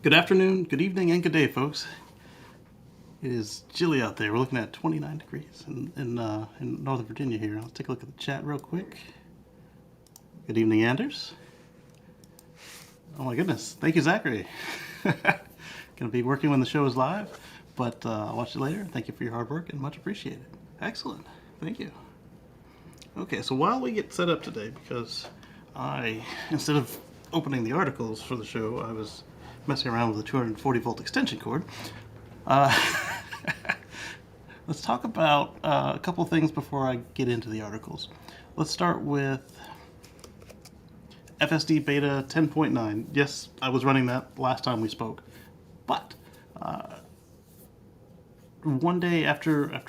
Good afternoon, good evening, and good day, folks. It is chilly out there. We're looking at 29 degrees in Northern Virginia here. Let's take a look at the chat real quick. Good evening, Anders. Oh my goodness. Thank you, Zachary. Going to be working when the show is live, but I'll watch it later. Thank you for your hard work and much appreciated. Excellent. Thank you. Okay, so while we get set up today, because instead of opening the articles for the show, I was messing around with a 240 volt extension cord. Let's talk about a couple things before I get into the articles. Let's start with FSD Beta 10.9. Yes, I was running that last time we spoke, but one day after I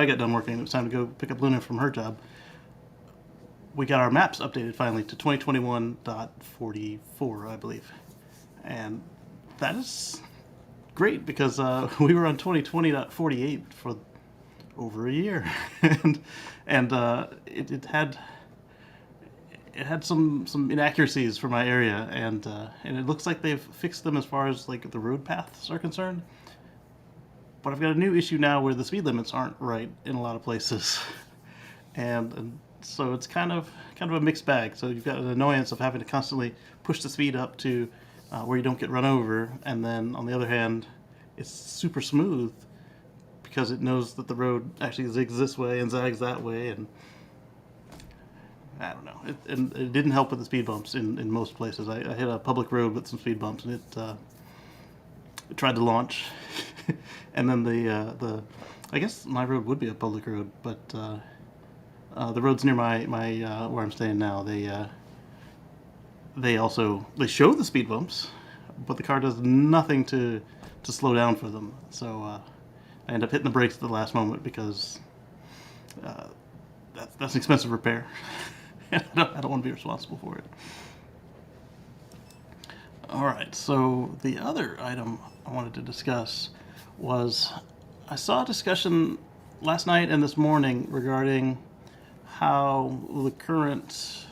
got done working, it was time to go pick up Luna from her job. We got our maps updated finally to 2021.44, I believe, and that is great because we were on 2020.48 for over a year, and it had some inaccuracies for my area, and it looks like they've fixed them as far as like the road paths are concerned. But I've got a new issue now where the speed limits aren't right in a lot of places, and so it's kind of a mixed bag. So you've got an annoyance of having to constantly push the speed up to where you don't get run over, and then on the other hand, it's super smooth because it knows that the road actually zigs this way and zags that way, and I don't know. It didn't help with the speed bumps in most places. I hit a public road with some speed bumps, and it tried to launch, and then the I guess my road would be a public road, but the roads near my where I'm staying now, they show the speed bumps, but the car does nothing to slow down for them. So I end up hitting the brakes at the last moment because that's an expensive repair. I don't want to be responsible for it. All right, so the other item I wanted to discuss was I saw a discussion last night and this morning regarding how the current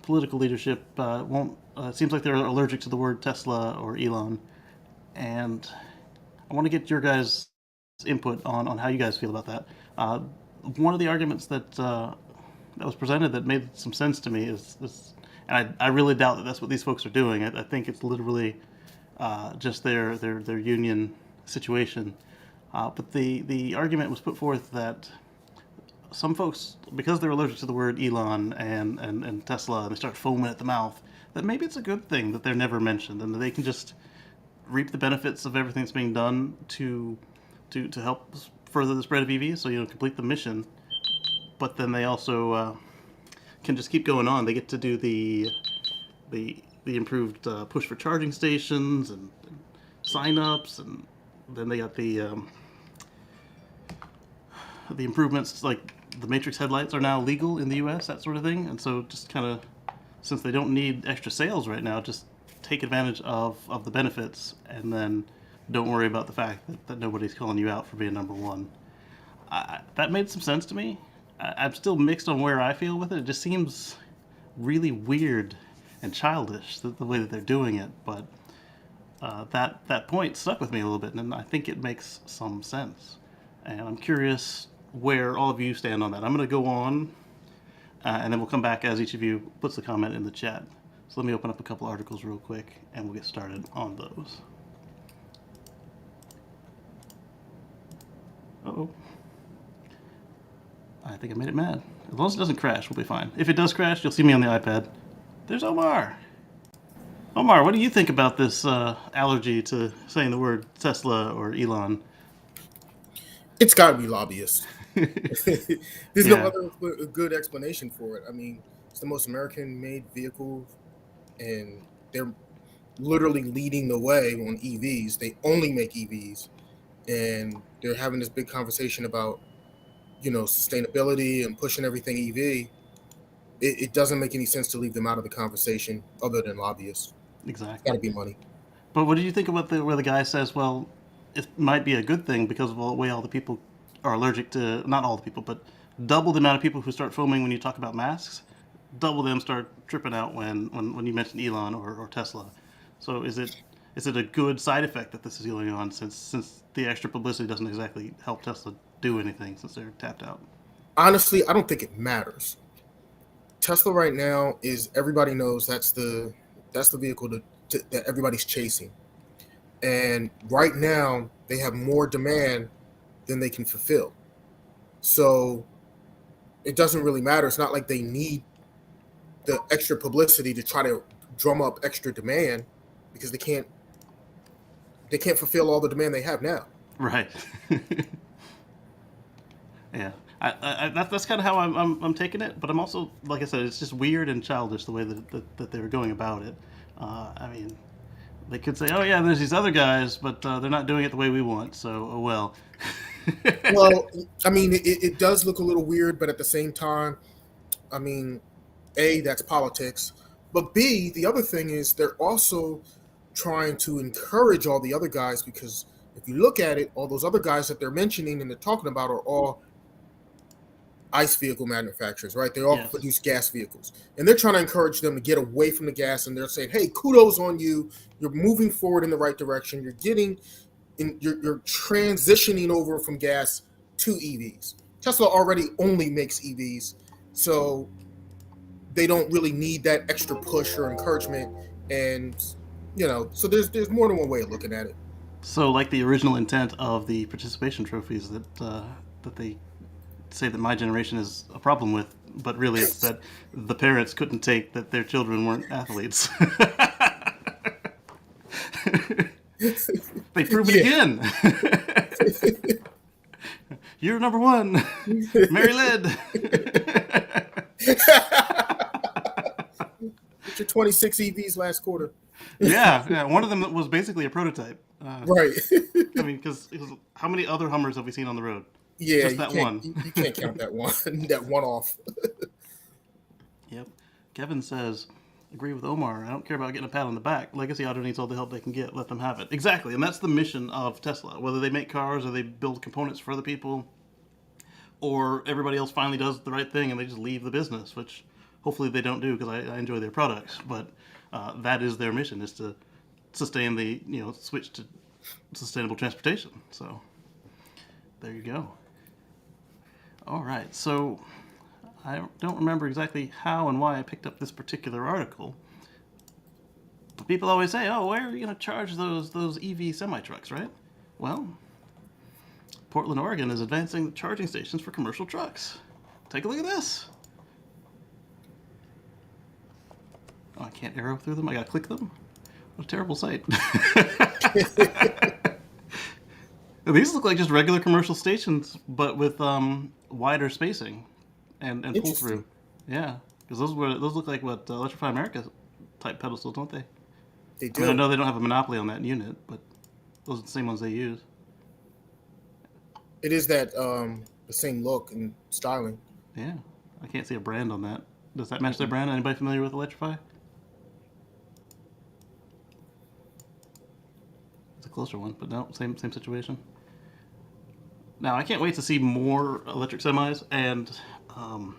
political leadership won't. It seems like they're allergic to the word Tesla or Elon, and I want to get your guys' input on how you guys feel about that. One of the arguments that was presented that made some sense to me is, and I really doubt that that's what these folks are doing. I think it's literally just their union situation. But the argument was put forth that some folks, because they're allergic to the word Elon and Tesla, and they start foaming at the mouth, that maybe it's a good thing that they're never mentioned, and that they can just reap the benefits of everything that's being done to help further the spread of EVs, so complete the mission. But then they also can just keep going on. They get to do the improved push for charging stations and sign-ups, and then they got the improvements, like the Matrix headlights are now legal in the U.S., that sort of thing. And so just kind of, since they don't need extra sales right now, just take advantage of the benefits, and then don't worry about the fact that nobody's calling you out for being number one. That made some sense to me. I'm still mixed on where I feel with it. It just seems really weird and childish, the way that they're doing it. But that point stuck with me a little bit, and I think it makes some sense. And I'm curious where all of you stand on that. I'm going to go on, and then we'll come back as each of you puts the comment in the chat. So let me open up a couple articles real quick, and we'll get started on those. Uh-oh. I think I made it mad. As long as it doesn't crash, we'll be fine. If it does crash, you'll see me on the iPad. There's Omar. Omar, what do you think about this allergy to saying the word Tesla or Elon? It's got to be lobbyists. There's no other good explanation for it. I mean, it's the most American-made vehicle, and they're literally leading the way on EVs. They only make EVs, and they're having this big conversation about, sustainability and pushing everything EV. It doesn't make any sense to leave them out of the conversation other than lobbyists. Exactly. It's got to be money. But what do you think about where the guy says, well, it might be a good thing because of the way all the people are allergic to, not all the people, but double the amount of people who start foaming when you talk about masks? double them start tripping out when you mention Elon or Tesla. So is it a good side effect that this is going on since the extra publicity doesn't exactly help Tesla do anything since they're tapped out? Honestly, I don't think it matters. Tesla right now is everybody knows that's the vehicle that everybody's chasing, and right now they have more demand than they can fulfill. So it doesn't really matter. It's not like they need the extra publicity to try to drum up extra demand because they can't fulfill all the demand they have now. Right. Yeah. That's kind of how I'm taking it, but I'm also, like I said, it's just weird and childish the way that they were going about it. I mean, they could say, "Oh yeah, there's these other guys, but they're not doing it the way we want." So, oh well. Well, I mean, it does look a little weird, but at the same time, I mean, A, that's politics. But B, the other thing is they're also trying to encourage all the other guys because if you look at it, all those other guys that they're mentioning and they're talking about are all ICE vehicle manufacturers, right? They all Yes. produce gas vehicles. And they're trying to encourage them to get away from the gas and they're saying, hey, kudos on you. You're moving forward in the right direction. You're transitioning over from gas to EVs. Tesla already only makes EVs. So they don't really need that extra push or encouragement. And so there's more than one way of looking at it. So, like the original intent of the participation trophies that they say that my generation is a problem with, but really it's that the parents couldn't take that their children weren't athletes. They prove it Yeah. again. You're number one, Mary Led. Get your 26 EVs last quarter. Yeah. One of them was basically a prototype. Right. I mean, because how many other Hummers have we seen on the road? Yeah, Just you that can't one. you can't count that one that one off. Yep. Kevin says, agree with Omar. I don't care about getting a pat on the back. Legacy Auto needs all the help they can get. Let them have it. Exactly. And that's the mission of Tesla. Whether they make cars or they build components for other people or everybody else finally does the right thing and they just leave the business, which hopefully they don't do because I enjoy their products. But that is their mission, is to sustain the, switch to sustainable transportation. So there you go. All right. So I don't remember exactly how and why I picked up this particular article. But people always say, "Oh, where are you going to charge those EV semi trucks?" Right? Well, Portland, Oregon is advancing charging stations for commercial trucks. Take a look at this. Oh, I can't arrow through them. I got to click them. What a terrible sight. These look like just regular commercial stations, but with wider spacing and pull Interesting. through. Yeah, because those look like what Electrify America type pedestals, don't they? They I mean, I do. know they don't have a monopoly on that unit, but those are the same ones they use. It is that the same look and styling. Yeah, I can't see a brand on that. Does that match their brand? Anybody familiar with Electrify? It's a closer one, but no, same situation. Now I can't wait to see more electric semis, and um,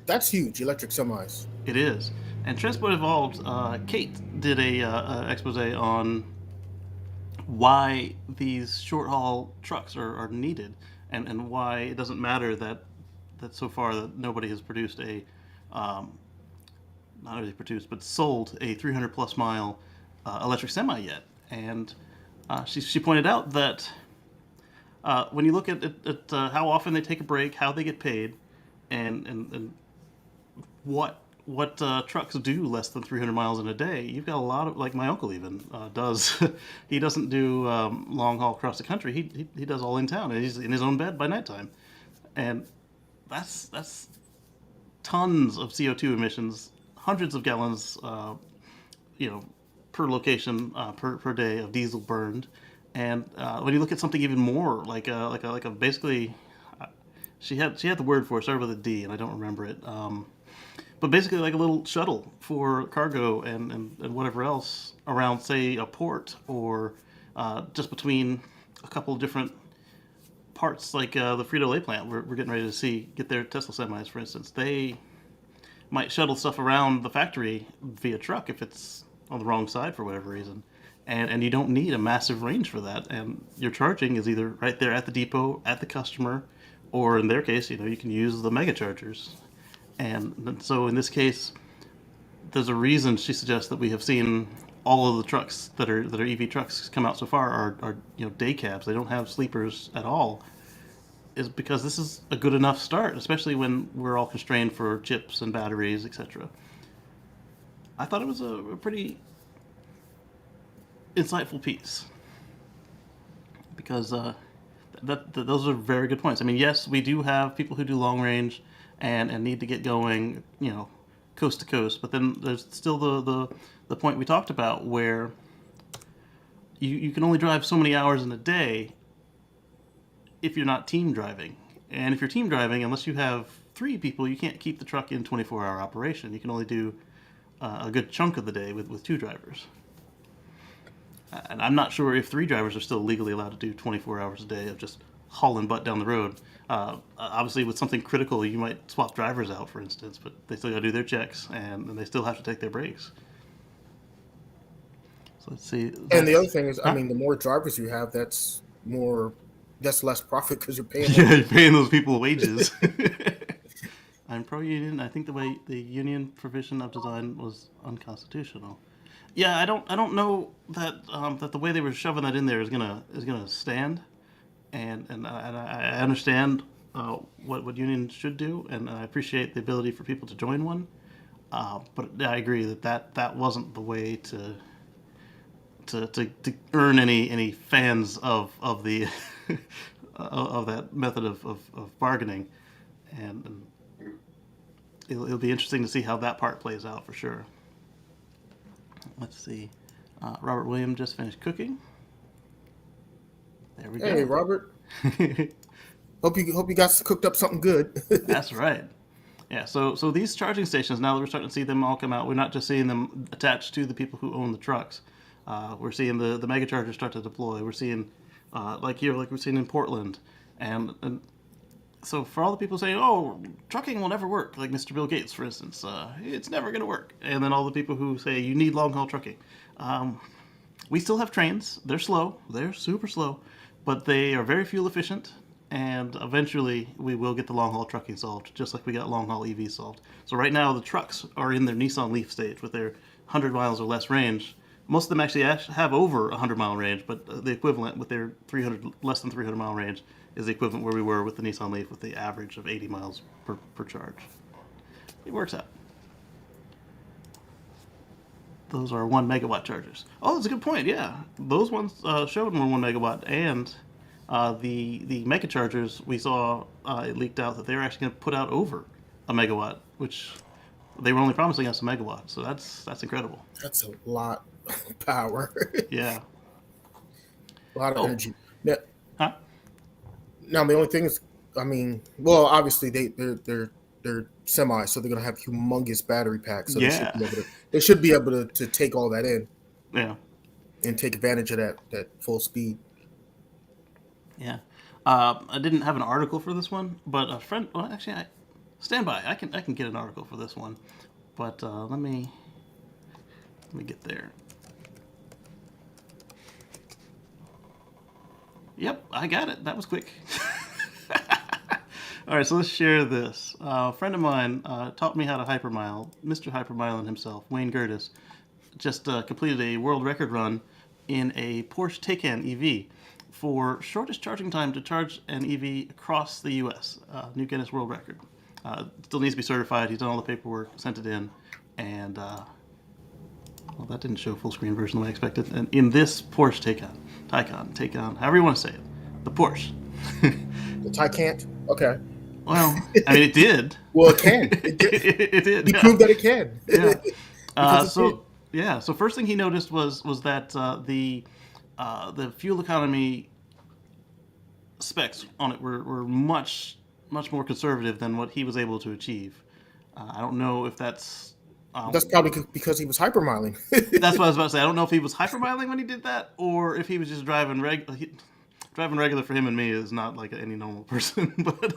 That's huge. Electric semis. it is. And Transport Evolved, Kate did a expose on why these short haul trucks are needed, and why it doesn't matter that so far that nobody has produced a um, not only produced but sold a 300 plus mile electric semi yet. And she pointed out that when you look at how often they take a break, how they get paid, and what trucks do less than 300 miles in a day, you've got a lot of, like my uncle even does. He doesn't do long haul across the country. He does all in town, and he's in his own bed by nighttime, and that's tons of CO2 emissions, hundreds of gallons, you know, per location per day of diesel burned. And when you look at something even more like a basically, she had the word for it, started with a D, and I don't remember it. But basically like a little shuttle for cargo and whatever else around, say, a port or just between a couple of different parts, like the Frito-Lay plant we're getting ready to see get their Tesla semis, for instance. They might shuttle stuff around the factory via truck if it's on the wrong side for whatever reason. And you don't need a massive range for that. And your charging is either right there at the depot, at the customer, or in their case, you can use the mega chargers. And so in this case, there's a reason she suggests that we have seen all of the trucks that are EV trucks come out so far are day cabs. They don't have sleepers at all. Is because this is a good enough start, especially when we're all constrained for chips and batteries, etc. I thought it was a pretty insightful piece because those are very good points. I mean, yes, we do have people who do long range and need to get going, coast to coast. But then there's still the point we talked about where you can only drive so many hours in a day if you're not team driving. And if you're team driving, unless you have 3 people, you can't keep the truck in 24-hour operation. You can only do a good chunk of the day with 2 drivers. And I'm not sure if 3 drivers are still legally allowed to do 24 hours a day of just hauling butt down the road. Obviously, with something critical, you might swap drivers out, for instance, but they still got to do their checks, and they still have to take their breaks. So let's see. And the other thing is, I mean, the more drivers you have, that's less profit because you're paying them. Yeah, you're paying those people wages. I'm pro-union. I think the union provision of design was unconstitutional. Yeah, I don't know that that the way they were shoving that in there is gonna stand, and I understand what unions should do, and I appreciate the ability for people to join one, but I agree that wasn't the way to earn any fans of the of that method of bargaining, and it'll be interesting to see how that part plays out for sure. Let's see. Robert Williams just finished cooking. There we go. Hey, Robert. hope you guys cooked up something good. That's right. Yeah. So these charging stations, now that we're starting to see them all come out, we're not just seeing them attached to the people who own the trucks. We're seeing the mega chargers start to deploy. We're seeing like we're seeing in Portland, and so for all the people saying, "Oh, trucking will never work," like Mr. Bill Gates, for instance, it's never going to work, and then all the people who say you need long haul trucking, we still have trains. They're slow. They're super slow, but they are very fuel efficient, and eventually we will get the long haul trucking solved, just like we got long haul EV solved. So right now the trucks are in their Nissan Leaf stage with their 100 miles or less range. Most of them actually have over 100-mile range, but the equivalent with their less than 300-mile range is the equivalent where we were with the Nissan Leaf with the average of 80 miles per charge. It works out. Those are 1 megawatt chargers. Oh, that's a good point. Yeah, those ones showed more 1 megawatt, and the mega chargers we saw it leaked out that they're actually going to put out over a megawatt, which they were only promising us a megawatt. So that's incredible. That's a lot of power. Yeah. A lot of energy. Now, huh? Now the only thing is, I mean, well, obviously they're semi, so they're gonna have humongous battery packs. So yeah. They should be able to take all that in. Yeah. And take advantage of that full speed. Yeah. I didn't have an article for this one, but a friend. Well, actually, stand by. I can get an article for this one, but let me get there. Yep, I got it. That was quick. All right, so let's share this. A friend of mine taught me how to hypermile. Mr. Hypermiling himself, Wayne Gertis, just completed a world record run in a Porsche Taycan EV for shortest charging time to charge an EV across the U.S. New Guinness World Record. Still needs to be certified. He's done all the paperwork, sent it in, and well, that didn't show full screen version the way I expected. And in this Porsche Taycan, however you want to say it, the Porsche. The Taycan? Okay. Well, I mean, it did. Well, it can. It did. It did. He proved that it can. Yeah. So first thing he noticed was that the fuel economy specs on it were much more conservative than what he was able to achieve. I don't know if that's probably because he was hypermiling. That's what I was about to say. I don't know if he was hypermiling when he did that, or if he was just driving regular for him and me is not like any normal person. But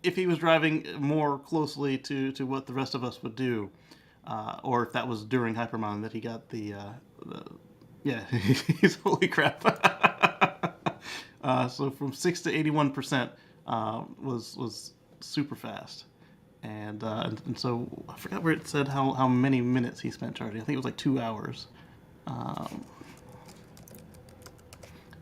if he was driving more closely to what the rest of us would do, or if that was during hypermon that he got the yeah, he's holy crap. So from 6 to 81% was super fast. And so I forgot where it said how many minutes he spent charging. I think it was like 2 hours.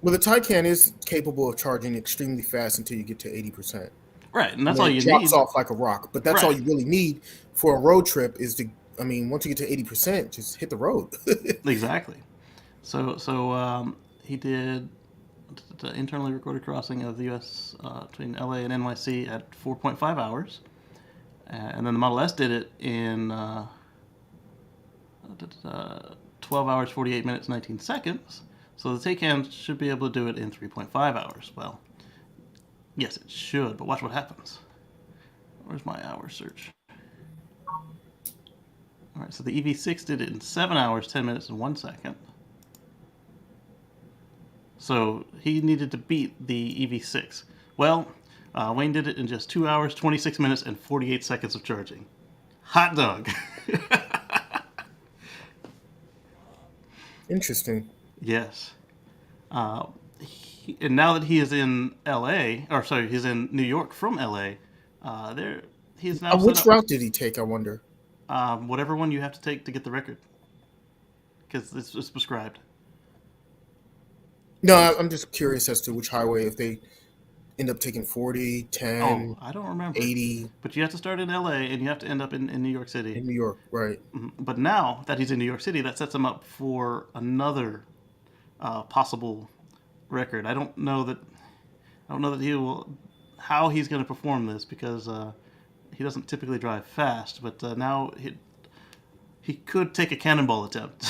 Well, the Taycan is capable of charging extremely fast until you get to 80%. Right, and And that's then all it you drops need. off like a rock. But that's all Right, you really need for a road trip is to, I mean, once you get to 80%, just hit the road. exactly. So he did the internally recorded crossing of the U.S. Between L.A. and NYC at 4.5 hours, and then the Model S did it in 12 hours, 48 minutes, 19 seconds. So the Taycan should be able to do it in 3.5 hours. Well, yes, it should, but watch what happens. Where's my hour search? All right, so the EV6 did it in 7 hours, 10 minutes, and 1 second. So he needed to beat the EV6. Well, Wayne did it in just 2 hours, 26 minutes, and 48 seconds of charging. Hot dog. Interesting. Yes. And now that he is in LA, or sorry, he's in New York from LA, there he's now set Which up route did he take, I wonder? whatever one you have to take to get the record, because it's prescribed. No, I'm just curious as to which highway, if they end up taking 40, Oh, 10, I don't remember. 80 But you have to start in LA and you have to end up in New York City. in New York, right? But now that he's in New York City, that sets him up for another possible record. I don't know that he will how he's going to perform this because he doesn't typically drive fast. But now he could take a cannonball attempt,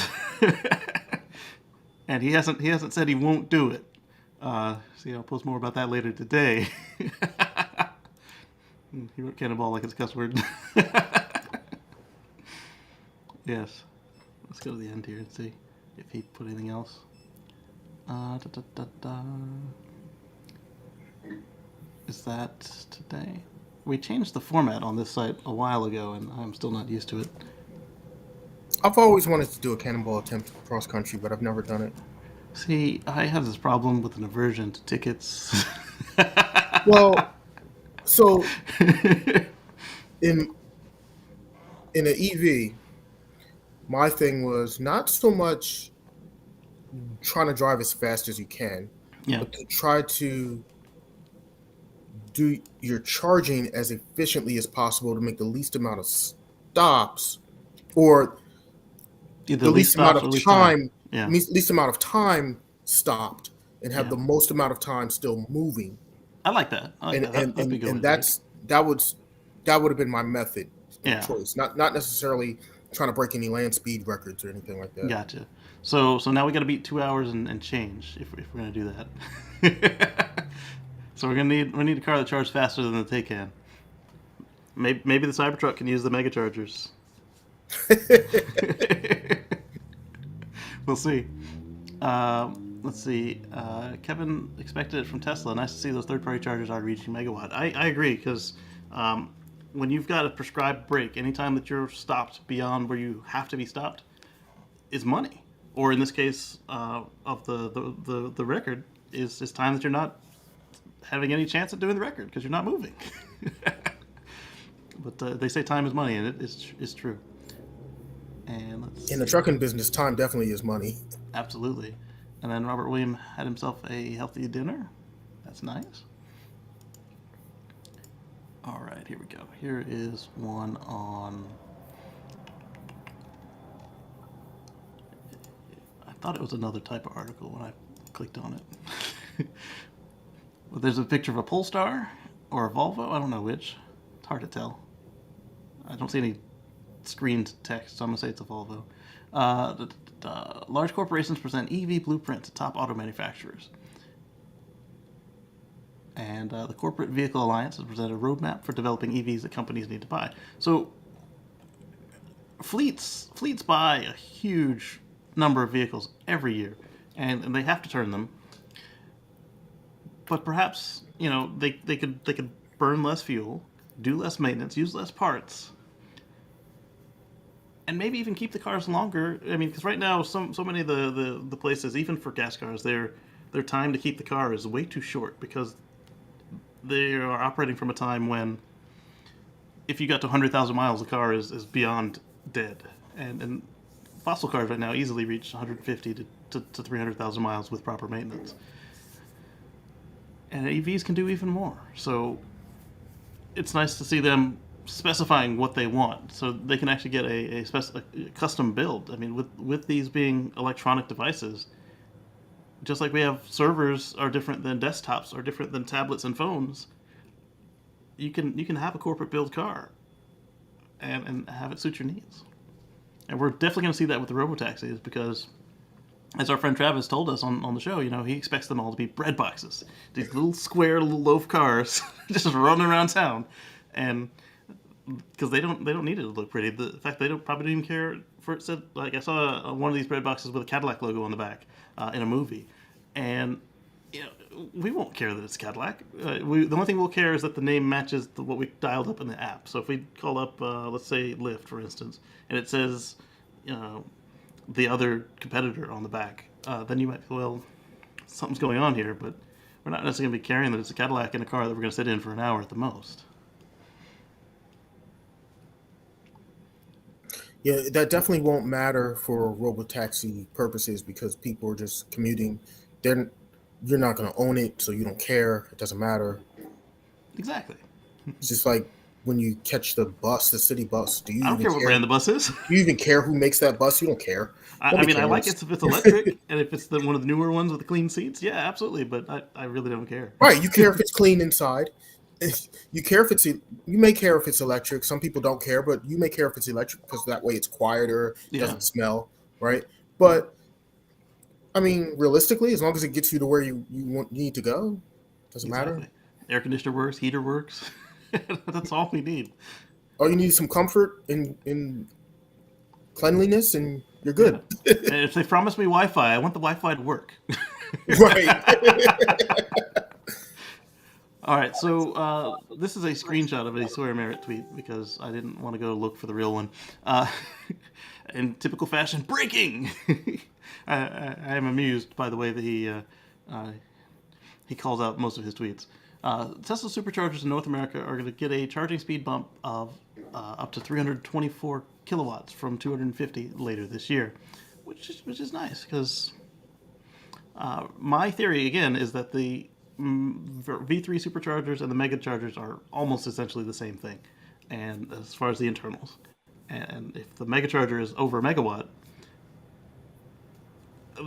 and he hasn't said he won't do it. So I'll post more about that later today. He wrote cannonball like it's a cuss word. Yes. Let's go to the end here and see if he put anything else. Da, da, da, da. Is that today? We changed the format on this site a while ago, and I'm still not used to it. I've always wanted to do a cannonball attempt cross country, but I've never done it. See, I have this problem with an aversion to tickets. Well, so in in an EV, my thing was not so much trying to drive as fast as you can, Yeah. but to try to do your charging as efficiently as possible to make the least amount of stops, or Either the least least amount stops or of least time. time, Yeah. least amount of time stopped, and have Yeah. the most amount of time still moving. I like that. I like And that. and That'd be a and, good way and to do it. that would have been my method of Yeah. choice. Not necessarily trying to break any land speed records or anything like that. Gotcha. So now we got to beat 2 hours and change if we're gonna do that. So we need a car that charges faster than the Taycan. Maybe the Cybertruck can use the mega chargers. We'll see. Let's see. Kevin expected it from Tesla. Nice to see those third-party chargers are reaching megawatt. I agree because when you've got a prescribed break, anytime that you're stopped beyond where you have to be stopped, is money. Or in this case of the record, is time that you're not having any chance at doing the record because you're not moving. But they say time is money, and it's true. And let's In the trucking business, time definitely is money. absolutely. And then Robert William had himself a healthy dinner. That's nice. All right, here we go. Here is one on. I thought it was another type of article when I clicked on it. Well, there's a picture of a Polestar or a Volvo. I don't know which. It's hard to tell. I don't see any screened text, so I'm going to say it's a Volvo. Large corporations present EV blueprint to top auto manufacturers. And the Corporate Vehicle Alliance has presented a roadmap for developing EVs that companies need to buy. So fleets buy a huge number of vehicles every year, and they have to turn them. But perhaps they could burn less fuel, do less maintenance, use less parts, and maybe even keep the cars longer. I mean, because right now, so many of the places, even for gas cars, their time to keep the car is way too short because they are operating from a time when if you got to 100,000 miles, the car is beyond dead. And fossil cars right now easily reach 150 to 300,000 miles with proper maintenance. And EVs can do even more. So it's nice to see them specifying what they want, so they can actually get a custom build. I mean, with these being electronic devices, just like we have servers are different than desktops, are different than tablets and phones. You can have a corporate build car, and have it suit your needs. And we're definitely going to see that with the robotaxis because, as our friend Travis told us on the show, he expects them all to be bread boxes, these little square little loaf cars just running around town, and because they don't need it to look pretty. The fact they probably don't even care for it said, like, I saw one of these bread boxes with a Cadillac logo on the back in a movie, and we won't care that it's Cadillac. The only thing we'll care is that the name matches what we dialed up in the app. So if we call up, let's say Lyft, for instance, and it says, the other competitor on the back, then you might feel, well, something's going on here, but we're not necessarily going to be caring that it's a Cadillac in a car that we're going to sit in for an hour at the most. Yeah, that definitely won't matter for robotaxi purposes because people are just commuting. You're not going to own it, so you don't care. It doesn't matter. Exactly. It's just like when you catch the bus, the city bus. Do you I don't even care what brand the bus is. Do you even care who makes that bus? You don't care. I mean, I like it if it's electric and if it's one of the newer ones with the clean seats. Yeah, absolutely. But I really don't care. Right. You care if it's clean inside. You care if you may care if it's electric. Some people don't care, but you may care if it's electric because that way it's quieter, it doesn't smell, right? But I mean, realistically, as long as it gets you to where you need to go, doesn't matter. Air conditioner works, heater works. That's all we need. All you need is some comfort in cleanliness, and you're good. Yeah. And if they promise me Wi-Fi, I want the Wi-Fi to work. Right. All right, so this is a screenshot of a Sawyer Merritt tweet because I didn't want to go look for the real one. In typical fashion, breaking! I am amused by the way that he calls out most of his tweets. Tesla Superchargers in North America are going to get a charging speed bump of up to 324 kilowatts from 250 later this year, which is nice because my theory, again, is that the V3 superchargers and the mega chargers are almost essentially the same thing, and as far as the internals. And if the mega charger is over a megawatt,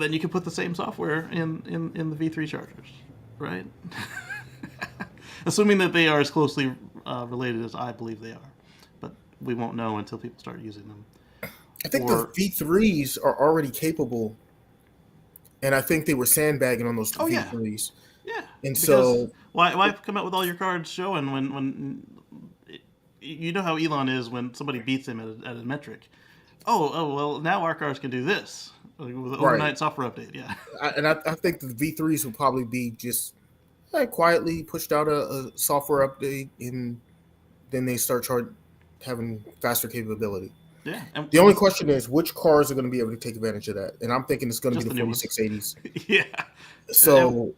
then you can put the same software in the V3 chargers, right? Assuming that they are as closely related as I believe they are. But we won't know until people start using them. I think the V3s are already capable, and I think they were sandbagging on those V3s. Yeah. And so why come out with all your cards showing when you know how Elon is when somebody beats him at a metric? Oh well, now our cars can do this with an overnight software update. Yeah. I think the V3s will probably be just quietly pushed out a software update, and then they start having faster capability. Yeah. The only question is which cars are going to be able to take advantage of that, and I'm thinking it's going to be the 4680s. Yeah. So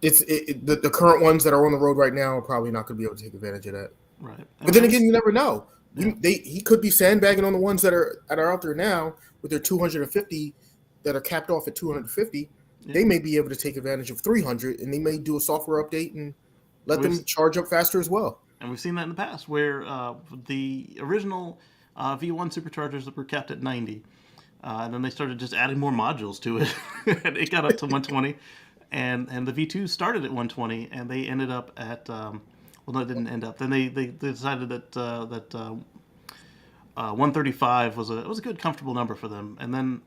the current ones that are on the road right now are probably not going to be able to take advantage of that. Right. But then again, you never know. Yeah. He could be sandbagging on the ones that are out there now with their 250 that are capped off at 250. Yeah. They may be able to take advantage of 300, and they may do a software update and let them charge up faster as well. And we've seen that in the past where the original V1 superchargers were capped at 90, and then they started just adding more modules to it, and it got up to 120. And the V2 started at 120, and they ended up at well, no, it didn't end up. Then they decided that 135 was a good comfortable number for them. And then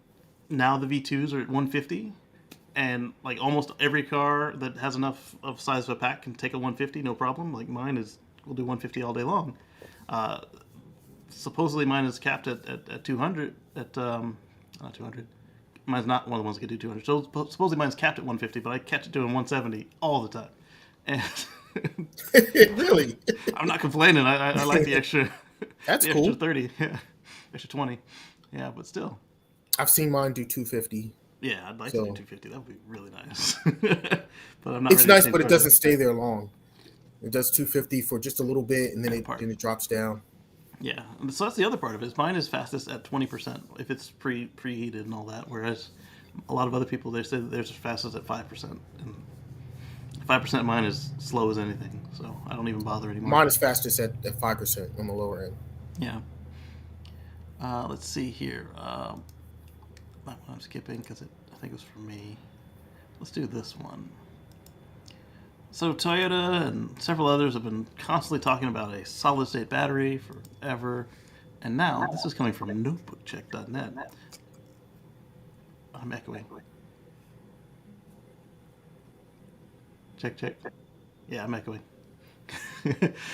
now the V2s are at 150, and like almost every car that has enough of size of a pack can take a 150, no problem. Like mine will do 150 all day long. Supposedly mine is capped at 200 not 200. Mine's not one of the ones that can do 200. So supposedly mine's capped at 150, but I catch it doing 170 all the time. And Really? I'm not complaining. I like the extra, That's the extra cool. 30, yeah, extra 20, yeah. But still, I've seen mine do 250. yeah, I'd like to do So 250. That would be really nice. But I'm not it's ready to nice, change but it cars yet. doesn't stay there long. It does 250 for just a little bit, and then That it part. then it drops down. Yeah, and so that's the other part of it. Is mine is fastest at 20% if it's preheated and all that. Whereas a lot of other people they say that theirs is fastest at 5%, and 5% of mine is slow as anything. So I don't even bother anymore. Mine is fastest at 5% on the lower end. Yeah. Let's see here. That one I'm skipping because I think it was for me. Let's do this one. So Toyota and several others have been constantly talking about a solid state battery forever, and now this is coming from notebookcheck.net. I'm echoing. Check, check. Yeah, I'm echoing.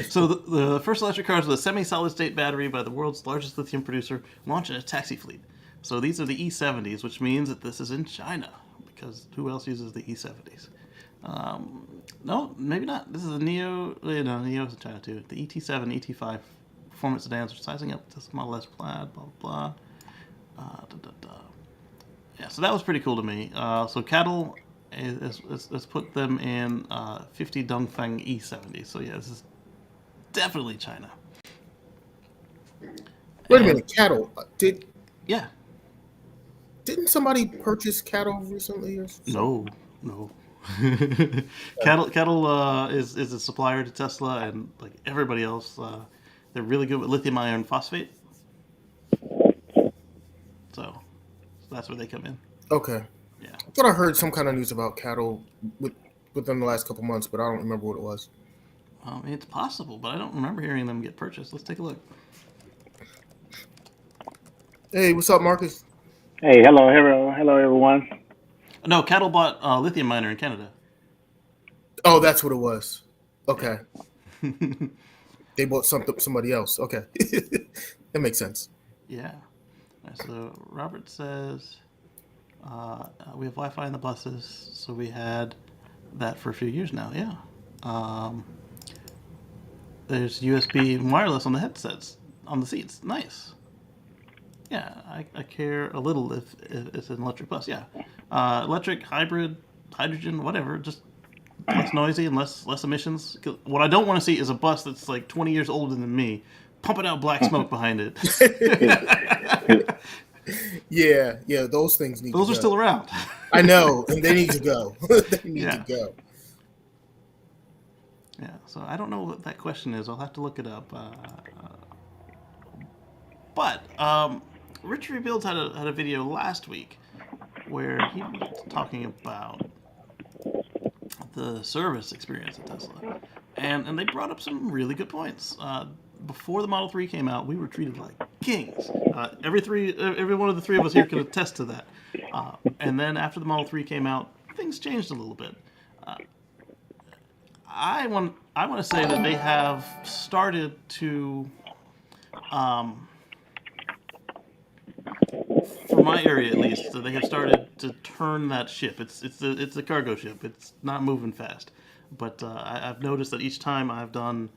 So the first electric cars with a semi-solid state battery by the world's largest lithium producer launch in a taxi fleet. So these are the E70s, which means that this is in China, because who else uses the E70s? No, maybe not. This is a Neo. No, Neo's in China too. The ET7, ET5 performance sedans are sizing up to Model S Plaid, blah blah blah. Da, da, da. Yeah, so that was pretty cool to me. So Cattle has put them in 50 Dongfeng E70. So yeah, this is definitely China. Wait a And minute, cattle. yeah, Didn't somebody purchase cattle recently or something? no, no. Cattle is a supplier to Tesla and like everybody else. They're really good with lithium iron phosphate. So that's where they come in. Okay. Yeah. I thought I heard some kind of news about cattle within the last couple months, but I don't remember what it was. It's possible, but I don't remember hearing them get purchased. Let's take a look. Hey, what's up, Marcus? Hey, hello, everyone. No, Cattle bought lithium miner in Canada. Oh, that's what it was. Okay. Yeah. They bought somebody else. Okay. That makes sense. Yeah. All right, so Robert says we have Wi-Fi in the buses, so we had that for a few years now. Yeah. Um, there's USB and wireless on the headsets on the seats. Nice. Yeah, I care a little if it's an electric bus. Yeah, electric, hybrid, hydrogen, whatever. Just less noisy and less emissions. 'Cause what I don't want to see is a bus that's like 20 years older than me, pumping out black smoke behind it. Yeah, those things need Those to are go. still around. I know, and they need to go. They need to Yeah. go. Yeah, so I don't know what that question is. I'll have to look it up. But Rich Rebuilds had a video last week where he was talking about the service experience at Tesla, and they brought up some really good points. Before the Model 3 came out, we were treated like kings. Every one of the three of us here can attest to that. And then after the Model 3 came out, things changed a little bit. I want to say that they have started to, for my area at least, so they have started to turn that ship. It's a cargo ship. It's not moving fast, but I've noticed that each time I've done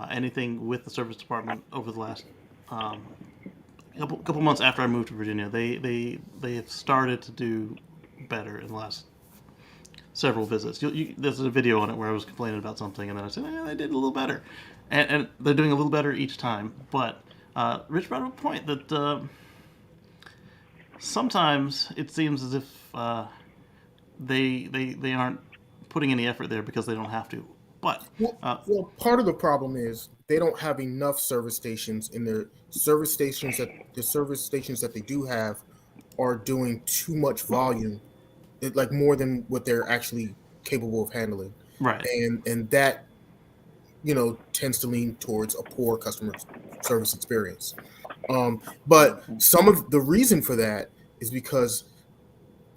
anything with the service department over the last couple months after I moved to Virginia, they have started to do better in the last several visits. There's a video on it where I was complaining about something, and then I said, they did a little better. And they're doing a little better each time. But Rich brought up a point that sometimes it seems as if they aren't putting any effort there because they don't have to. But Well, part of the problem is they don't have enough service stations in their service stations. That the service stations that they do have are doing too much volume, like more than what they're actually capable of handling, right, and that tends to lean towards a poor customer service experience. But some of the reason for that is because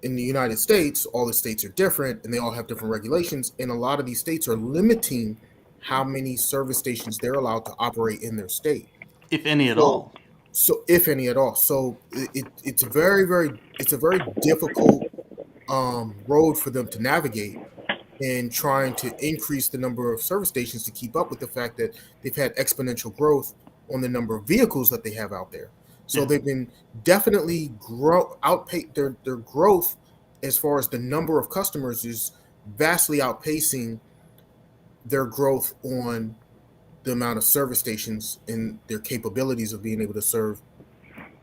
in the United States, all the states are different and they all have different regulations. And a lot of these states are limiting how many service stations they're allowed to operate in their state. if any at So, all. so if any at all. So it's a very difficult road for them to navigate and trying to increase the number of service stations to keep up with the fact that they've had exponential growth on the number of vehicles that they have out there. So they've been definitely outpace their growth as far as the number of customers is vastly outpacing their growth on the amount of service stations and their capabilities of being able to serve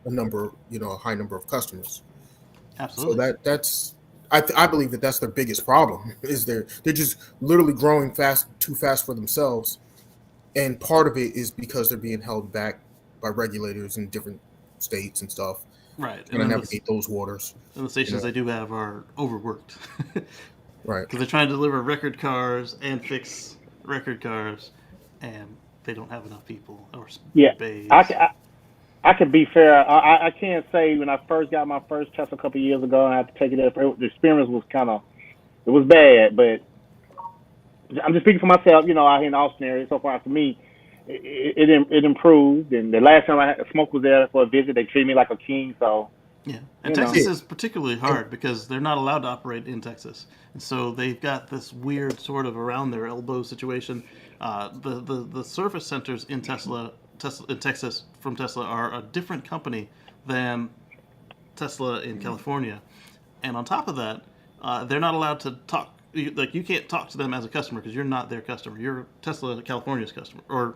a high number of customers. So Absolutely. I believe that that's their biggest problem is they're just literally growing too fast for themselves, and part of it is because they're being held back by regulators in different states and stuff, Right. trying to navigate those waters. And the stations they do have are overworked. Right. Because they're trying to deliver record cars and fix record cars, and they don't have enough people or bays. I could be fair. I can't say when I first got my first Tesla a couple of years ago, and I had to take it up. The experience was it was bad, but I'm just speaking for myself. Out here in the Austin area, so far for me, it improved. And the last time Smoke was there for a visit, they treated me like a king. So yeah, and Texas is particularly hard because they're not allowed to operate in Texas, and so they've got this weird sort of around their elbow situation. The service centers in in Texas from Tesla are a different company than Tesla in California, and on top of that, they're not allowed to talk. Like you can't talk to them as a customer because you're not their customer. You're Tesla California's customer. Or,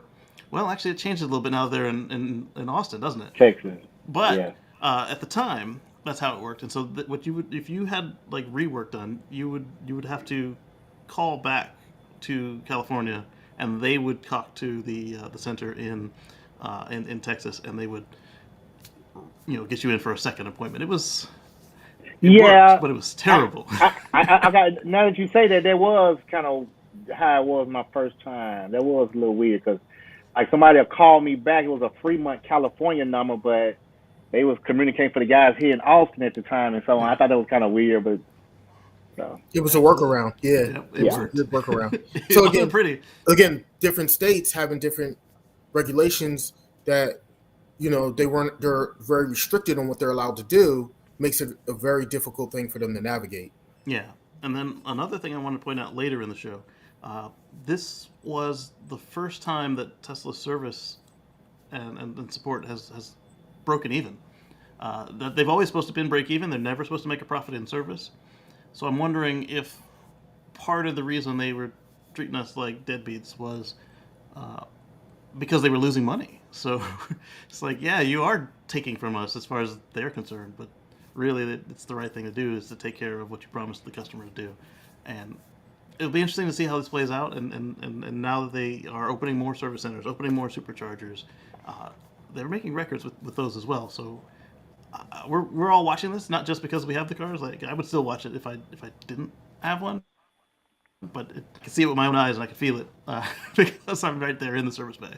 well, actually, it changed a little bit now. They're in Austin, doesn't it? Texas. But Yeah. at the time, that's how it worked. And so what you would, if you had like rework done, you would have to call back to California, and they would talk to the center in Texas, and they would get you in for a second appointment. It worked, but it was terrible. I got now that you say that, there was kind of how it was my first time. That was a little weird because like somebody had called me back. It was a Fremont, California number, but they was communicating for the guys here in Austin at the time and so on. I thought that was kind of weird, but it was a workaround. Yeah, it worked. Good workaround. So again, different states having different regulations that they're very restricted on what they're allowed to do, makes it a very difficult thing for them to navigate. Yeah, and then another thing I want to point out later in the show, this was the first time that Tesla service and support has broken even. That they've always supposed to been break even. They're never supposed to make a profit in service. So I'm wondering if part of the reason they were treating us like deadbeats was because they were losing money. So it's like, yeah, you are taking from us as far as they're concerned, but really it's the right thing to do is to take care of what you promised the customer to do. And it'll be interesting to see how this plays out. And now that they are opening more service centers, opening more superchargers, they're making records with those as well. So we're all watching this, not just because we have the cars. Like I would still watch it if I didn't have one, but I can see it with my own eyes and I can feel it because I'm right there in the service bay.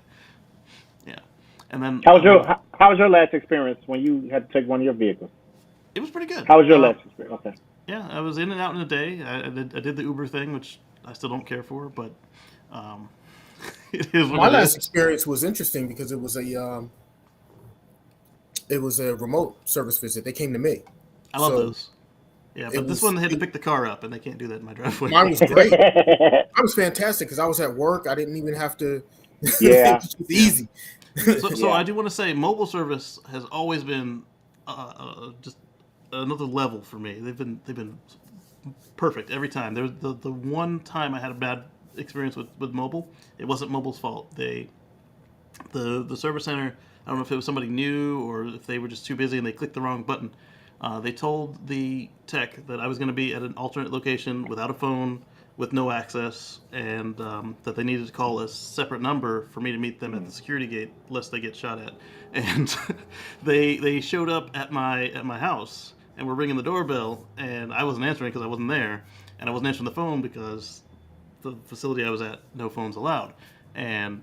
Yeah, and then how was your last experience when you had to take one of your vehicles? It was pretty good. How was your last experience? Okay. Yeah, I was in and out in a day. I did the Uber thing, which I still don't care for, but it is what my it last is. experience was interesting because it was a remote service visit. They came to me. I love those. Yeah, but this one they had to pick the car up, and they can't do that in my driveway. Mine was great. Mine was fantastic because I was at work. I didn't even have to. Yeah. It was easy. So I do want to say, mobile service has always been just another level for me. They've been perfect every time. There was the one time I had a bad experience with mobile. It wasn't mobile's fault. The service center, I don't know if it was somebody new or if they were just too busy and they clicked the wrong button. They told the tech that I was going to be at an alternate location without a phone, with no access, and that they needed to call a separate number for me to meet them at the security gate, lest they get shot at. And they showed up at my house and were ringing the doorbell, and I wasn't answering because I wasn't there, and I wasn't answering the phone because the facility I was at, no phones allowed. And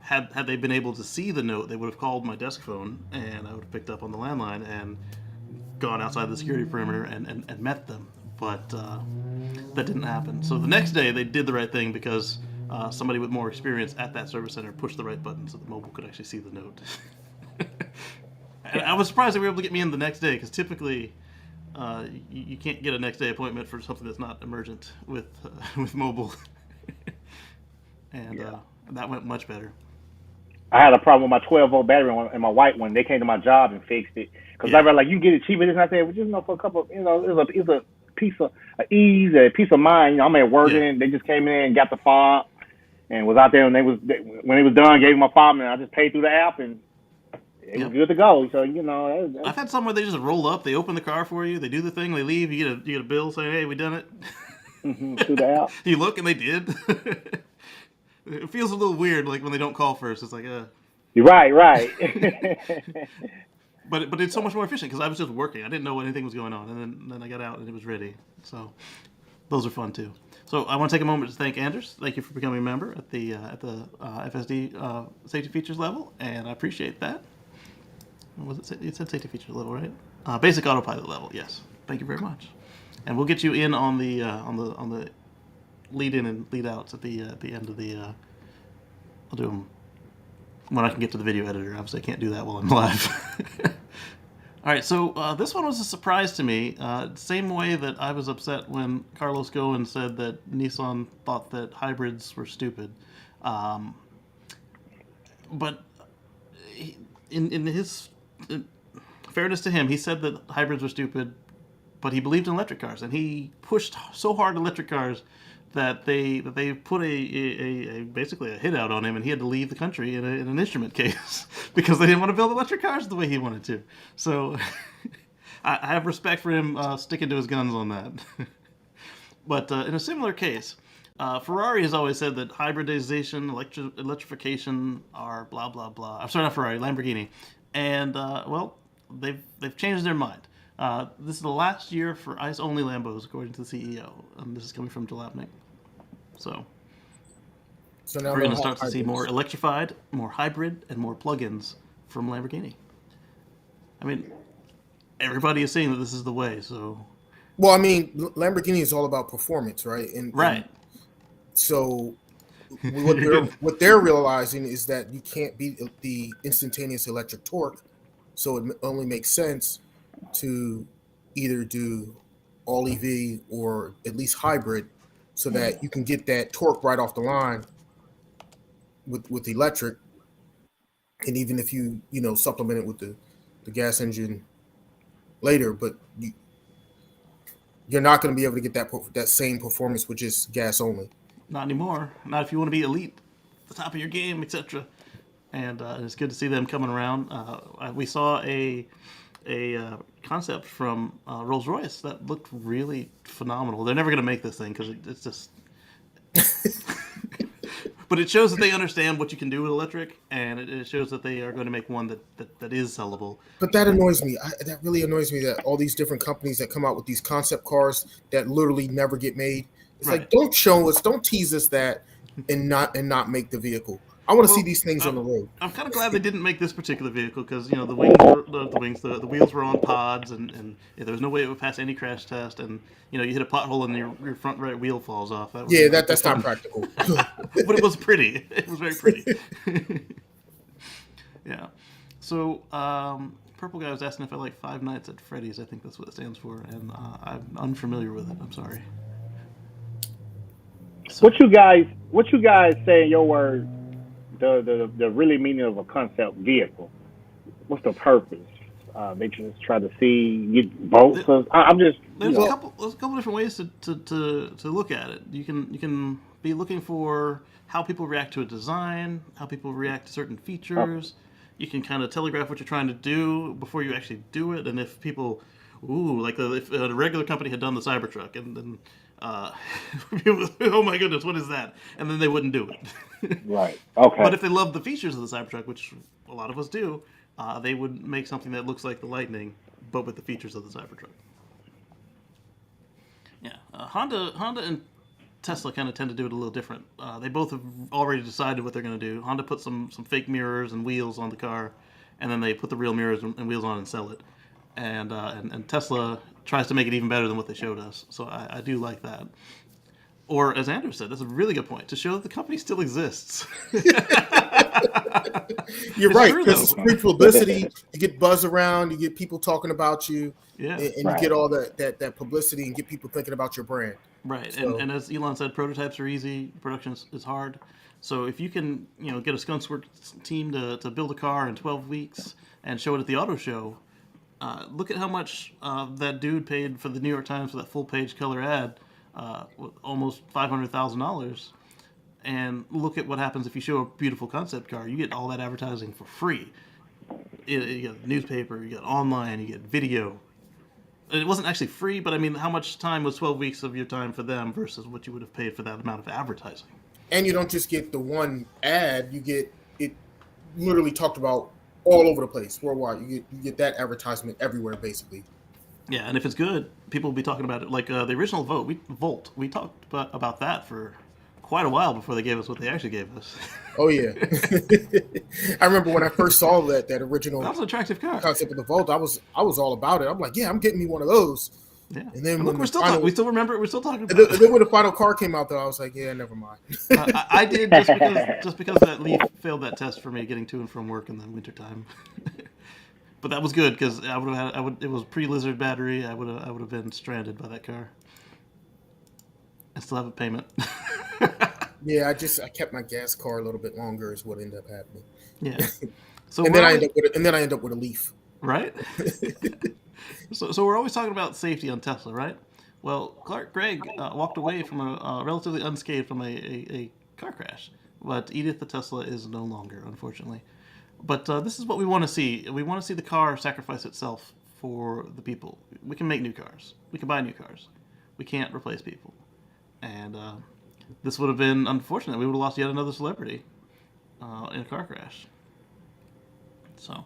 had they been able to see the note, they would have called my desk phone, and I would have picked up on the landline and gone outside the security perimeter and met them. But that didn't happen. So the next day, they did the right thing because somebody with more experience at that service center pushed the right button so the mobile could actually see the note. And I was surprised they were able to get me in the next day because typically you can't get a next day appointment for something that's not emergent with with mobile, and that went much better. I had a problem with my 12-volt battery and my white one. They came to my job and fixed it because they were like, "You can get it cheaper." This and I said, "Well, just for a couple, it's a piece of ease, a peace of mind." I'm at work and they just came in and got the fob and was out there when when it was done, gave me my fob and I just paid through the app and it was good to go. So I've had some where they just roll up, they open the car for you, they do the thing, they leave, you get a bill saying, "Hey, we done it." Through the app. You look and they did. It feels a little weird, like when they don't call first. It's like, You're right. But it's so much more efficient because I was just working. I didn't know anything was going on, and then I got out and it was ready. So those are fun too. So I want to take a moment to thank Anders. Thank you for becoming a member at the FSD safety features level, and I appreciate that. What was it? It said safety features level, right? Basic autopilot level. Yes. Thank you very much. And we'll get you in on the lead in and lead outs at the end of the. I'll do them when I can get to the video editor. Obviously, I can't do that while I'm live. All right, so this one was a surprise to me. Same way that I was upset when Carlos Ghosn said that Nissan thought that hybrids were stupid. But in his fairness to him, he said that hybrids were stupid, but he believed in electric cars, and he pushed so hard electric cars that they put basically a hit out on him, and he had to leave the country in an instrument case because they didn't want to build electric cars the way he wanted to. So I have respect for him sticking to his guns on that. But in a similar case, Ferrari has always said that hybridization, electrification are blah blah blah. I'm sorry, not Ferrari, Lamborghini, and they've changed their mind. This is the last year for ICE-only Lambos, according to the CEO. This is coming from Jalopnik. So now we're going to start to see more electrified, more hybrid, and more plug-ins from Lamborghini. I mean, everybody is saying that this is the way. So, well, I mean, Lamborghini is all about performance, right? Right. So what they're realizing is that you can't beat the instantaneous electric torque. So it only makes sense to either do all EV or at least hybrid, so that you can get that torque right off the line with electric, and even if you supplement it with the gas engine later, but you're not going to be able to get that same performance with just gas only. Not anymore. Not if you want to be elite, the top of your game, etc. And it's good to see them coming around. We saw a concept from Rolls-Royce that looked really phenomenal. They're never going to make this thing because it's just... But it shows that they understand what you can do with electric, and it shows that they are going to make one that is sellable. But that annoys me. That really annoys me that all these different companies that come out with these concept cars that literally never get made. It's like, don't show us, don't tease us that, and not make the vehicle. I want to see these things on the road. I'm kind of glad they didn't make this particular vehicle because the wheels were on pods, and there was no way it would pass any crash test, and you hit a pothole and your front right wheel falls off. That's not practical. But it was pretty. It was very pretty. Yeah. So Purple Guy was asking if I like Five Nights at Freddy's. I think that's what it stands for, and I'm unfamiliar with it. I'm sorry. So, what you guys say in your words? The really meaning of a concept vehicle. What's the purpose? They just try to get votes. I'm just. There's a couple different ways to look at it. You can be looking for how people react to a design, how people react to certain features. You can kind of telegraph what you're trying to do before you actually do it. And if people, if a regular company had done the Cybertruck and then. Oh my goodness, what is that? And then they wouldn't do it. Right. Okay. But if they love the features of the Cybertruck, which a lot of us do, they would make something that looks like the Lightning, but with the features of the Cybertruck. Yeah. Honda and Tesla kind of tend to do it a little different. They both have already decided what they're going to do. Honda put some fake mirrors and wheels on the car, and then they put the real mirrors and wheels on and sell it. And Tesla tries to make it even better than what they showed us. So I do like that. Or, as Andrew said, that's a really good point, to show that the company still exists. You're It's right, true, because it's though. free publicity. You get buzz around, you get people talking about you, Yeah. and you Right. get all that publicity and get people thinking about your brand. Right, So and as Elon said, prototypes are easy, production is hard. So if you can, get a Skunkworks team to build a car in 12 weeks and show it at the auto show, look at how much that dude paid for the New York Times for that full page color ad, with almost $500,000. And look at what happens if you show a beautiful concept car. You get all that advertising for free. You get newspaper, you get online, you get video. It wasn't actually free, but I mean, how much time was 12 weeks of your time for them versus what you would have paid for that amount of advertising? and you don't just get the one ad, you get it literally talked about all over the place worldwide. You get that advertisement everywhere, basically. Yeah, and if it's good, people will be talking about it. Like the original Volt, we talked about that for quite a while before they gave us what they actually gave us. Oh yeah, I remember when I first saw that original That was an attractive car. concept of the Volt. I was all about it. I'm like, yeah, I'm getting me one of those. Yeah, And then and when look, the final, we still remember it. We're still talking and about then, it. and then when the final car came out, though, I was like, yeah, never mind. I did just because that Leaf failed that test for me getting to and from work in the wintertime. But that was good because I would have had it was pre-Lizard battery. I would have been stranded by that car. I still have a payment. Yeah, I kept my gas car a little bit longer is what ended up happening. Yeah. So And we're then always, I end up with a Leaf. right. So we're always talking about safety on Tesla, right? Well, Clark Gregg walked away from relatively unscathed from a car crash, but Edith the Tesla is no longer, unfortunately. But this is what we want to see. We want to see the car sacrifice itself for the people. We can make new cars. We can buy new cars. We can't replace people. And this would have been unfortunate. We would have lost yet another celebrity in a car crash. So,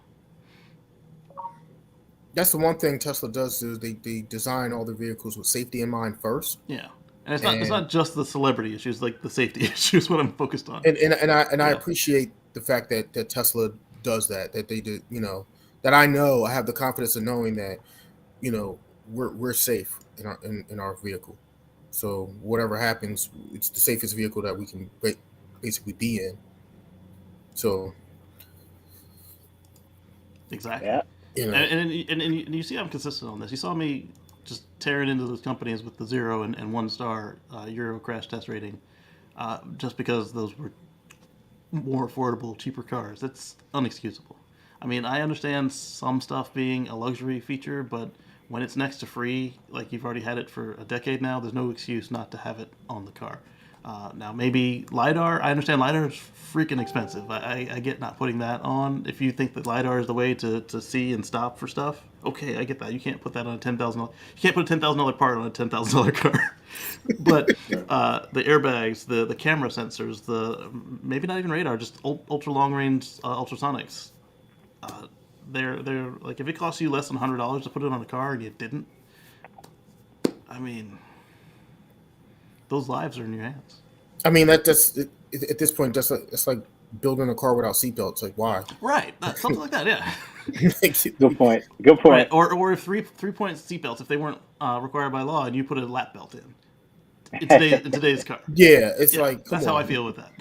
That's the one thing Tesla does is they design all their vehicles with safety in mind first. yeah. And it's not just the celebrity issues, like the safety issues, what I'm focused on. And I appreciate the fact that Tesla does that they do, that I have the confidence of knowing that we're safe in our vehicle. So whatever happens, it's the safest vehicle that we can basically be in. So Exactly. Yeah. And you see I'm consistent on this. You saw me just tearing into those companies with the 0 and 1-star Euro crash test rating just because those were more affordable, cheaper cars. That's unexcusable. I mean, I understand some stuff being a luxury feature, but when it's next to free, like you've already had it for a decade now, there's no excuse not to have it on the car. Now, maybe LiDAR, I understand LiDAR is freaking expensive. I get not putting that on. If you think that LiDAR is the way to see and stop for stuff, okay, I get that. You can't put that on a $10,000. You can't put a $10,000 part on a $10,000 car. But the airbags, the camera sensors, the maybe not even radar, just ultra long range ultrasonics. They're like if it costs you less than $100 to put it on a car and you didn't, I mean, those lives are in your hands. I mean that's at this point it's like building a car without seatbelts. Like why? Right, something like that, yeah. Good point. Good point. Right, or if three-point seatbelts, if they weren't required by law, and you put a lap belt in today's car. Yeah, it's Yeah, like that's how I feel with that.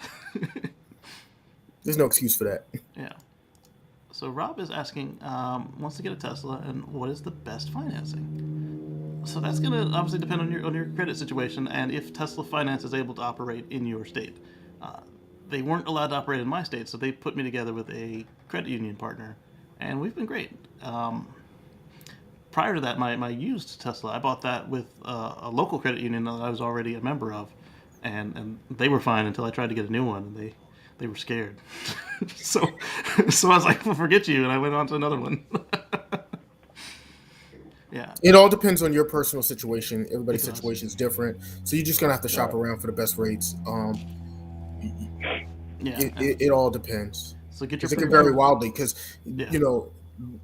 There's no excuse for that. Yeah. So Rob is asking, wants to get a Tesla, and what is the best financing? So that's going to obviously depend on your credit situation, and if Tesla Finance is able to operate in your state. They weren't allowed to operate in my state, so they put me together with a credit union partner, and we've been great. Prior to that, my used Tesla, I bought that with a local credit union that I was already a member of, and they were fine until I tried to get a new one, and they were scared. so I was like, well, forget you, and I went on to another one. Yeah. It all depends on your personal situation. Everybody's It does. situation is different, so you're just gonna have to shop around for the best rates. Yeah. It all depends. So get your Because it can vary wildly. Because Yeah.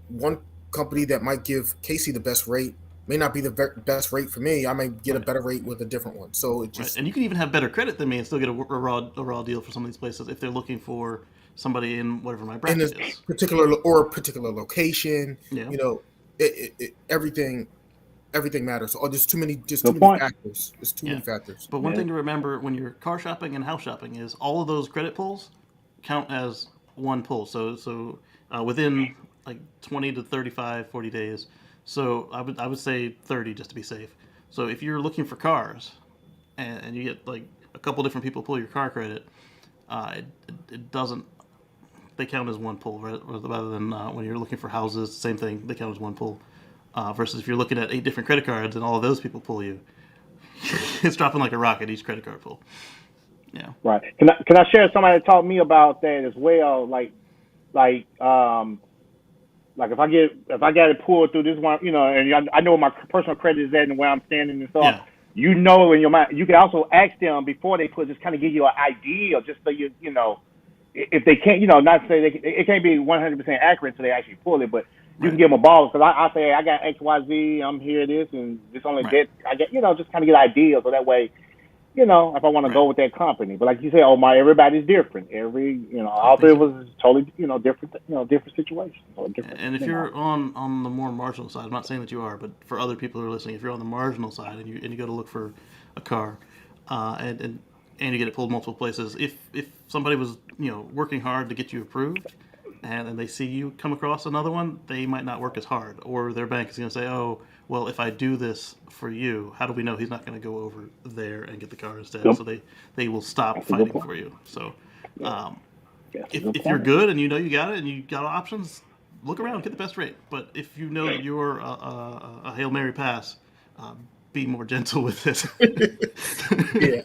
one company that might give Casey the best rate may not be the best rate for me. I might get a better rate with a different one. So it Right. just And you can even have better credit than me and still get a raw deal for some of these places if they're looking for somebody in whatever my in bracket a is. particular location. Yeah. Everything matters. Oh, there's too many Good point. factors. There's too many factors. But one Yeah. thing to remember when you're car shopping and house shopping is all of those credit pulls count as one pull. So within like 20 to 35, 40 days. So I would say 30 just to be safe. So if you're looking for cars, and you get like a couple different people pull your car credit, it doesn't. They count as one pull rather than when you're looking for houses. Same thing. They count as one pull. Versus if you're looking at 8 different credit cards and all of those people pull you, it's dropping like a rocket each credit card pull. Yeah. Right. Can I share somebody that taught me about that as well? Like if I got it pulled through this one, and I know where my personal credit is at and where I'm standing and stuff. Yeah. In your mind, you can also ask them before they put, just kind of give you an idea, just so if they can't, not say it can't be 100% accurate until they actually pull it, but you can give them a ball, because I say, hey, I got XYZ, I'm here, this, and this only Right. that I get, just kind of get ideas, so that way, if I want to go with that company. But like you said, everybody's different. All three of us is totally, different situations. Or different, And if you're on the more marginal side, I'm not saying that you are, but for other people who are listening, if you're on the marginal side and you go to look for a car, and you get it pulled multiple places, if somebody was working hard to get you approved, and they see you come across another one, they might not work as hard, or their bank is going to say, oh, well, if I do this for you, how do we know he's not going to go over there and get the car instead? Yep. So they will stop That's a good fighting point. for you. So That's a if good you're point. good and you know you got it and you got options, look around, get the best rate. But if you know that you're a Hail Mary pass, be more gentle with it. Yeah.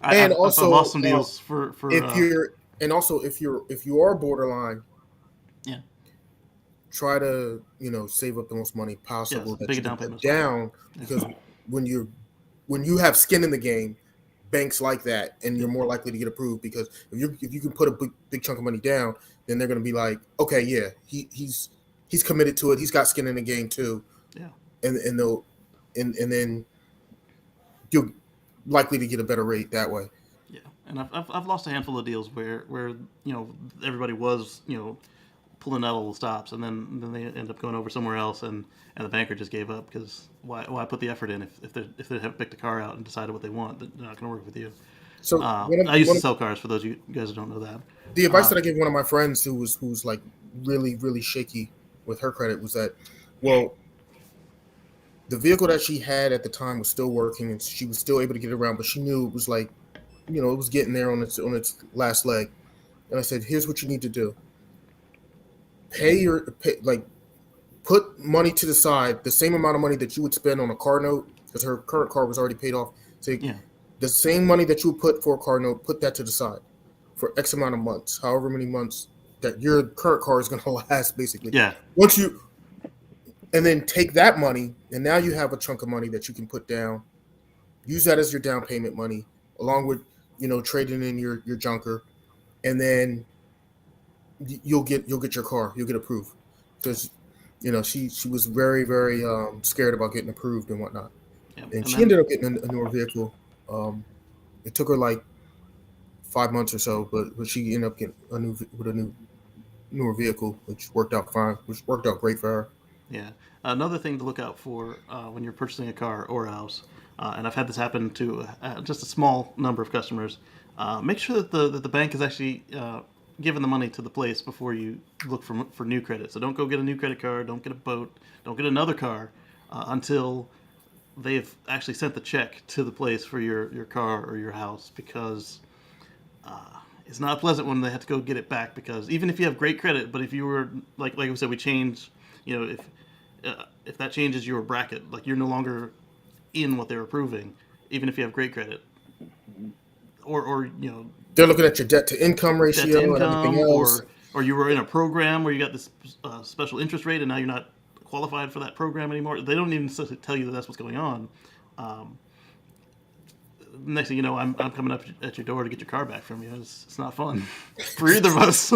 I've Also, lost some deals for if you are borderline, yeah. try to save up the most money possible Yes, that big you can down put payments. down, Yeah. because when you have skin in the game, banks like that, and you're more likely to get approved, because if you can put a big chunk of money down, then they're going to be like, okay, yeah, he's committed to it, he's got skin in the game too, Yeah. and they'll and then you're likely to get a better rate that way. Yeah, and I've lost a handful of deals where everybody was pulling out all the stops, and then they end up going over somewhere else, and the banker just gave up, because why put the effort in if they haven't picked a car out and decided what they want, they're not going to work with you. So I used to sell cars, for those of you guys who don't know that. the advice that I gave one of my friends who's like really, really shaky with her credit was that, well, the vehicle that she had at the time was still working and she was still able to get around, but she knew it was like, it was getting there on its last leg. And I said, here's what you need to do. Put money to the side, the same amount of money that you would spend on a car note, because her current car was already paid off. So the same money that you would put for a car note, put that to the side for X amount of months, however many months that your current car is going to last, basically. Yeah. And then take that money, and now you have a chunk of money that you can put down. Use that as your down payment money, along with trading in your junker, and then you'll get your car. You'll get approved, because she was very, very scared about getting approved and whatnot, and she ended up getting a newer vehicle. It took her like 5 months or so, but she ended up getting a newer vehicle, which worked out fine, which worked out great for her. Yeah. Another thing to look out for when you're purchasing a car or a house, and I've had this happen to just a small number of customers, make sure that the bank is actually giving the money to the place before you look for new credit. So don't go get a new credit card, don't get a boat, don't get another car until they've actually sent the check to the place for your car or your house, because it's not pleasant when they have to go get it back, because even if you have great credit, but if you were like we said, we change, if that changes your bracket, like you're no longer in what they're approving, even if you have great credit, or they're looking at your debt to income ratio and everything else, or you were in a program where you got this special interest rate and now you're not qualified for that program anymore. They don't even tell you that that's what's going on. Next thing you know, I'm coming up at your door to get your car back from you. It's not fun for either of us.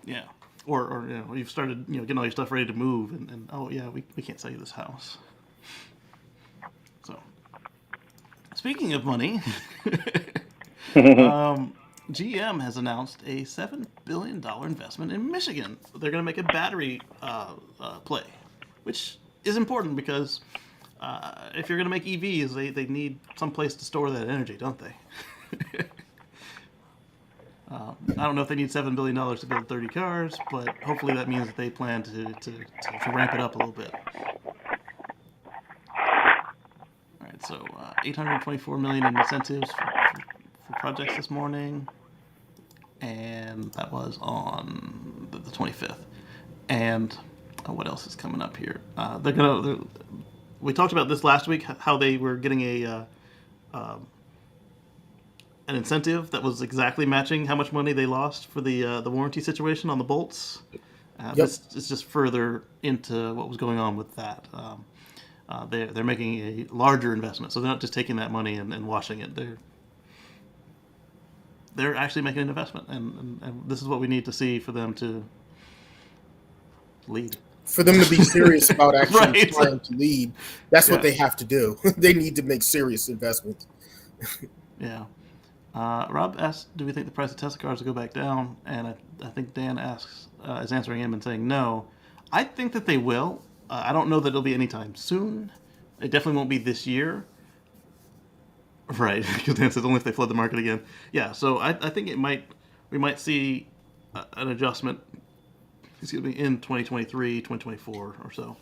Yeah. Or you've started getting all your stuff ready to move, and oh yeah, we can't sell you this house. So, speaking of money, GM has announced a $7 billion investment in Michigan. They're going to make a battery play, which is important because if you're going to make EVs, they need some place to store that energy, don't they? I don't know if they need $7 billion to build 30 cars, but hopefully that means that they plan to ramp it up a little bit. All right, so 824 million in incentives for projects this morning, and that was on the 25th. And what else is coming up here? We talked about this last week, how they were getting an incentive that was exactly matching how much money they lost for the warranty situation on the bolts. This is just further into what was going on with that. They're making a larger investment, so they're not just taking that money and washing it. They're actually making an investment, and this is what we need to see for them to lead. For them to be serious about actually Right. trying to lead, that's what they have to do. They need to make serious investments. Yeah. Rob asked, do we think the price of Tesla cars will go back down? And I think Dan is answering him and saying no. I think that they will. I don't know that it'll be anytime soon. It definitely won't be this year. Right, because Dan says only if they flood the market again. Yeah, so I think we might see an adjustment, in 2023, 2024 or so.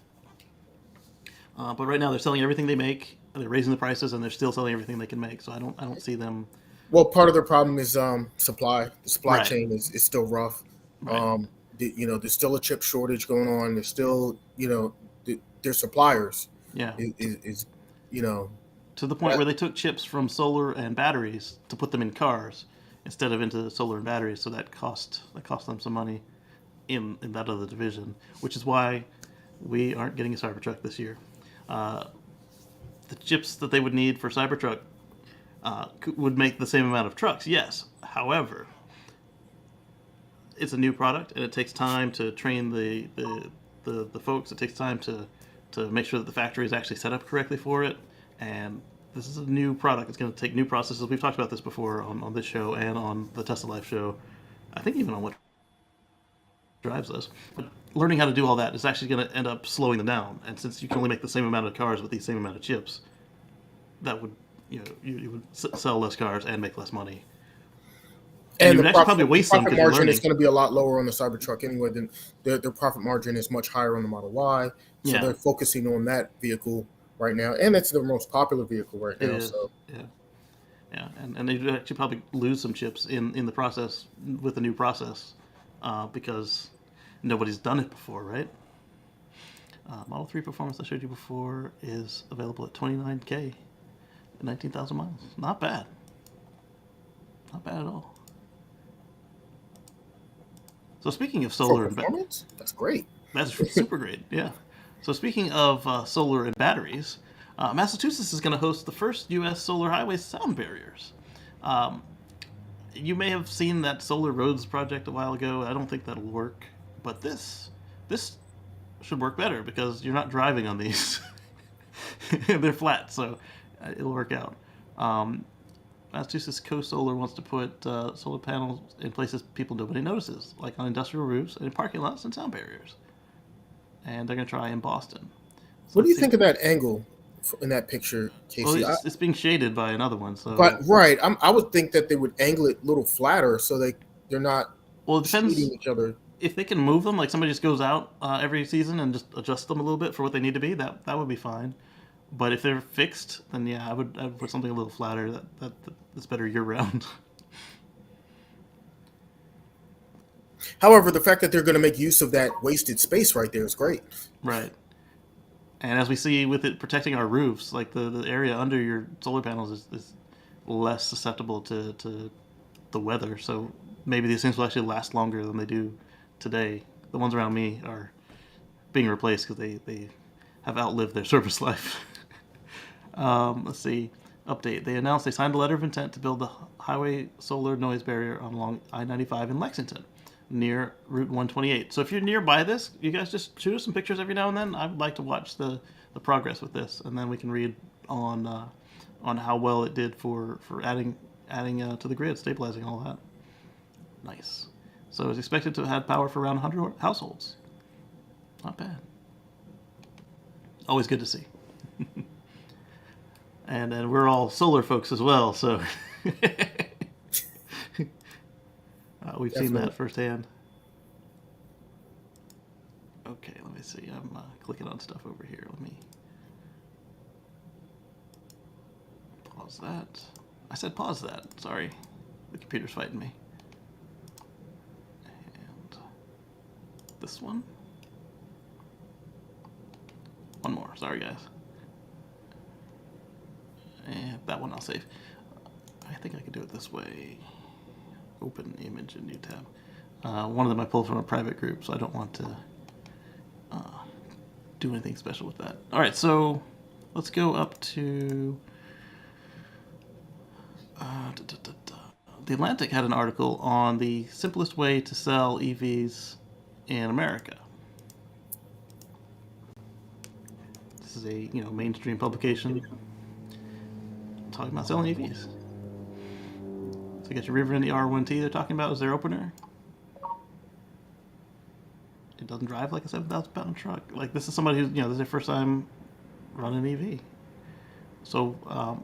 But right now they're selling everything they make. They're raising the prices, and they're still selling everything they can make. So I don't see them. Well, part of their problem is supply. The supply Right. chain is still rough. Right. There's still a chip shortage going on. There's still, their suppliers. Yeah. Is to the point where they took chips from solar and batteries to put them in cars instead of into solar and batteries. So that cost them some money in that other division, which is why we aren't getting a Cybertruck this year. The chips that they would need for Cybertruck would make the same amount of trucks, yes. However, it's a new product, and it takes time to train the folks. It takes time to make sure that the factory is actually set up correctly for it. And this is a new product. It's going to take new processes. We've talked about this before on this show and on the Tesla Life show. I think even on What Drives Us. But learning how to do all that is actually going to end up slowing them down. And since you can only make the same amount of cars with the same amount of chips, that would you would sell less cars and make less money. And the probably waste some profit margin is going to be a lot lower on the Cybertruck anyway. Than their profit margin is much higher on the Model Y, so they're focusing on that vehicle right now, and it's the most popular vehicle right now. So yeah, and they actually probably lose some chips in the process with the new process because nobody's done it before, right? Model 3 performance I showed you before is available at 29K and 19,000 miles. Not bad. Not bad at all. So speaking of solar and performance, that's great. That's super great, yeah. So speaking of solar and batteries, Massachusetts is going to host the first U.S. solar highway sound barriers. You may have seen that solar roads project a while ago. I don't think that'll work, but this should work better because you're not driving on these. They're flat, so it'll work out. Massachusetts Co-Solar wants to put solar panels in places nobody notices, like on industrial roofs and in parking lots and sound barriers. And they're going to try in Boston. So what do you think of that angle in that picture, Casey? Well, it's being shaded by another one. So, but right, I would think that they would angle it a little flatter so they're not shading each other. If they can move them, like somebody just goes out every season and just adjust them a little bit for what they need to be, that would be fine. But if they're fixed, then yeah, I would put something a little flatter. That's better year round. However, the fact that they're going to make use of that wasted space right there is great. Right. And as we see with it protecting our roofs, like the area under your solar panels is less susceptible to the weather. So maybe these things will actually last longer than they do today. The ones around me are being replaced because they have outlived their service life. Let's see. Update. They announced they signed a letter of intent to build the highway solar noise barrier along I-95 in Lexington, near Route 128. So if you're nearby this, you guys just shoot us some pictures every now and then. I would like to watch the progress with this, and then we can read on how well it did for adding to the grid, stabilizing all that. Nice. So it's expected to have had power for around 100 households. Not bad. Always good to see. And we're all solar folks as well, so we've seen Definitely. that firsthand. Okay, let me see. I'm clicking on stuff over here. Let me pause that. I said pause that. Sorry. The computer's fighting me. And this one. One more. Sorry, guys. And that one I'll save. I think I can do it this way. Open image in new tab. One of them I pulled from a private group, so I don't want to do anything special with that. All right, so let's go up to The Atlantic had an article on the simplest way to sell EVs in America. This is a mainstream publication talking about selling EVs. So you got your River and the R1T they're talking about as their opener. It doesn't drive like a 7,000-pound truck. Like, this is somebody who's, this is their first time running an EV. So,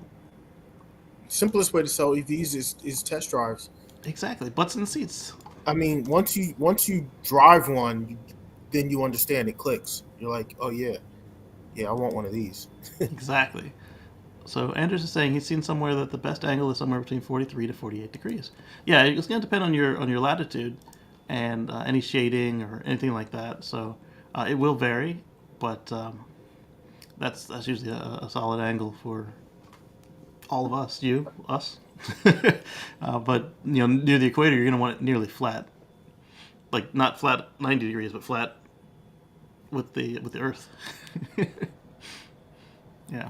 Simplest way to sell EVs is test drives. exactly, butts in the seats. I mean, once you drive one, then you understand. It clicks. You're like, oh yeah, I want one of these. Exactly. So Anders is saying he's seen somewhere that the best angle is somewhere between 43 to 48 degrees. Yeah, it's going to depend on your latitude and any shading or anything like that. So it will vary, but that's usually a solid angle for all of us, us. But near the equator, you're going to want it nearly flat, like not flat 90 degrees, but flat with the Earth. Yeah.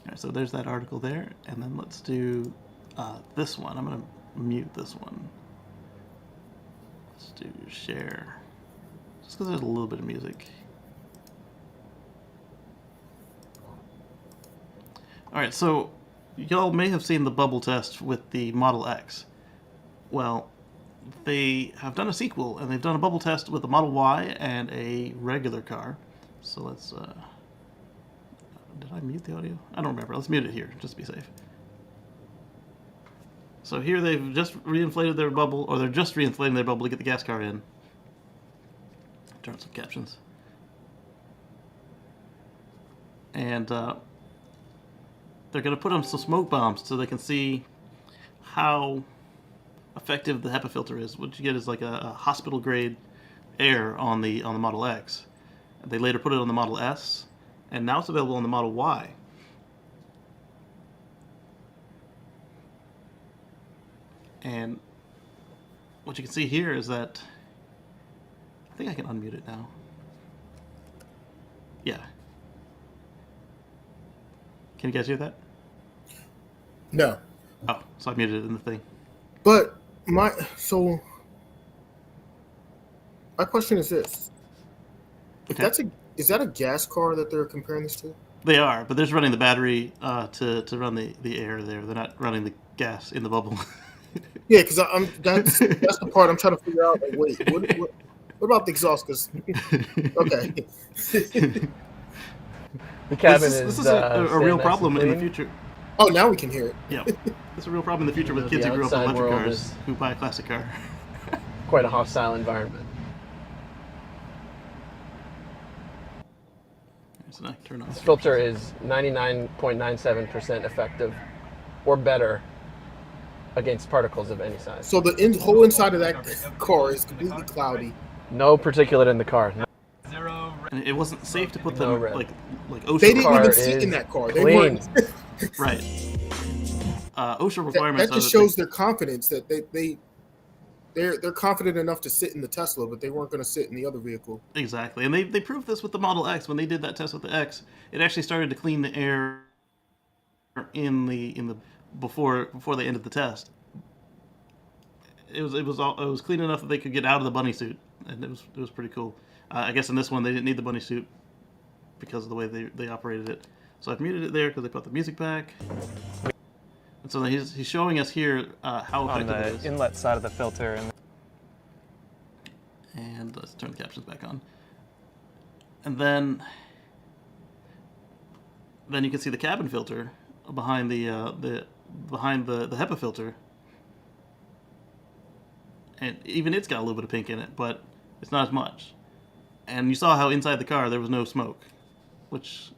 All right, so there's that article there, and then let's do this one. I'm going to mute this one. Let's do share, just because there's a little bit of music. All right, so y'all may have seen the bubble test with the Model X. Well, they have done a sequel, and they've done a bubble test with the Model Y and a regular car. So let's... did I mute the audio? I don't remember. Let's mute it here, just to be safe. So here they've just reinflated their bubble, or they're just reinflating their bubble to get the gas car in. Turn on some captions. And they're going to put on some smoke bombs so they can see how effective the HEPA filter is. What you get is like a hospital-grade air on the Model X. They later put it on the Model S, and now it's available on the Model Y. And what you can see here is that, I think I can unmute it now. Yeah. Can you guys hear that? No. Oh, so I muted it in the thing. But my question is this: Okay. is that a gas car that they're comparing this to? They are, but they're just running the battery to run the air there. They're not running the gas in the bubble. Yeah, because that's the part I'm trying to figure out. Like, wait, what about the exhaust? Because okay, The cabin this is a real problem in the future. oh, now we can hear it. Yeah, it's a real problem in the future with kids who grew up in electric cars who buy a classic car. Quite a hostile environment. So now I can turn on. This filter is 99.97% effective or better against particles of any size. So the whole inside of that car is completely cloudy. No particulate in the car. And it wasn't safe to put No them red. like They OSHA. didn't car even sit is in that car. clean. They weren't. Right. OSHA That requirements. just shows their confidence that they're confident enough to sit in the Tesla, but they weren't going to sit in the other vehicle. Exactly, and they proved this with the Model X. When they did that test with the X, it actually started to clean the air in the before they ended the test. It was clean enough that they could get out of the bunny suit, and it was pretty cool. I guess in this one they didn't need the bunny suit because of the way they operated it. So I've muted it there because they put the music back. And so he's showing us here how on effective it the is. inlet side of the filter. And let's turn the captions back on. And then then you can see the cabin filter behind the HEPA filter, and even it's got a little bit of pink in it, but it's not as much. And you saw how inside the car there was no smoke, which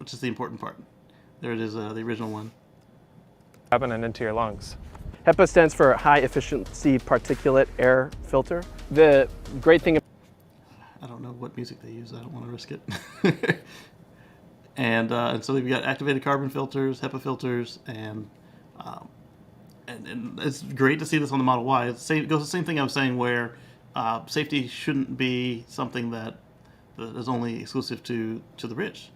is the important part. There it is, the original one. Cabin and into your lungs. HEPA stands for High Efficiency Particulate Air Filter. The great thing. I don't know what music they use. I don't want to risk it. And so we've got activated carbon filters, HEPA filters, and it's great to see this on the Model Y. It goes the same thing I was saying, where safety shouldn't be something that is only exclusive to the rich.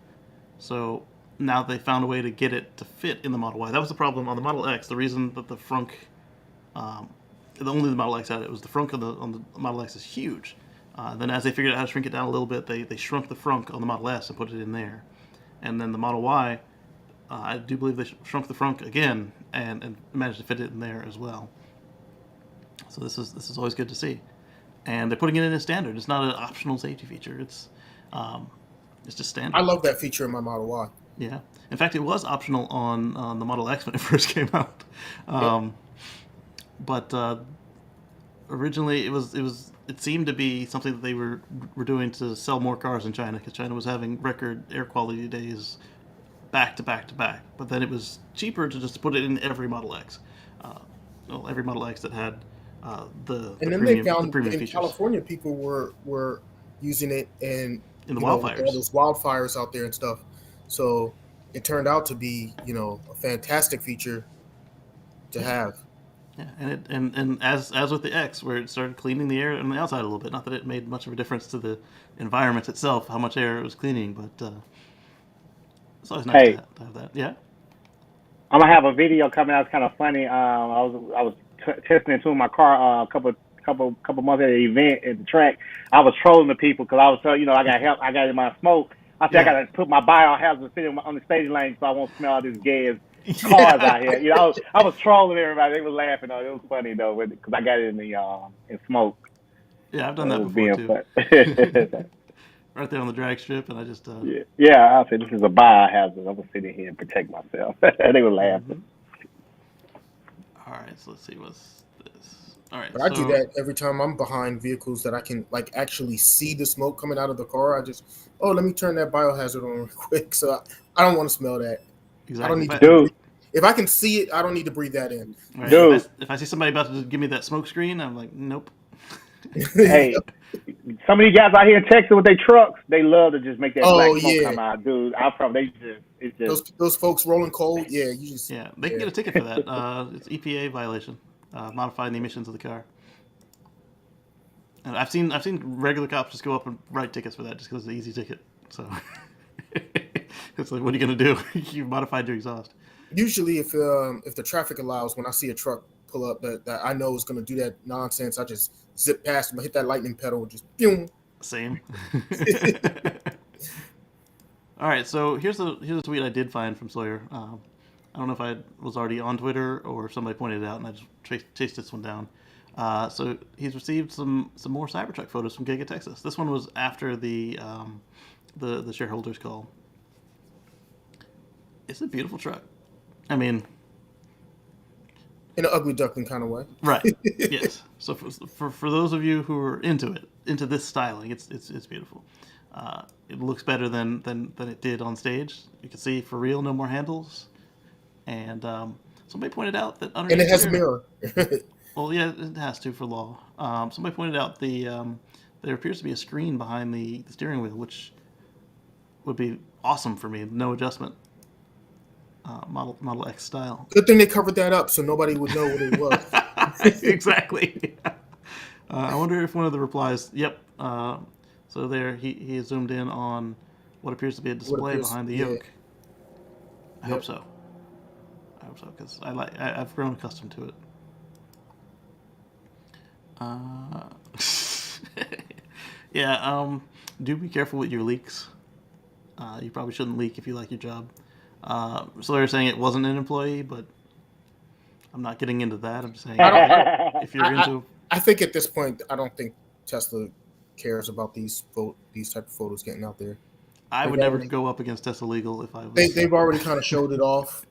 So now they found a way to get it to fit in the Model Y. That was the problem on the Model X. The reason that the frunk, only the Model X had it, was the frunk on the Model X is huge. Then as they figured out how to shrink it down a little bit, they shrunk the frunk on the Model S and put it in there. And then the Model Y, I do believe they shrunk the frunk again and managed to fit it in there as well. So this is always good to see. And they're putting it in as standard. It's not an optional safety feature. It's just standard. I love that feature in my Model Y. Yeah. In fact, it was optional on the Model X when it first came out. But originally it seemed to be something that they were doing to sell more cars in China, because China was having record air quality days back to back to back. But then it was cheaper to just put it in every Model X. Every Model X that had the then premium, they found the premium in features. California people were using it in the wildfires. All those wildfires out there and stuff. So it turned out to be, a fantastic feature to have. Yeah, and as with the X, where it started cleaning the air on the outside a little bit. Not that it made much of a difference to the environment itself, how much air it was cleaning, but it's always nice to have that. Yeah. I'm gonna have a video coming out. It's kind of funny. I was testing into my car a couple months at an event at the track. I was trolling the people because I was telling, I got help. I got in my smoke. I said I got to put my biohazard sitting on the staging lane so I won't smell all this gas cars out here. I was trolling everybody. They were laughing. It was funny though because I got it in smoke. Yeah, I've done that before too. Right there on the drag strip, and I just I said this is a biohazard. I'm gonna sit in here and protect myself. They were laughing. All right, so let's see what's this. All right, but I do that every time I'm behind vehicles that I can actually see the smoke coming out of the car. I just let me turn that biohazard on real quick. So I don't want to smell that. Exactly. I don't need to. If I can see it, I don't need to breathe that in. Right. Dude, if I see somebody about to give me that smoke screen, I'm like, nope. Hey, some of these guys out here in Texas with their trucks, they love to just make that black smoke come out, dude. It's just those folks rolling coal. Yeah, they can get a ticket for that. It's EPA violation, modifying the emissions of the car. And I've seen regular cops just go up and write tickets for that just because it's an easy ticket. So it's like, what are you gonna do? You modified your exhaust. Usually, if the traffic allows, when I see a truck pull up that I know is going to do that nonsense, I just zip past them, hit that lightning pedal, just boom. Same. All right, so here's a tweet I did find from Sawyer. I don't know if I was already on Twitter or if somebody pointed it out, and I just chased this one down. So he's received some more Cybertruck photos from Giga Texas. This one was after the shareholders call. It's a beautiful truck. I mean, in an ugly duckling kind of way. Right. Yes. So for those of you who are into this styling, it's beautiful. It looks better than it did on stage. You can see for real, no more handles. And somebody pointed out that underneath. And it has a mirror. Well, yeah, it has to for law. Somebody pointed out there appears to be a screen behind the steering wheel, which would be awesome for me. No adjustment. Model X style. Good thing they covered that up so nobody would know what it was. Exactly. I wonder if one of the replies. Yep. So there he zoomed in on what appears to be a display behind the yoke. I hope so. Because I've grown accustomed to it. Yeah. Do be careful with your leaks. You probably shouldn't leak if you like your job. So they're saying it wasn't an employee, but I'm not getting into that. I'm just saying if you're into. I think at this point, I don't think Tesla cares about these type of photos getting out there. I They've would never already, go up against Tesla Legal if I was. they've already kind of showed it off.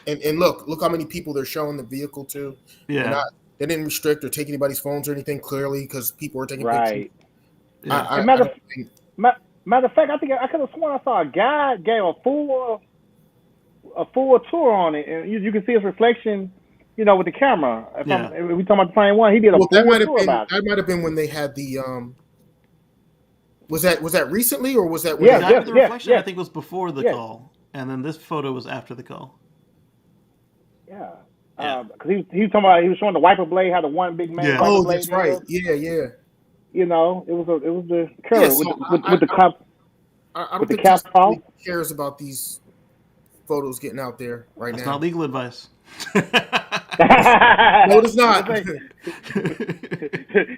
And look how many people they're showing the vehicle to. They're Yeah, not. They didn't restrict or take anybody's phones or anything clearly because people are taking pictures. Right. yeah. And I don't think. matter of fact, I think I could have sworn I saw a guy gave a full tour on it, and you can see his reflection, with the camera. Yeah. If we talking about the same one, he did a Well, full tour about it. that might have been when they had the. Was that recently or was that when? The Yeah, guy with the reflection, I think, was before the yes. call, and then this photo was after the call. Yeah. Yeah. Because he was talking about, he was showing the wiper blade, how the one big main Yeah. wiper Oh, blade that's right. is. Yeah. It was the Yeah. curve So with the cup. I don't With the think cap Tesla off? really cares about these photos getting out there right That's now. not legal advice. No, it's not. Can't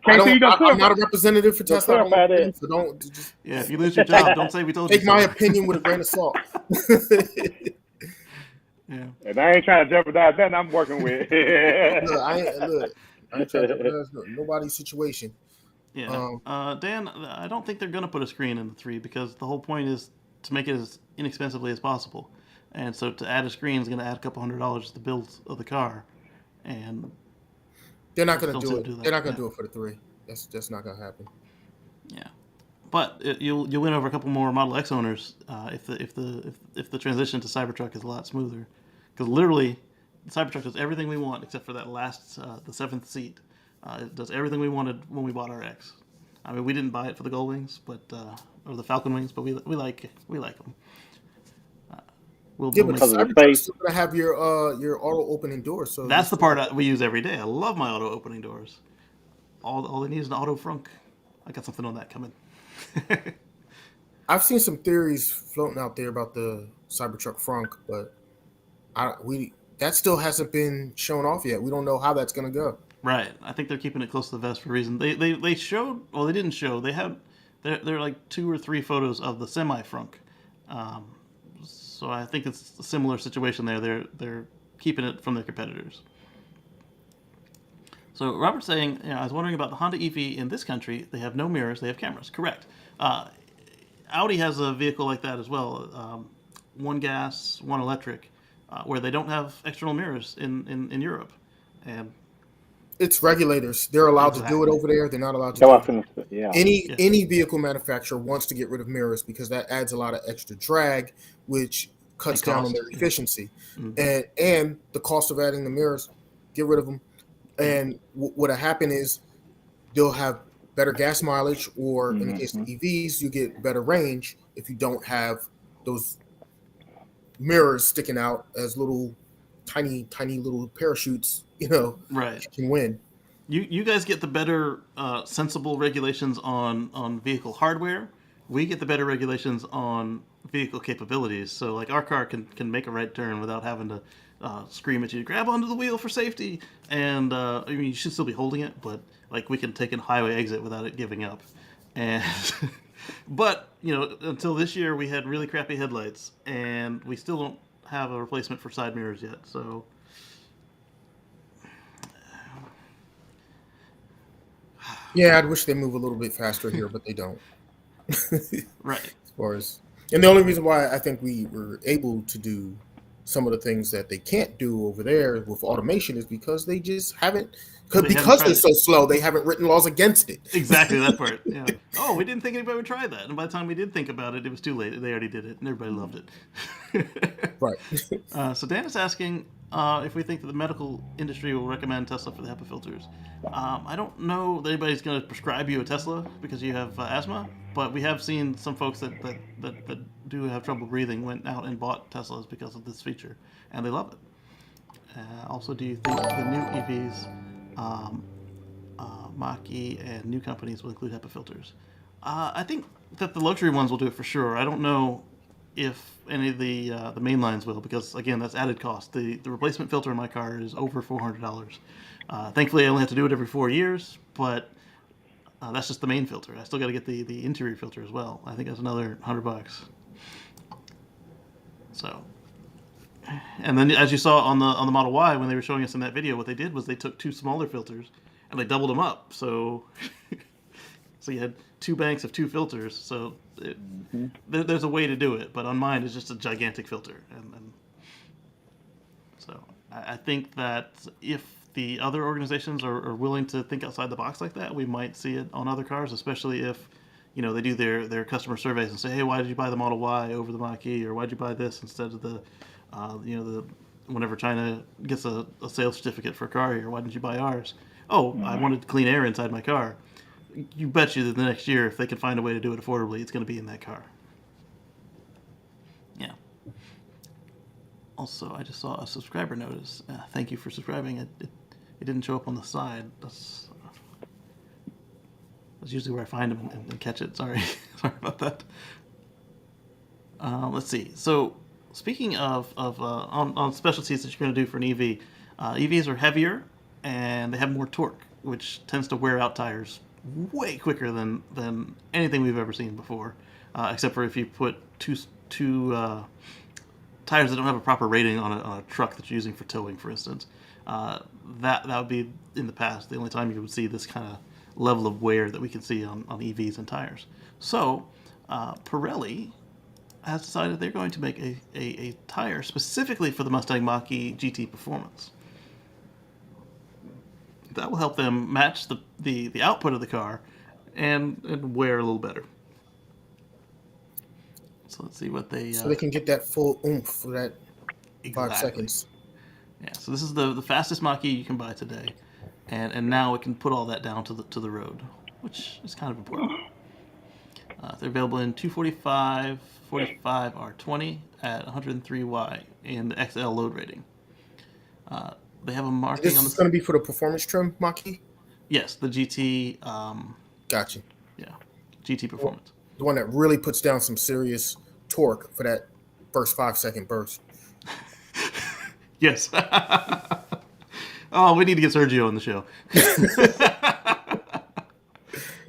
I see you don't. don't I'm not a representative for Tesla. I don't clarify know, that. so don't just Yeah, if you lose your job, don't say we told take you my so. opinion with a grain of salt. Yeah. And I ain't trying to jeopardize that. I'm working with. I ain't trying to jeopardize nobody's situation. Yeah. Dan, I don't think they're going to put a screen in the 3 because the whole point is to make it as inexpensively as possible. And so to add a screen is going to add a couple $100 to the build of the car. And They're not going to Don't do say it. do that, They're not going to yeah. do it for the 3. That's not going to happen. yeah. But you'll win over a couple more Model X owners if the transition to Cybertruck is a lot smoother. Because literally, the Cybertruck does everything we want except for that last, the 7th seat. It does everything we wanted when we bought our X. I mean, we didn't buy it for the Gold Wings, or the Falcon Wings, but we like them. We'll Yeah, but make the Because of the Cybertruck's space. still going to have your auto opening door. So That's the part we use every day. I love my auto opening doors. All they need is an auto frunk. I got something on that coming. I've seen some theories floating out there about the Cybertruck frunk, but that still hasn't been shown off yet. We don't know how that's going to go. Right. I think they're keeping it close to the vest for a reason. They showed. Well, they didn't show. They had. They're like 2 or 3 photos of the semi frunk. So I think it's a similar situation there. They're keeping it from their competitors. So Robert's saying, I was wondering about the Honda EV in this country. They have no mirrors. They have cameras. Correct. Audi has a vehicle like that as well. One gas, one electric, where they don't have external mirrors in Europe. And It's regulators. They're allowed to do it Exactly. over there. They're not allowed to So do I it. finished it. Yeah. Any vehicle manufacturer wants to get rid of mirrors because that adds a lot of extra drag, which cuts And down on cost, their yeah. efficiency, Mhm. and the cost of adding the mirrors. Get rid of them, and what'll happen is they'll have better gas mileage, or in the case of EVs, you get better range if you don't have those mirrors sticking out as little tiny little parachutes. Right. Can win. You guys get the better sensible regulations on vehicle hardware. We get the better regulations on vehicle capabilities. So like our car can make a right turn without having to scream at you, grab onto the wheel for safety. And I mean, you should still be holding it, but like we can take a highway exit without it giving up. And but until this year we had really crappy headlights, and we still don't have a replacement for side mirrors yet. So. Yeah, I'd wish they move a little bit faster here, but they don't. Right. As far as, and the only reason why I think we were able to do some of the things that they can't do over there with automation is because they just haven't, because tried they're it. so slow, they haven't written laws against it. Exactly that part. Yeah. Oh, we didn't think anybody would try that, and by the time we did think about it, it was too late. They already did it, and everybody loved it. Right. So Dan is asking if we think that the medical industry will recommend Tesla for the HEPA filters. I don't know that anybody's going to prescribe you a Tesla because you have asthma, but we have seen some folks that do have trouble breathing went out and bought Teslas because of this feature, and they love it. Also, do you think the new EVs, Mach-E and new companies will include HEPA filters? I think that the luxury ones will do it for sure. I don't know if any of the main lines will, because again, that's added cost. The replacement filter in my car is over $400. Thankfully, I only have to do it every 4 years, but that's just the main filter. I still got to get the interior filter as well. I think that's another $100. So, and then as you saw on the Model Y when they were showing us in that video, what they did was they took 2 smaller filters and they doubled them up. So So you had two banks of two filters. So there's a way to do it, but on mine it's just a gigantic filter. And so I think that if the other organizations are willing to think outside the box like that, we might see it on other cars, especially if they do their customer surveys and say, hey, why did you buy the Model Y over the Mach-E, or why did you buy this instead of the whenever China gets a sales certificate for a car here, why didn't you buy ours? Oh, I wanted clean air inside my car. You bet you that the next year, if they can find a way to do it affordably, it's going to be in that car. Yeah. Also, I just saw a subscriber notice. Thank you for subscribing. It didn't show up on the side. That's usually where I find them and catch it. Sorry. Sorry about that. Let's see. So, speaking of on specialties that you're going to do for an EV, EVs are heavier and they have more torque, which tends to wear out tires way quicker than anything we've ever seen before, except for if you put two tires that don't have a proper rating on a truck that you're using for towing, for instance. That would be in the past the only time you would see this kind of level of wear that we can see on EVs and tires. So Pirelli has decided they're going to make a tire specifically for the Mustang Mach-E GT Performance. That will help them match the output of the car and wear a little better. So let's see what they... So they can get that full oomph for that 5 seconds. Yeah, so this is the fastest Mach-E you can buy today. And now it can put all that down to the road, which is kind of important. They're available in 245, 45 R20 at 103Y in the XL load rating. They have a marking this on the... This is going to be for the performance trim Mach-E? Yes, the GT... Gotcha. Yeah, GT Performance. The one that really puts down some serious torque for that first 5-second burst. Yes. Oh, we need to get Sergio on the show.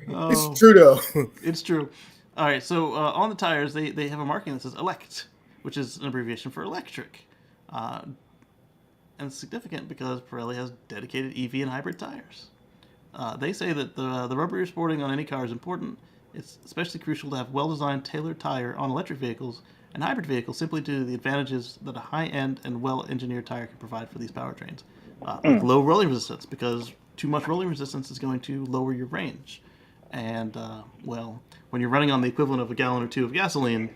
It's true, though. It's true. All right, so on the tires, they have a marking that says ELECT, which is an abbreviation for electric. And it's significant because Pirelli has dedicated EV and hybrid tires. They say that the rubber you're sporting on any car is important. It's especially crucial to have well-designed, tailored tire on electric vehicles and hybrid vehicles simply due to the advantages that a high-end and well-engineered tire can provide for these powertrains. Like low rolling resistance, because too much rolling resistance is going to lower your range. And, well, when you're running on the equivalent of a gallon or two of gasoline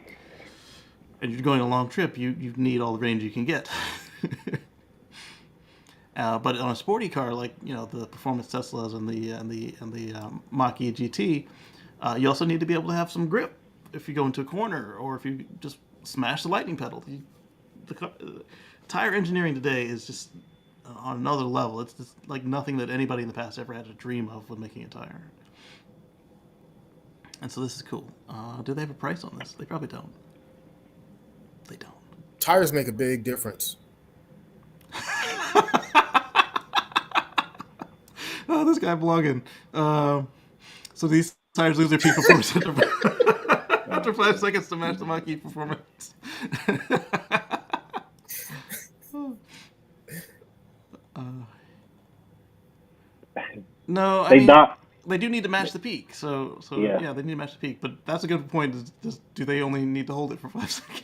and you're going a long trip, you need all the range you can get. But on a sporty car like the performance Teslas and the Mach-E GT, you also need to be able to have some grip if you go into a corner or if you just smash the lightning pedal. Tire engineering today is just on another level. It's just like nothing that anybody in the past ever had a dream of when making a tire. And so this is cool. Do they have a price on this? They probably don't. They don't. Tires make a big difference. Oh, this guy blogging. So these tires lose their peak performance after 5 seconds to match the Mach-E performance. No, they do need to match the peak. So yeah, they need to match the peak. But that's a good point. Do they only need to hold it for 5 seconds?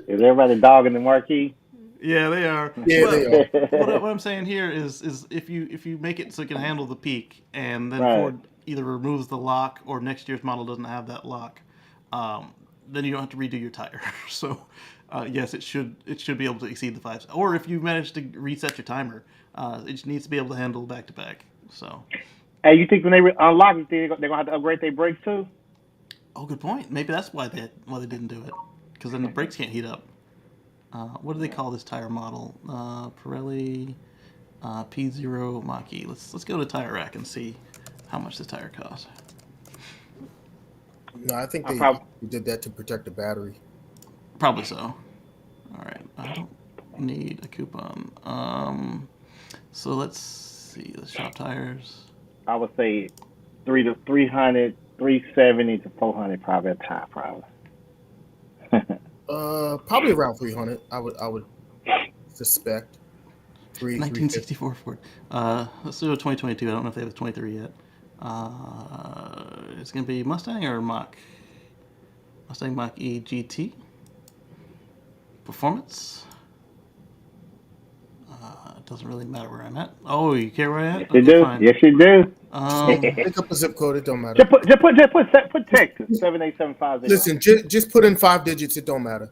Is everybody dogging the Mach-E? Yeah, they are. Yeah, they are. What I'm saying here is if you make it so it can handle the peak, and then Right. Ford either removes the lock or next year's model doesn't have that lock, then you don't have to redo your tire. So yes, it should be able to exceed the 5. Or if you manage to reset your timer, it just needs to be able to handle back to back. So. Hey, you think when they unlock it, they're gonna have to upgrade their brakes too? Oh, good point. Maybe that's why they didn't do it, because then the brakes can't heat up. What do they call this tire model? Pirelli P0 Mach-E. Let's go to Tire Rack and see how much the tire costs. No, I think they did that to protect the battery. Probably so. All right. I don't need a coupon. So let's see the shop tires. I would say 300, 370 to 400 probably a top probably. Probably around 300. I would suspect. 1964 Ford. Let's do a 2022. I don't know if they have a 23 yet. It's going to be Mustang or Mach? Mustang Mach E GT. Performance. It doesn't really matter where I'm at. Oh, you care where I'm at? Yes, you do. Fine. Yes, you do. Pick up a zip code. It don't matter. Put Texas 78750. Listen, just put in 5 digits. It don't matter.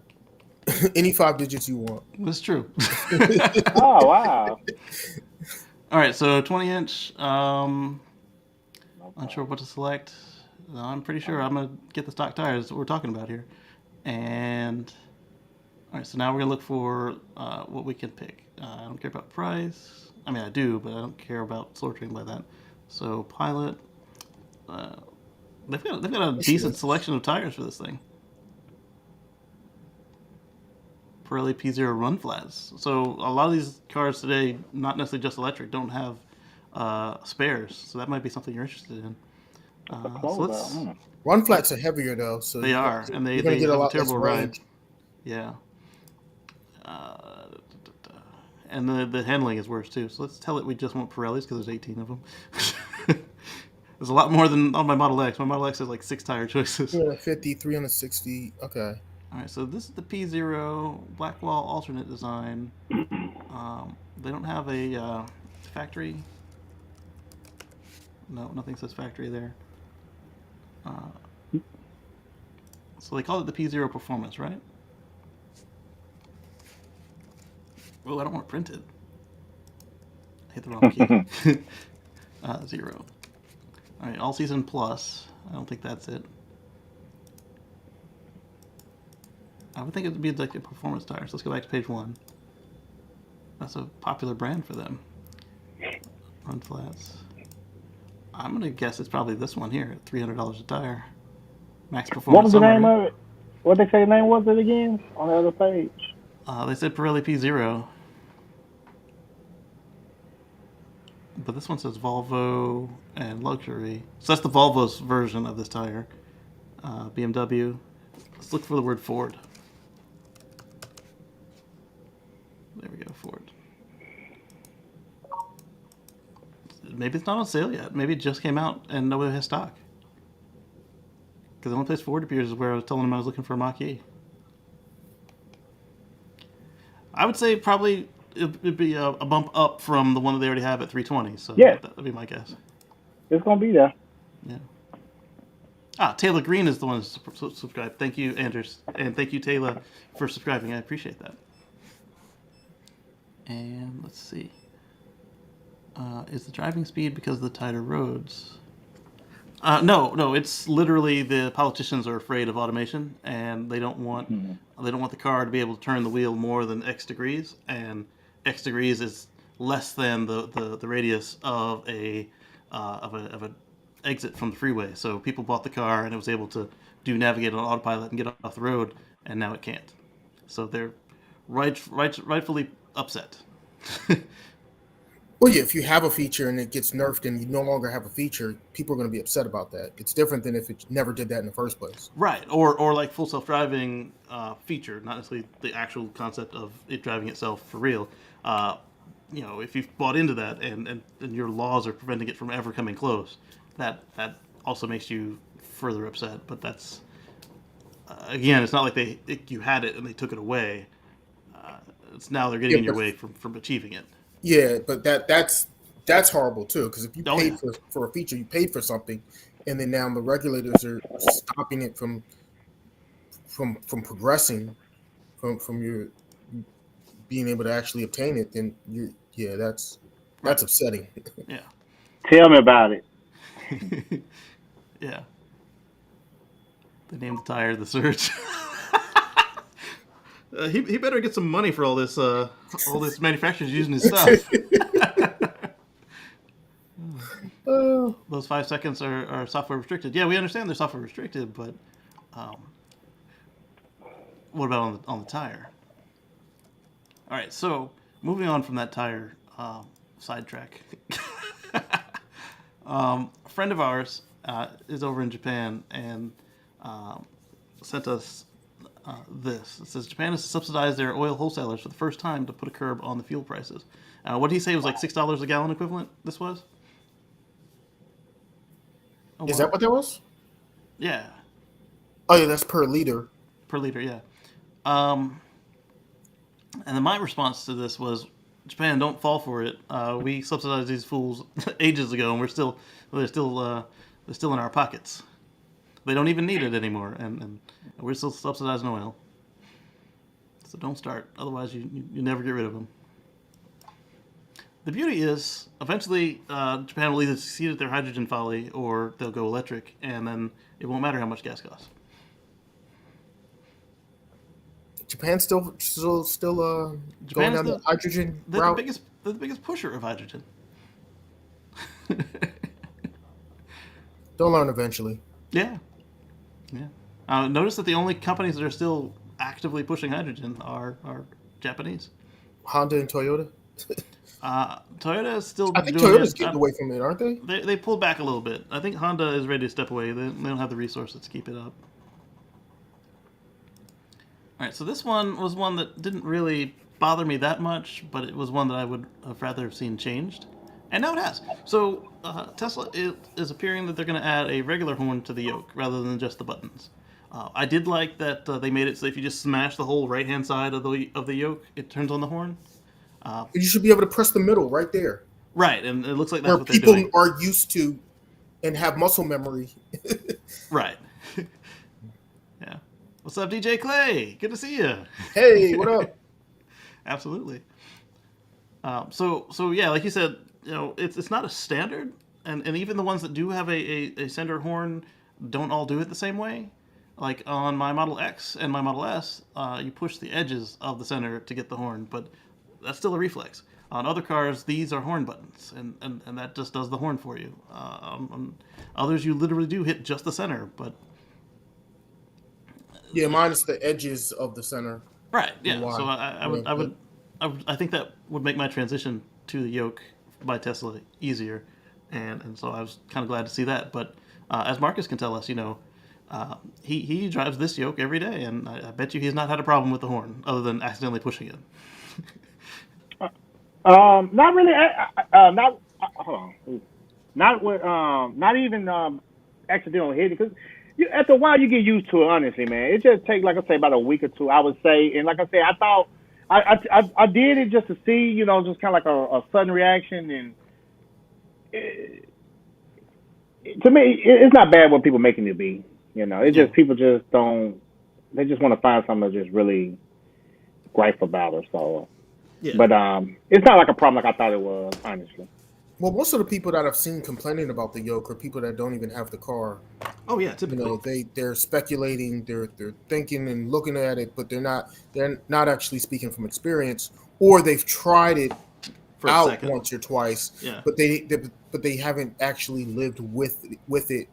Any 5 digits you want. That's true. Oh wow. All right, so 20-inch. Unsure what to select. I'm pretty sure I'm gonna get the stock tires that we're talking about here. And all right, so now we're gonna look for what we can pick. I don't care about price. I mean, I do, but I don't care about sorting by that. So Pilot. They've got a decent selection of tires for this thing. Pirelli P0 run flats. So a lot of these cars today, not necessarily just electric, don't have spares. So that might be something you're interested in. Run flats are heavier though, so they are, and they get have a terrible ride. Yeah. And the handling is worse too. So let's tell it we just want Pirellis because there's 18 of them. There's a lot more than on my Model X. My Model X has like 6 tire choices. 350, 360. Okay. All right, so this is the P0 Blackwall alternate design. They don't have a factory. No, nothing says factory there. So they call it the P0 Performance, right? Oh, I don't want to print it. I hit the wrong key. 0. All right, All Season Plus. I don't think that's it. I would think it would be like a performance tire. So let's go back to page 1. That's a popular brand for them. Run flats. I'm going to guess it's probably this one here, $300 a tire. Max Performance. What was the name of it? What they say the name was it again on the other page? They said Pirelli P0. But this one says Volvo and Luxury. So that's the Volvo's version of this tire. BMW. Let's look for the word Ford. There we go, Ford. Maybe it's not on sale yet. Maybe it just came out and nobody has stock. Because the only place Ford appears is where I was telling them I was looking for a Mach-E. I would say probably it'd be a bump up from the one that they already have at 320. So yeah, that would be my guess. It's gonna be there. Yeah. Taylor Green is the one who subscribed. Thank you, Anders, and thank you, Taylor, for subscribing. I appreciate that. And let's see. Is the driving speed because of the tighter roads? No. It's literally the politicians are afraid of automation, and they don't want the car to be able to turn the wheel more than X degrees, and X degrees is less than the radius of a exit from the freeway. So people bought the car and it was able to navigate on autopilot and get off the road, and now it can't. So they're rightfully upset. Well, yeah, if you have a feature and it gets nerfed and you no longer have a feature, people are going to be upset about that. It's different than if it never did that in the first place. Right, or like full self-driving feature, not necessarily the actual concept of it driving itself for real. If you've bought into that and your laws are preventing it from ever coming close, that also makes you further upset. But that's, again, it's not like you had it and they took it away. It's now they're getting in your way from achieving it. Yeah, but that's horrible too, because if you paid for a feature, you paid for something, and then now the regulators are stopping it from progressing, from your being able to actually obtain it, then that's upsetting. Yeah. Tell me about it. Yeah. They named the tire the Surge. He better get some money for all this manufacturers using his stuff. Those 5 seconds are software restricted. Yeah, we understand they're software restricted, but what about on the tire? All right, so moving on from that tire sidetrack. A friend of ours is over in Japan and sent us this. It says Japan has subsidized their oil wholesalers for the first time to put a curb on the fuel prices. What did he say was like $6 a gallon equivalent? This was. Oh, Is wow. that what that was? Yeah, Oh yeah, that's per liter. per liter. Yeah. Um, and then my response to this was, Japan, don't fall for it. We subsidized these fools ages ago, and they're still in our pockets. They don't even need it anymore, and we're still subsidizing oil. So don't start. Otherwise, you never get rid of them. The beauty is, eventually, Japan will either succeed at their hydrogen folly or they'll go electric, and then it won't matter how much gas costs. Japan's still going Japan is down the hydrogen route. they're the biggest pusher of hydrogen. They'll learn eventually. Yeah, yeah. Notice that the only companies that are still actively pushing hydrogen are Japanese. Honda and Toyota. Toyota is still I think doing Toyota's it. getting away from it, aren't they? They pulled back a little bit. I think Honda is ready to step away. They don't have the resources to keep it up. All right, so this one was one that didn't really bother me that much, but it was one that I would have rather have seen changed. And now it has. So Tesla is appearing that they're going to add a regular horn to the yoke rather than just the buttons. I did like that they made it so if you just smash the whole right-hand side of the yoke, it turns on the horn. You should be able to press the middle right there, Right, and it looks like that's where what they're people doing. are used to and have muscle memory. Right. Yeah. What's up, DJ Clay? Good to see you. Hey, what up? Absolutely. So yeah, like you said, it's not a standard, and even the ones that do have a center horn don't all do it the same way. Like on my Model X and my Model S, you push the edges of the center to get the horn, but that's still a reflex. On other cars, these are horn buttons, and that just does the horn for you. On others, you literally do hit just the center, but Yeah, minus the edges of the center. right, yeah. Why? So I think that would make my transition to the yoke by Tesla easier, and so I was kind of glad to see that. But as Marcus can tell us, he drives this yoke every day, and I bet you he's not had a problem with the horn other than accidentally pushing it. Not really. Not hold on. Not with not even accidental hitting, because after a while you get used to it. Honestly, man, it just takes, like I say, about a week or two, I would say. And like I say, I thought I did it just to see, just kind of like a sudden reaction, and to me, it's not bad what people making it be. It's just people just don't. They just want to find something to just really gripe about or so. Yeah. But it's not like a problem like I thought it was, honestly. Well, most of the people that I've seen complaining about the yoke are people that don't even have the car. Oh yeah, typically. They're speculating, they're thinking and looking at it, but they're not actually speaking from experience, or they've tried it For a out second. once or twice, Yeah. but they haven't actually lived with it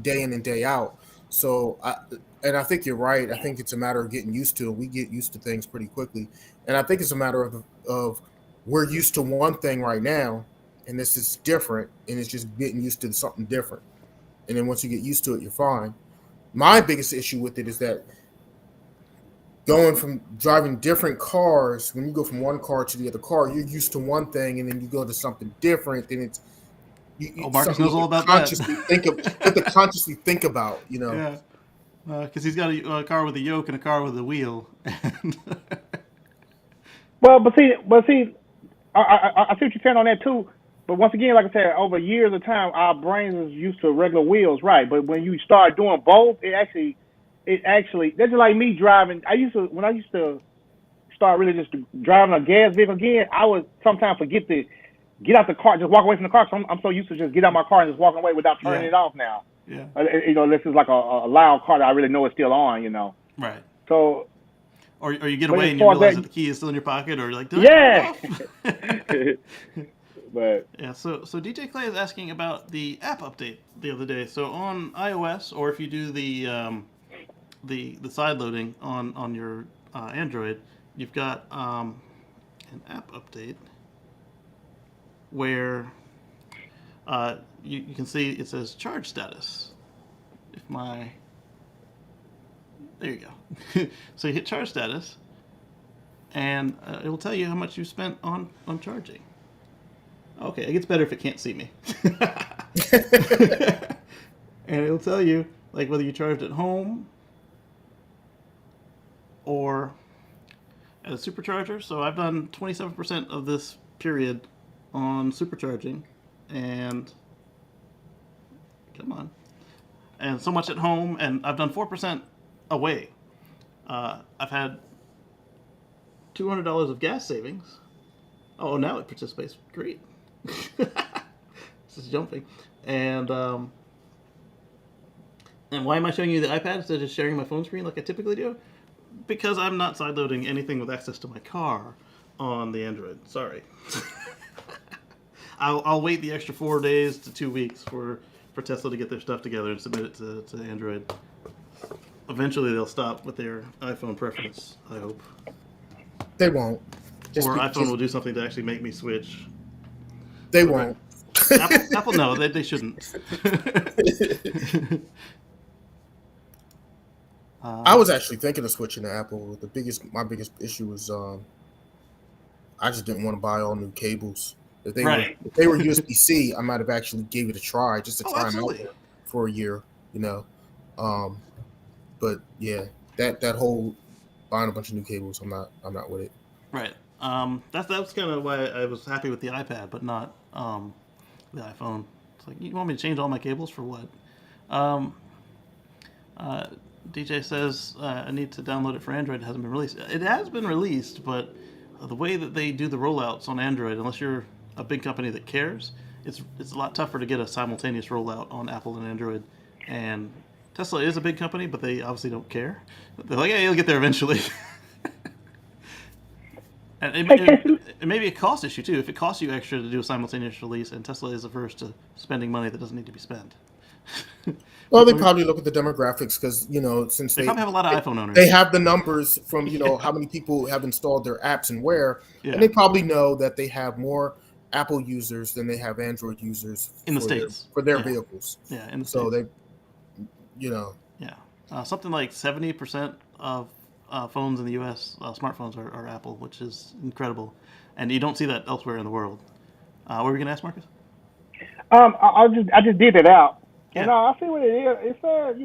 day in and day out. So I think you're right. I think it's a matter of getting used to it. We get used to things pretty quickly, and I think it's a matter of we're used to one thing right now, and this is different, and it's just getting used to something different. And then once you get used to it, you're fine. My biggest issue with it is that going from driving different cars, when you go from one car to the other car, you're used to one thing, and then you go to something different, then it's Marcus knows all about consciously that. consciously think about, Yeah. Because he's got a car with a yoke and a car with a wheel. Well, but see, I see what you're saying on that too. But once again, like I said, over years of time, our brains is used to regular wheels, right? But when you start doing both, it actually, that's just like me driving. When I used to start really just driving a gas vehicle again, I would sometimes forget to get out the car, just walk away from the car. So I'm so used to just get out my car and just walking away without turning it off now. Yeah. This is like a loud car that I really know is still on, Right. So. Or you get But away as and you far as realize that- that the key is still in your pocket, or you're like, did I turn it off? But Yeah, so DJ Clay is asking about the app update the other day. So on iOS, or if you do the side loading on your Android, you've got an app update where you can see it says charge status. There you go. So you hit charge status, and it will tell you how much you spent on charging. Okay, it gets better if it can't see me. and it'll tell you like whether you charged at home or at a supercharger. So I've done 27% of this period on supercharging, and come on, and so much at home, and I've done 4% away. I've had $200 of gas savings. Oh, now it participates. Great. This is jumping. And why am I showing you the iPad instead of just sharing my phone screen like I typically do? Because I'm not sideloading anything with access to my car on the Android. Sorry. I'll wait the extra 4 days to 2 weeks for Tesla to get their stuff together and submit it to Android. Eventually they'll stop with their iPhone preference, I hope. They won't. Or iPhone will do something to actually make me switch. They won't. Apple no, they shouldn't. I was actually thinking of switching to Apple. My biggest issue was I just didn't want to buy all new cables. If they were USB-C, I might have actually gave it a try just to try them out for a year, you know. But yeah, that whole buying a bunch of new cables, I'm not with it. Right. That's kind of why I was happy with the iPad, but not the iPhone. It's like, you want me to change all my cables for what? DJ says I need to download it for Android. It hasn't been released. It has been released, but the way that they do the rollouts on Android, unless you're a big company that cares, it's a lot tougher to get a simultaneous rollout on Apple and Android. And Tesla is a big company, but they obviously don't care. They're like, yeah, you'll get there eventually. And it may be a cost issue too. If it costs you extra to do a simultaneous release, and Tesla is averse to spending money that doesn't need to be spent. Well, they probably look at the demographics because, since they probably have a lot of iPhone owners. They have the numbers from, how many people have installed their apps and where. Yeah. And they probably know that they have more Apple users than they have Android users in the States for their vehicles. Yeah, in the States. States. So Yeah. Something like 70% of phones in the U.S., smartphones are Apple, which is incredible. And you don't see that elsewhere in the world. What were you going to ask, Marcus? I just did it out. Yeah. And I see what it is. It says,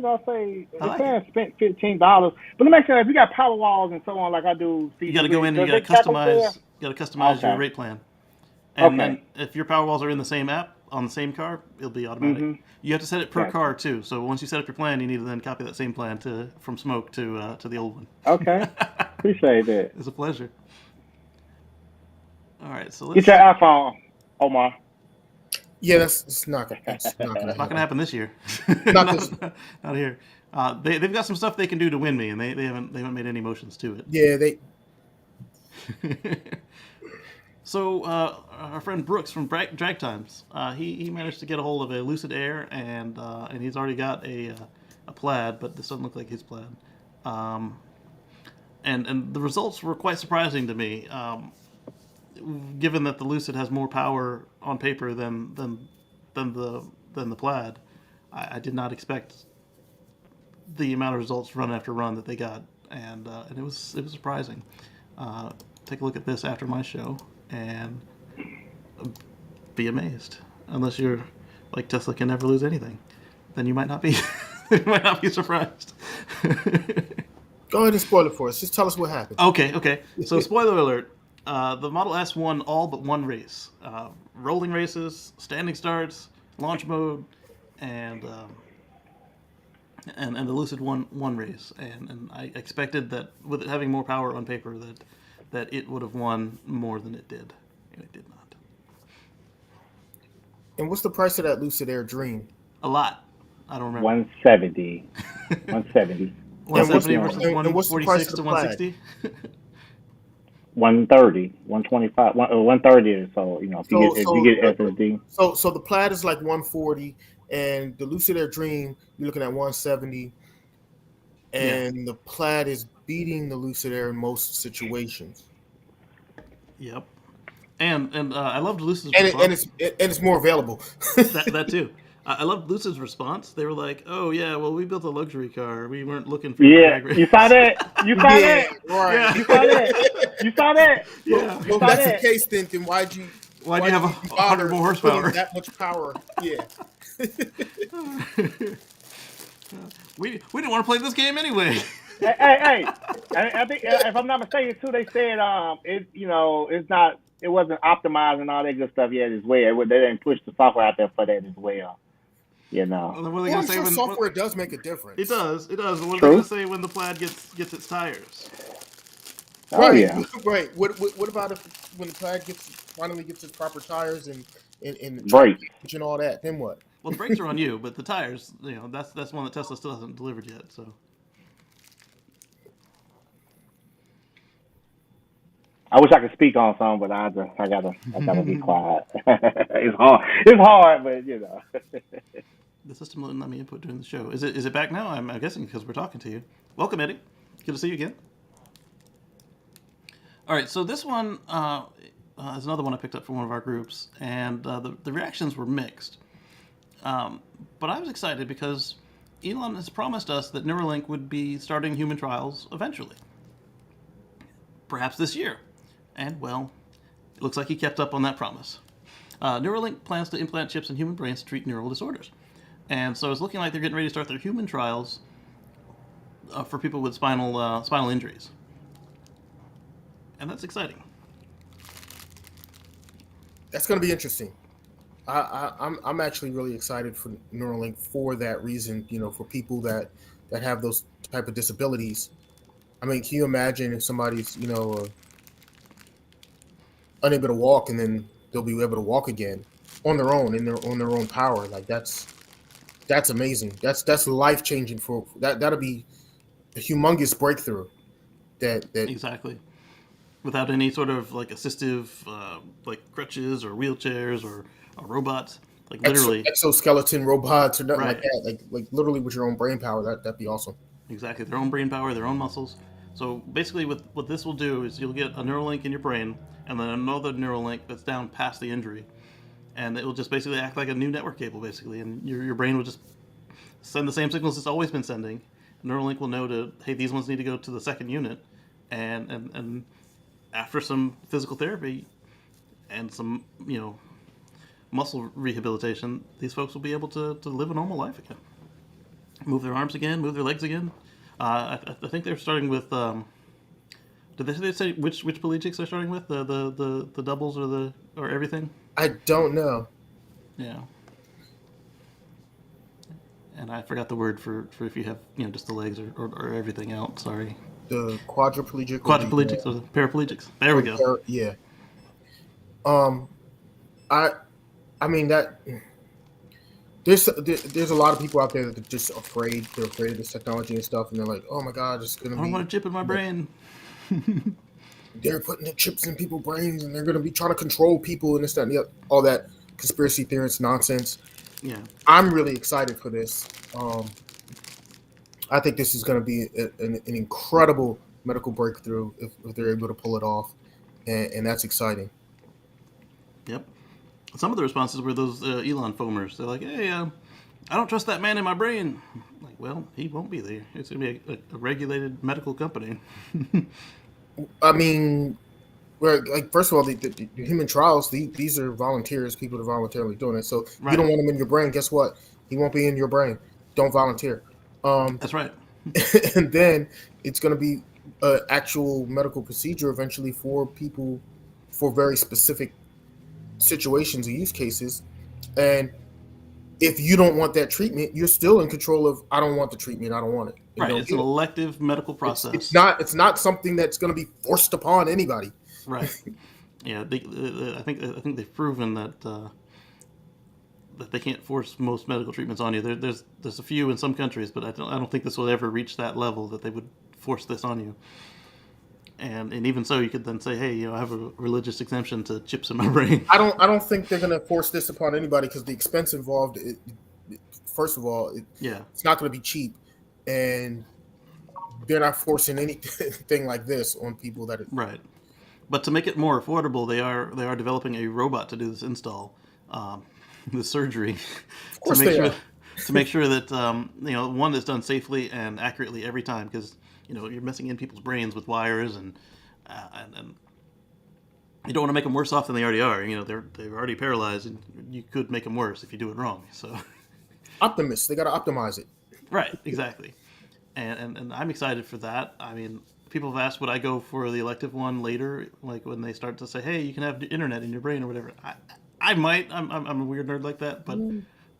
spent $15. But let me ask you, if you got power walls and so on, like I do, you got to go in and you got to customize your rate plan. And then if your power walls are in the same app on the same car, it'll be automatic. Mm-hmm. You have to set it per car too. So once you set up your plan, you need to then copy that same plan from Smoke to the old one. Okay, appreciate that. It's a pleasure. All right, so let's get your iPhone, Omar. Yeah, it's not gonna happen this year. not here. They've got some stuff they can do to win me, and they haven't made any motions to it. Yeah, they. So our friend Brooks from Drag Times, he managed to get a hold of a Lucid Air, and he's already got a Plaid, but this doesn't look like his Plaid. And the results were quite surprising to me. Given that the Lucid has more power on paper than the Plaid, I did not expect the amount of results run after run that they got, and it was surprising. Take a look at this after my show and be amazed. Unless you're like Tesla can never lose anything, then you might not be surprised. Go ahead and spoil it for us. Just tell us what happened. Okay. So spoiler alert. The Model S won all but one race. Rolling races, standing starts, launch mode, and the Lucid won one race. And I expected that with it having more power on paper that it would have won more than it did. And it did not. And what's the price of that Lucid Air Dream? A lot. I don't remember. 170. 170. 170 versus 146 to 160? 130, 125, 130. So if you get SSD. So the Plaid is like 140, and the Lucid Air Dream you're looking at 170, and the Plaid is beating the Lucid Air in most situations. Yep, and I loved Lucid's response. And it's more available. that too. I loved Lucid's response. They were like, "Oh yeah, well we built a luxury car. We weren't looking for drag race." You saw that? You saw that? Right. Yeah. You saw that? You saw that? Yeah. Well, if that's the case, then why'd you have 100 more horsepower? That much power? Yeah. We didn't want to play this game anyway. Hey. I think if I'm not mistaken too, they said it wasn't optimized and all that good stuff yet as well. They didn't push the software out there for that as well. You know. Well, what are they Well, gonna I'm say sure when software does make a difference. it does? It does. But what are True. they gonna say when the Plaid gets its tires? Oh Right, yeah. right. What about if when the Plaid finally gets its proper tires and Brakes. and all that? Then what? Well, the brakes are on you, but the tires, that's one that Tesla still hasn't delivered yet. So I wish I could speak on some, but I gotta be quiet. It's hard, but you know. the system wouldn't let me input during the show. Is it back now? I'm guessing because we're talking to you. Welcome, Eddie. Good to see you again. All right, so this one is another one I picked up from one of our groups, and the reactions were mixed. But I was excited because Elon has promised us that Neuralink would be starting human trials eventually. Perhaps this year. And, well, it looks like he kept up on that promise. Neuralink plans to implant chips in human brains to treat neural disorders. And so it's looking like they're getting ready to start their human trials for people with spinal injuries. And that's exciting. That's going to be interesting. I'm actually really excited for Neuralink for that reason. You know, for people that have those type of disabilities. I mean, can you imagine if somebody's unable to walk and then they'll be able to walk again on their own on their own power? Like that's amazing. That's life changing for that. That'll be a humongous breakthrough. That exactly. Without any sort of like assistive, like crutches or wheelchairs or robots, like literally exoskeleton robots or nothing right. like that. Like literally with your own brain power. That'd be awesome. Exactly, their own brain power, their own muscles. So basically, what this will do is you'll get a Neuralink in your brain, and then another Neuralink that's down past the injury, and it will just basically act like a new network cable, basically, and your brain will just send the same signals it's always been sending. Neuralink will know hey, these ones need to go to the second unit, and after some physical therapy and some muscle rehabilitation, these folks will be able to live a normal life again, move their arms again, move their legs again. I think they're starting with. Did they say which pelagics they're starting with? The doubles or everything? I don't know. Yeah. And I forgot the word for if you have just the legs or everything out. Sorry. The quadriplegic. Quadriplegics or the paraplegics. There we go. Yeah. I mean that. There's a lot of people out there that are just afraid. They're afraid of this technology and stuff, and they're like, "Oh my God, it's gonna be." I don't want a chip in my brain. They're putting the chips in people's brains, and they're gonna be trying to control people and this, that, and the other, all that conspiracy theorist nonsense. Yeah. I'm really excited for this. I think this is gonna be an incredible medical breakthrough if they're able to pull it off, and that's exciting. Yep. Some of the responses were those Elon foamers. They're like, "Hey, I don't trust that man in my brain." I'm like, well, he won't be there. It's going to be a regulated medical company. I mean, like first of all, the human trials. These are volunteers, people that are voluntarily doing it. So Right. You don't want him in your brain. Guess what? He won't be in your brain. Don't volunteer. That's right. And then it's going to be an actual medical procedure eventually for people for very specific situations or use cases. And if you don't want that treatment, you're still in control of. I don't want the treatment. I don't want it. Right. It's an elective medical process. It's not something that's going to be forced upon anybody. Right. Yeah. I think they've proven that they can't force most medical treatments on you. There's a few in some countries, but I don't think this will ever reach that level that they would force this on you. And even so, you could then say, hey, I have a religious exemption to chips in my brain. I don't think they're going to force this upon anybody because the expense involved. First of all, it's not going to be cheap, and they're not forcing anything like this on people that. Right, but to make it more affordable, they are developing a robot to do this install, the surgery, to make sure that one that's done safely and accurately every time, because you're messing in people's brains with wires and you don't want to make them worse off than they already are. They're already paralyzed, and you could make them worse if you do it wrong. So, Optimists, they got to optimize it. Right, exactly. And I'm excited for that. I mean, people have asked would I go for the elective one later, like when they start to say, hey, you can have the internet in your brain or whatever. I might. I'm a weird nerd like that, but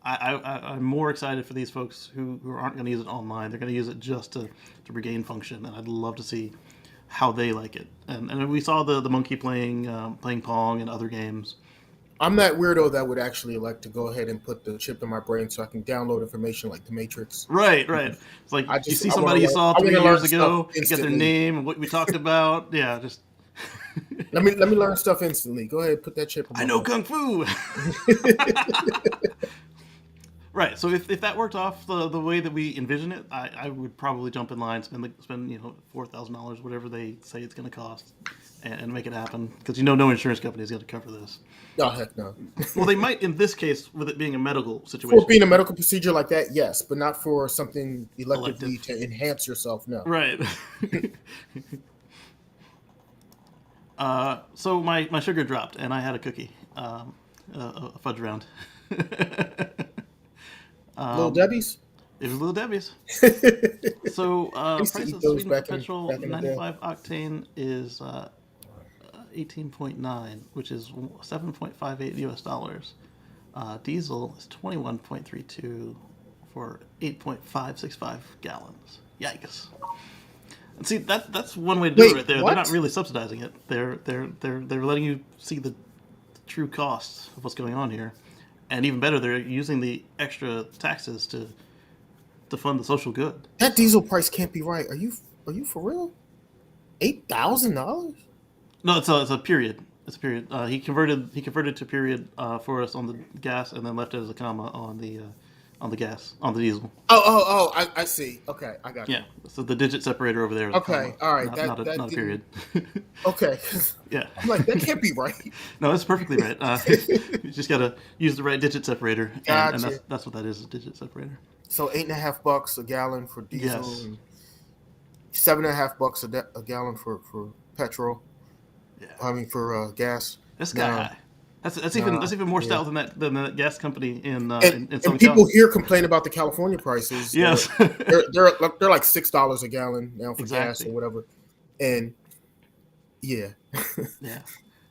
I'm more excited for these folks who aren't going to use it online. They're going to use it just to regain function, and I'd love to see how they like it. And we saw the monkey playing Pong and other games. I'm that weirdo that would actually like to go ahead and put the chip in my brain so I can download information like the Matrix. Right. It's like you see somebody you saw I wanna 3 learn years ago, stuff you get their instantly. name and what we talked about. Yeah, just Let me learn stuff instantly. Go ahead, put that chip in my I know brain. kung fu. Right. So if that worked off the way that we envision it, I would probably jump in line, spend $4,000, whatever they say it's going to cost, and make it happen. Because no insurance company is going to cover this. Oh, heck no. Well, they might in this case with it being a medical For situation. being a medical procedure like that, yes, but not for something electively Elective. to enhance yourself. No. Right. So my sugar dropped, and I had a cookie, a fudge round. Little Debbie's. It was Little Debbie's. So used to price eat of those sweetened back in petrol the day. 95 octane is 18.9, which is 7.58 US dollars. Diesel is 21.32 for 8.565 gallons. Yikes! And see that's one way to do it right there. What? They're not really subsidizing it. They're letting you see the true costs of what's going on here, and even better, they're using the extra taxes to fund the social good. That diesel price can't be right. Are you for real? $8,000? No, it's a period. It's a period. He converted to period for us on the gas, and then left it as a comma on the gas on the diesel. I see. Okay, I got you. Yeah. So the digit separator over there is a Okay, comma, all right. not a period. Okay. Yeah. I'm like, that can't be right. No, that's perfectly right. You just gotta use the right digit separator, and Gotcha. that's what that is—a digit separator. So $8.50 a gallon for diesel, Yes. and $7.50 a gallon for petrol. Yeah. I mean for gas. That's sky No. high. That's even more stout than that gas company in And Southern people California. here complain about the California prices. Yes. They're like $6 a gallon now for gas Exactly. or whatever. And yeah. Yeah.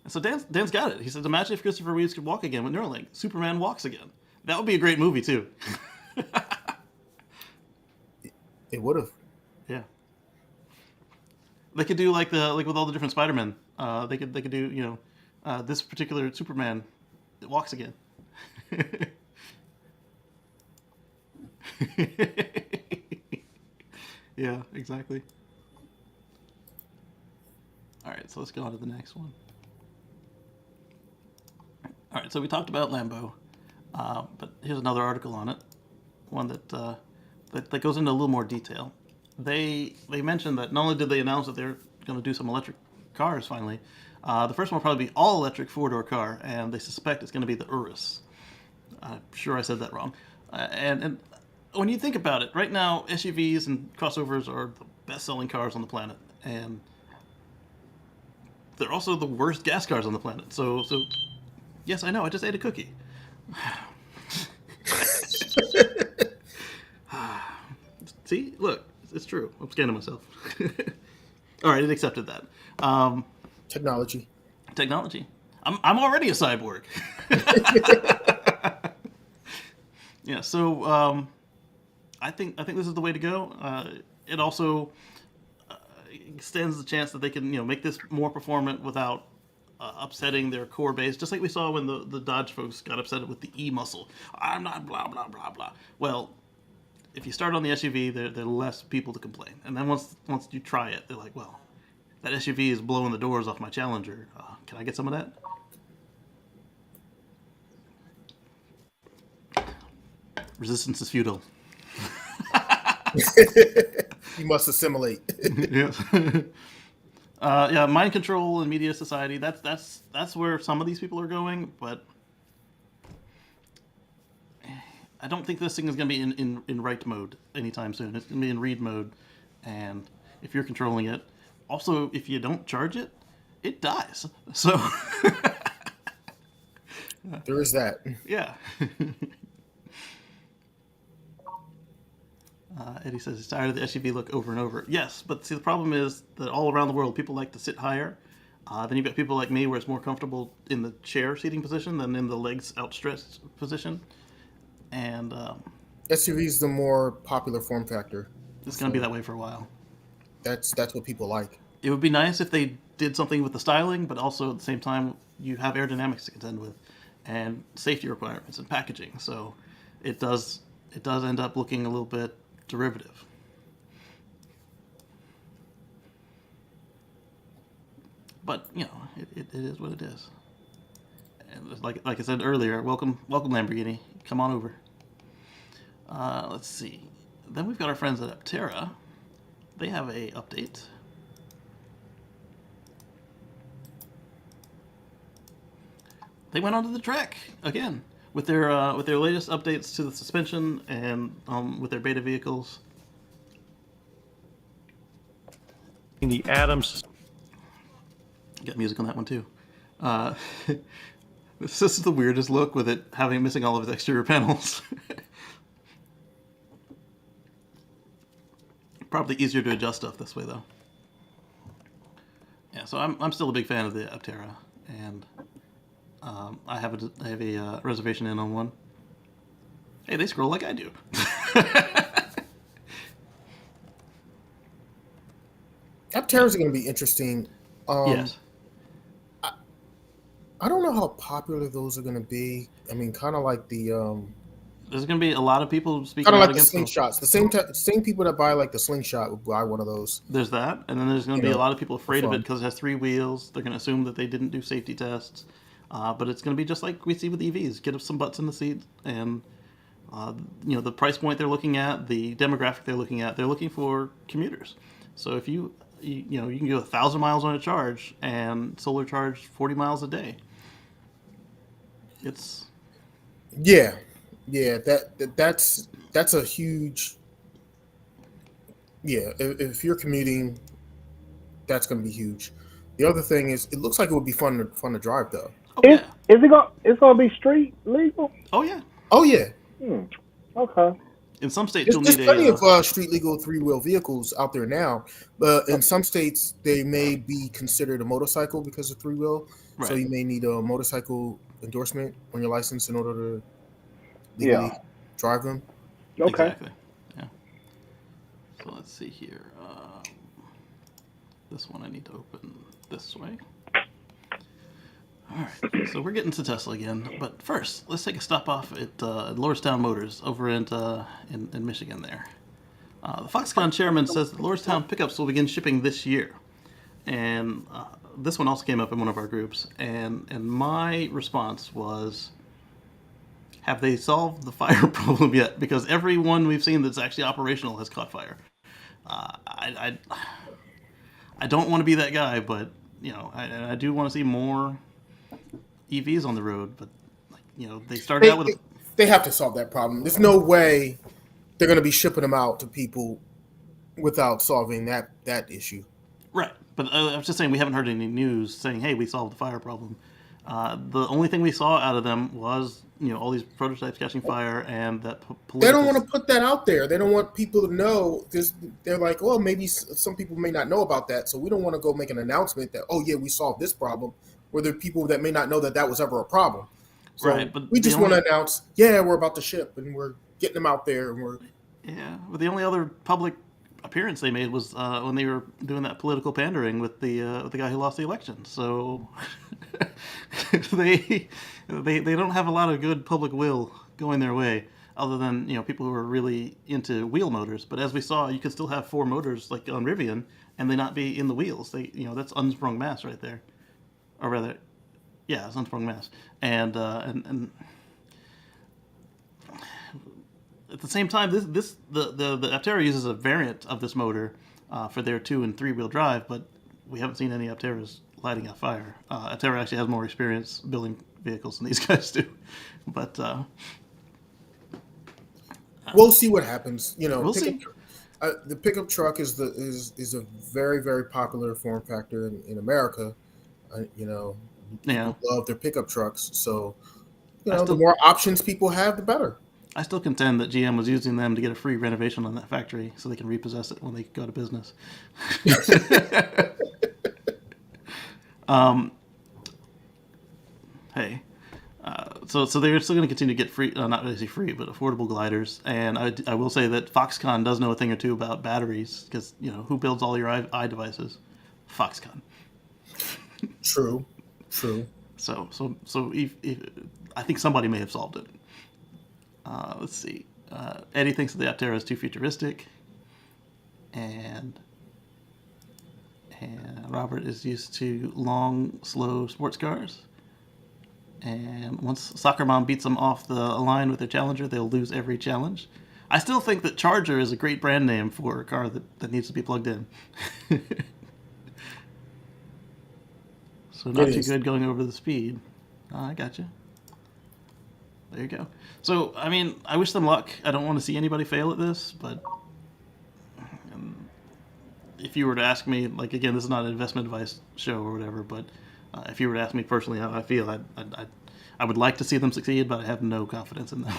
And so Dan's got it. He says, imagine if Christopher Reeves could walk again with Neuralink. Superman walks again. That would be a great movie too. It would have. Yeah. They could do like with all the different Spider-Men. They could do this particular Superman that walks again. Yeah, exactly. All right, so let's go on to the next one. All right, so we talked about Lambo, but here's another article on it, one that goes into a little more detail. They mentioned that not only did they announce that they're going to do some electric cars finally, the first one will probably be all electric 4-door car, and they suspect it's going to be the Urus. I'm sure I said that wrong. And when you think about it, right now SUVs and crossovers are the best-selling cars on the planet, and they're also the worst gas cars on the planet. So yes, I know. I just ate a cookie. See, look, it's true. I'm scanning myself. All right, it accepted that. Technology. I'm already a cyborg. Yeah. So I think this is the way to go. It also extends the chance that they can make this more performant without upsetting their core base, just like we saw when the Dodge folks got upset with the E-muscle. I'm not blah blah blah blah. Well, if you start on the SUV, there are less people to complain, and then once you try it, they're like, well, that SUV is blowing the doors off my Challenger. Can I get some of that? Resistance is futile. You must assimilate. Yes. Yeah, mind control and media society. That's where some of these people are going, but I don't think this thing is going to be in write mode anytime soon. It's going to be in read mode, and if you're controlling it, also if you don't charge it, it dies. So There is that. yeah. Eddie says he's tired of the SUV look over and over. Yes, but see, the problem is that all around the world, people like to sit higher. Then you've got people like me where it's more comfortable in the chair seating position than in the legs outstretched position. And SUV is the more popular form factor. it's going to be that way for a while. That's what people like. It would be nice if they did something with the styling, but also at the same time, you have aerodynamics to contend with and safety requirements and packaging. So it does end up looking a little bit derivative. But you know, it is what it is. And like I said earlier, welcome Lamborghini, come on over. Let's see. Then we've got our friends at Aptera. They have a update. They went onto the track again with their latest updates to the suspension and with their beta vehicles. The Adams. Got music on that one too. This is the weirdest look with it missing all of its exterior panels. Probably easier to adjust stuff this way though. Yeah, so I'm still a big fan of the Aptera, and I have a reservation in on one. Hey, they scroll like I do. Apteras are going to be interesting. Yes. I don't know how popular those are going to be. I mean, kind of like the There's going to be a lot of people speaking kind of out like the against them. slingshots. The same people that buy like the slingshot would buy one of those. There's that, and then there's going to be a lot of people afraid of it fun. because it has 3 wheels. They're going to assume that they didn't do safety tests, but it's going to be just like we see with EVs. Get some butts in the seat, and you know, the price point they're looking at, the demographic they're looking for commuters. So if you know, you can go 1,000 miles on a charge and solar charge 40 miles a day. It's Yeah, that's a huge. Yeah, if you're commuting, that's going to be huge. The other thing is, it looks like it would be fun to drive though. oh yeah, It's gonna be street legal? oh yeah. Oh yeah, Okay. In some states, you'll there's need plenty a. of street legal 3-wheel vehicles out there now, but in some states they may be considered a motorcycle because of 3-wheel. So Right. you may need a motorcycle endorsement on your license in order to legally drive them. Okay. Exactly. Yeah. So let's see here. This one I need to open this way. All right. So we're getting to Tesla again, but first let's take a stop off at Lordstown Motors over in Michigan. There, the Foxconn chairman says that Lordstown pickups will begin shipping this year, and this one also came up in one of our groups, and my response was, have they solved the fire problem yet? Because every one we've seen that's actually operational has caught fire. I don't want to be that guy, but you know, I do want to see more EVs on the road. But like, you know, they started out with They have to solve that problem. There's no way they're going to be shipping them out to people without solving that issue. right. But I was just saying we haven't heard any news saying, hey, we solved the fire problem. The only thing we saw out of them was, you know, all these prototypes catching fire and that They don't want to put that out there. They don't want people to know. They're like, well, maybe some people may not know about that, so we don't want to go make an announcement that, oh yeah, we solved this problem. Where there are people that may not know that was ever a problem. So Right, but we the just want to only- announce, yeah, we're about to ship and we're getting them out there, and we're Yeah, but the only other public appearance they made was when they were doing that political pandering with the guy who lost the election. So they don't have a lot of good public will going their way, other than, you know, people who are really into wheel motors. But as we saw, you could still have 4 motors like on Rivian, and they not be in the wheels. They, you know, that's unsprung mass right there, or rather, yeah, it's unsprung mass, and at the same time, the Aptera uses a variant of this motor for their 2- and 3-wheel drive, but we haven't seen any Apteras lighting a fire. Aptera actually has more experience building vehicles than these guys do, but we'll see what happens. You know, we'll see. The pickup truck is a very, very popular form factor in America. You know, Yeah. people love their pickup trucks. So, you know, the more options people have, the better. I still contend that GM was using them to get a free renovation on that factory so they can repossess it when they go to business. Hey, so they're still going to continue to get free, not really free, but affordable gliders. And I will say that Foxconn does know a thing or two about batteries because who builds all your i Foxconn. True. So if I think somebody may have solved it. Let's see. Eddie thinks that the Aptera is too futuristic, and Robert is used to long, slow sports cars. And once Soccer Mom beats them off the line with their Challenger, they'll lose every challenge. I still think that Charger is a great brand name for a car that needs to be plugged in. So not too good going over the speed. I gotcha. There you go. So, I mean, I wish them luck. I don't want to see anybody fail at this, but if you were to ask me, like, again, this is not an investment advice show or whatever, but if you were to ask me personally how I feel, I would like to see them succeed, but I have no confidence in them.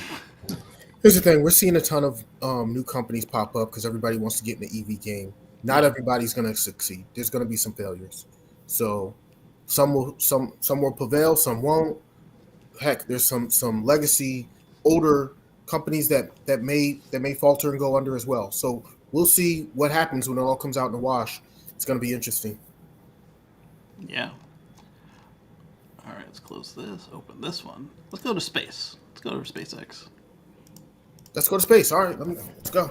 Here's the thing: we're seeing a ton of new companies pop up because everybody wants to get in the EV game. Not everybody's going to succeed. There's going to be some failures. So some will prevail, some won't. Heck, there's some legacy older companies that may falter and go under as well. So we'll see what happens when it all comes out in the wash. It's going to be interesting. Yeah. All right, let's close this. Open this one. Let's go to space. Let's go to SpaceX. Let's go to space. All right, let's go.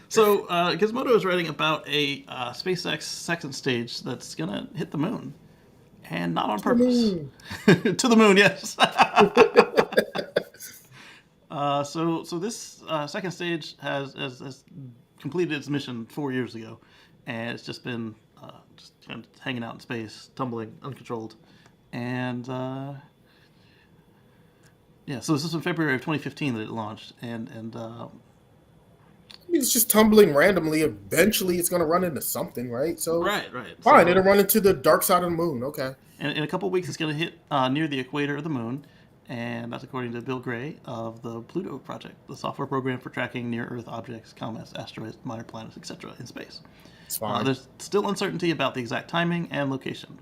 So Gizmodo is writing about a SpaceX second stage that's going to hit the moon. And not on purpose. To the moon, yes. So this second stage has completed its mission 4 years ago, and it's just been just kind of hanging out in space, tumbling uncontrolled, and yeah. So this is in February of 2015 that it launched, and I mean, it's just tumbling randomly. Eventually, it's going to run into something, right? So right. Fine, it'll run into the dark side of the moon. Okay. And in a couple of weeks, it's going to hit near the equator of the moon, and that's according to Bill Gray of the Pluto project, the software program for tracking near-Earth objects, comets, asteroids, minor planets, etc. in space. It's fine. There's still uncertainty about the exact timing and location,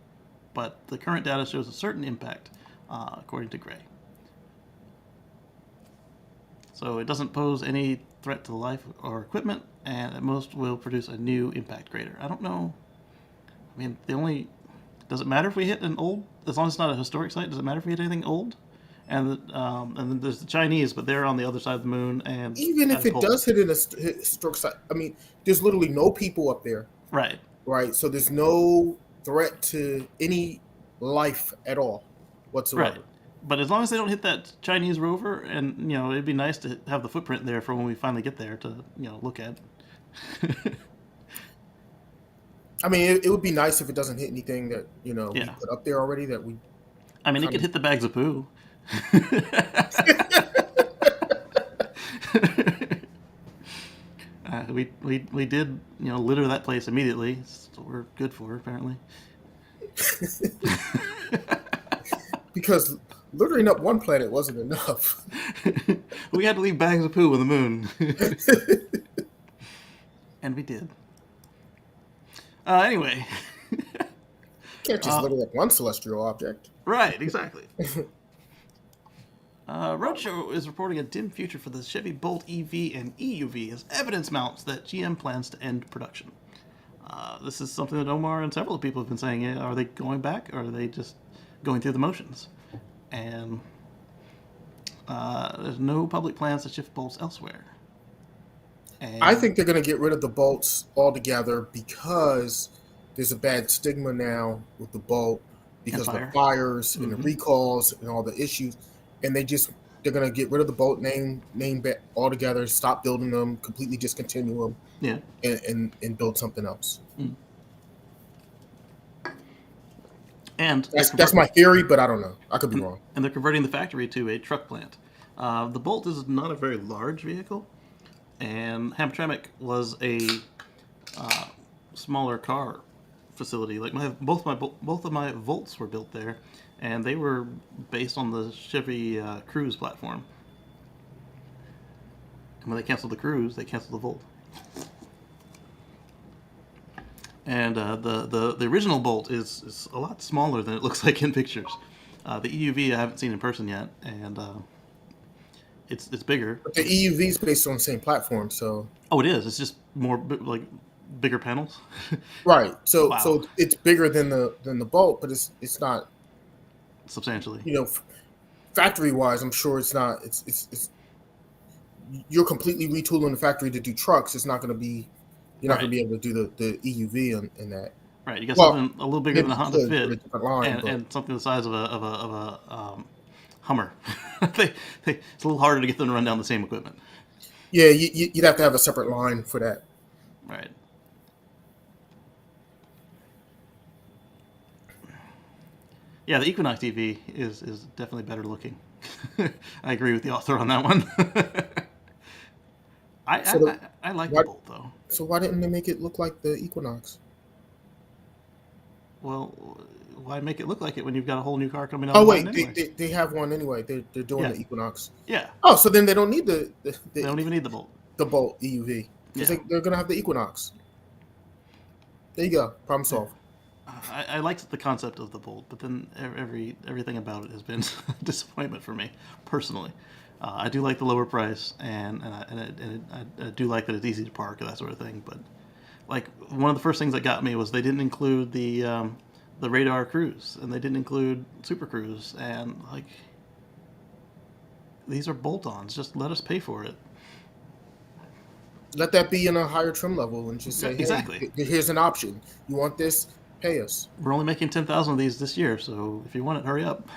but the current data shows a certain impact, according to Gray. So it doesn't pose any threat to life or equipment, and at most will produce a new impact crater. I don't know. I mean, does it matter if we hit an old, as long as it's not a historic site, does it matter if we hit anything old? And then there's the Chinese, but they're on the other side of the moon. And even if it does hit in a historic site, I mean, there's literally no people up there. Right. So there's no threat to any life at all whatsoever. Right. But as long as they don't hit that Chinese rover, and it'd be nice to have the footprint there for when we finally get there to look at. I mean, it would be nice if it doesn't hit anything that we put up there already. That we. I mean, it could hit the bags of poo. We did litter that place immediately. That's what we're good for, apparently. Because littering up one planet wasn't enough. We had to leave bags of poo on the moon. And we did. Anyway. Can't just litter up one celestial object. Right, exactly. Roadshow is reporting a dim future for the Chevy Bolt EV and EUV as evidence mounts that GM plans to end production. This is something that Omar and several people have been saying. Are they going back, or are they just going through the motions? And there's no public plans to shift bolts elsewhere. And I think they're going to get rid of the bolts altogether because there's a bad stigma now with the bolt because of the fires and the recalls and all the issues. And they're going to get rid of the bolt name altogether, stop building them, completely discontinue them, and build something else. Mm. And that's my theory, but I don't know. I could be wrong. And they're converting the factory to a truck plant. The Bolt is not a very large vehicle, and Hamtramck was a smaller car facility. Like both of my Volts were built there, and they were based on the Chevy Cruze platform. And when they canceled the Cruze, they canceled the Volt. And the original Bolt is a lot smaller than it looks like in pictures. The EUV I haven't seen in person yet, and it's bigger. But the EUV is based on the same platform, so. Oh, it is. It's just more like bigger panels. Right. So Wow. so it's bigger than the Bolt, but it's not Substantially. Factory wise. I'm sure it's not. It's you're completely retooling the factory to do trucks. It's not going to be. You're not going to be able to do the EUV in that. Right, you got something a little bigger than a Honda could, Fit, but a different line, and something the size of a Hummer. It's a little harder to get them to run down the same equipment. Yeah, you'd have to have a separate line for that. Right. Yeah, the Equinox EV is definitely better looking. I agree with the author on that one. I like the Bolt though. So why didn't they make it look like the Equinox? Well, why make it look like it when you've got a whole new car coming out? Oh wait, anyway? they have one anyway. They're doing the Equinox. Yeah. Oh, so then they don't need they don't even need the Bolt. The Bolt EUV because they're gonna have the Equinox. There you go. Problem solved. I liked the concept of the Bolt, but then everything about it has been a disappointment for me personally. I do like the lower price, and I do like that it's easy to park and that sort of thing. But like one of the first things that got me was they didn't include the radar cruise, and they didn't include Super Cruise, and like these are bolt-ons. Just let us pay for it. Let that be in a higher trim level, and just say, exactly. Hey, here's an option. You want this? Pay us. We're only making 10,000 of these this year, so if you want it, hurry up.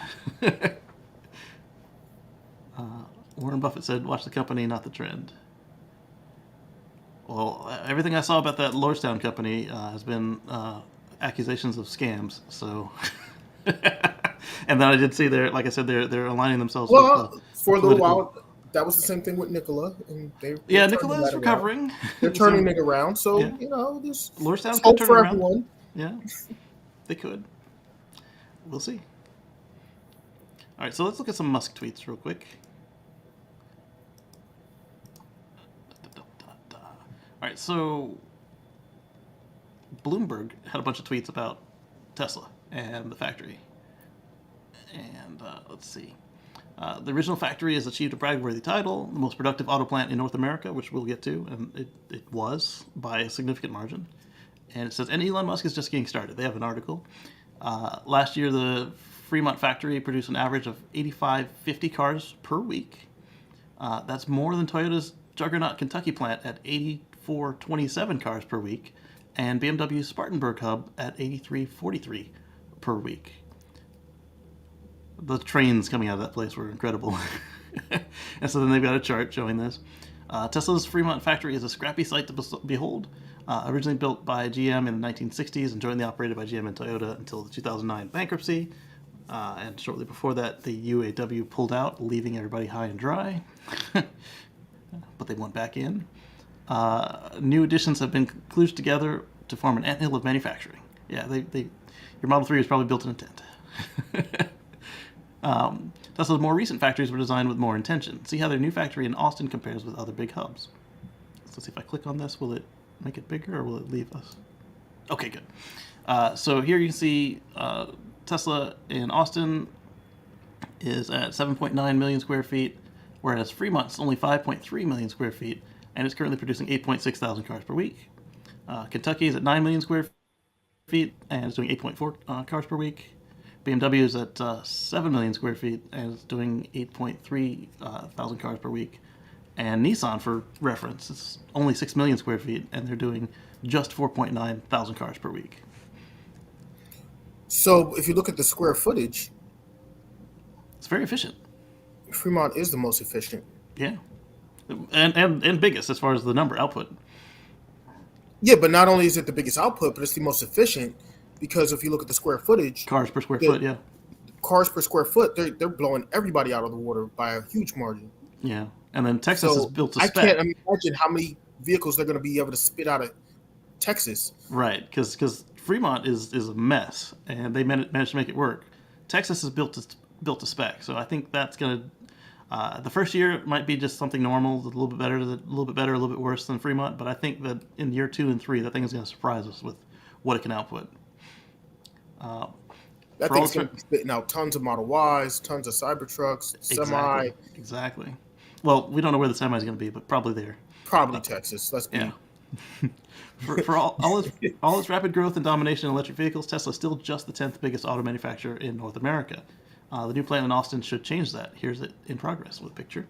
Warren Buffett said, watch the company, not the trend. Well, everything I saw about that Lordstown company has been accusations of scams, so... And then I did see like I said, they're aligning themselves with for a little while, that was the same thing with Nikola. And Nikola is recovering. They're turning it around, so, there's Lordstown hope could turn for around. everyone. Yeah, they could. We'll see. All right, so let's look at some Musk tweets real quick. All right, so Bloomberg had a bunch of tweets about Tesla and the factory. And let's see. The original factory has achieved a brag-worthy title, the most productive auto plant in North America, which we'll get to, and it was by a significant margin. And it says, and Elon Musk is just getting started. They have an article. Last year, the Fremont factory produced an average of 8,550 cars per week. That's more than Toyota's Juggernaut Kentucky plant at 8,427 cars per week, and BMW's Spartanburg hub at 8,343 per week. The trains coming out of that place were incredible. And so then they've got a chart showing this. Tesla's Fremont factory is a scrappy sight to behold. Originally built by GM in the 1960s and jointly operated by GM and Toyota until the 2009 bankruptcy. And shortly before that, the UAW pulled out, leaving everybody high and dry. But they went back in. New additions have been kludged together to form an anthill of manufacturing. Yeah, your Model 3 was probably built in a tent. Tesla's more recent factories were designed with more intention. See how their new factory in Austin compares with other big hubs. So let's see if I click on this, will it make it bigger or will it leave us? Okay, good. So here you can see Tesla in Austin is at 7.9 million square feet, whereas Fremont's only 5.3 million square feet, and it's currently producing 8.6 thousand cars per week. Kentucky is at 9 million square feet, and it's doing 8.4 cars per week. BMW is at 7 million square feet, and it's doing 8.3 thousand cars per week. And Nissan, for reference, is only 6 million square feet, and they're doing just 4.9 thousand cars per week. So if you look at the square footage, it's very efficient. Fremont is the most efficient. Yeah, and biggest as far as the number output. Yeah, but not only is it the biggest output, but it's the most efficient because if you look at the square footage, cars per square foot, yeah. Cars per square foot, they're blowing everybody out of the water by a huge margin. Yeah, and then Texas is built to spec. I can't imagine how many vehicles they're going to be able to spit out of Texas. Right, because Fremont is a mess, and they managed to make it work. Texas is built to spec, so I think that's gonna. The first year might be just something normal, a little bit better, a little bit worse than Fremont. But I think that in year 2 and 3, that thing is going to surprise us with what it can output. That thing's going to be spitting out tons of Model Ys, tons of Cybertrucks, semi. Exactly. Well, we don't know where the semi is going to be, but probably there. Probably Texas. Let's be. Yeah. for all its rapid growth and domination in electric vehicles, Tesla is still just the 10th biggest auto manufacturer in North America. The new plant in Austin should change that. Here's it in progress with a picture.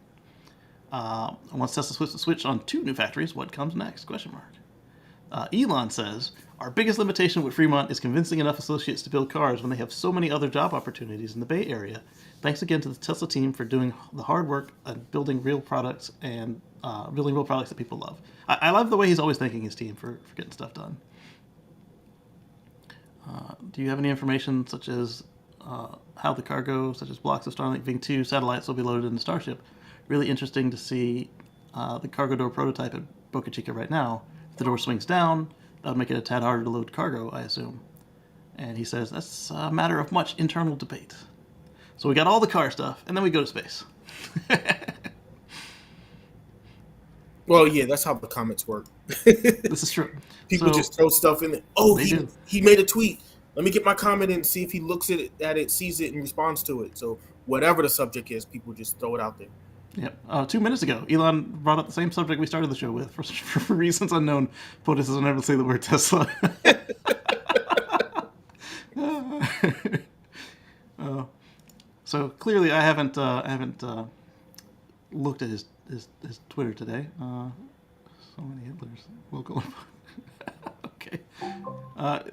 Once Tesla flips the switch on 2 new factories, what comes next? Question mark. Elon says, our biggest limitation with Fremont is convincing enough associates to build cars when they have so many other job opportunities in the Bay Area. Thanks again to the Tesla team for doing the hard work and building real products that people love. I love the way he's always thanking his team for getting stuff done. Do you have any information such as how the cargo, such as blocks of Starlink V2 satellites, will be loaded into Starship? Really interesting to see the cargo door prototype at Boca Chica right now. If the door swings down, that would make it a tad harder to load cargo, I assume. And he says that's a matter of much internal debate. So we got all the car stuff, and then we go to space. Well, yeah, that's how the comments work. This is true. People just throw stuff in there. Oh, he made a tweet. Let me get my comment in and see if he looks at it, sees it, and responds to it. So whatever the subject is, people just throw it out there. Yep. 2 minutes ago, Elon brought up the same subject we started the show with. For reasons unknown, POTUS will never say the word Tesla. So clearly, I haven't looked at his Twitter today. So many Hitlers. We'll go. Okay.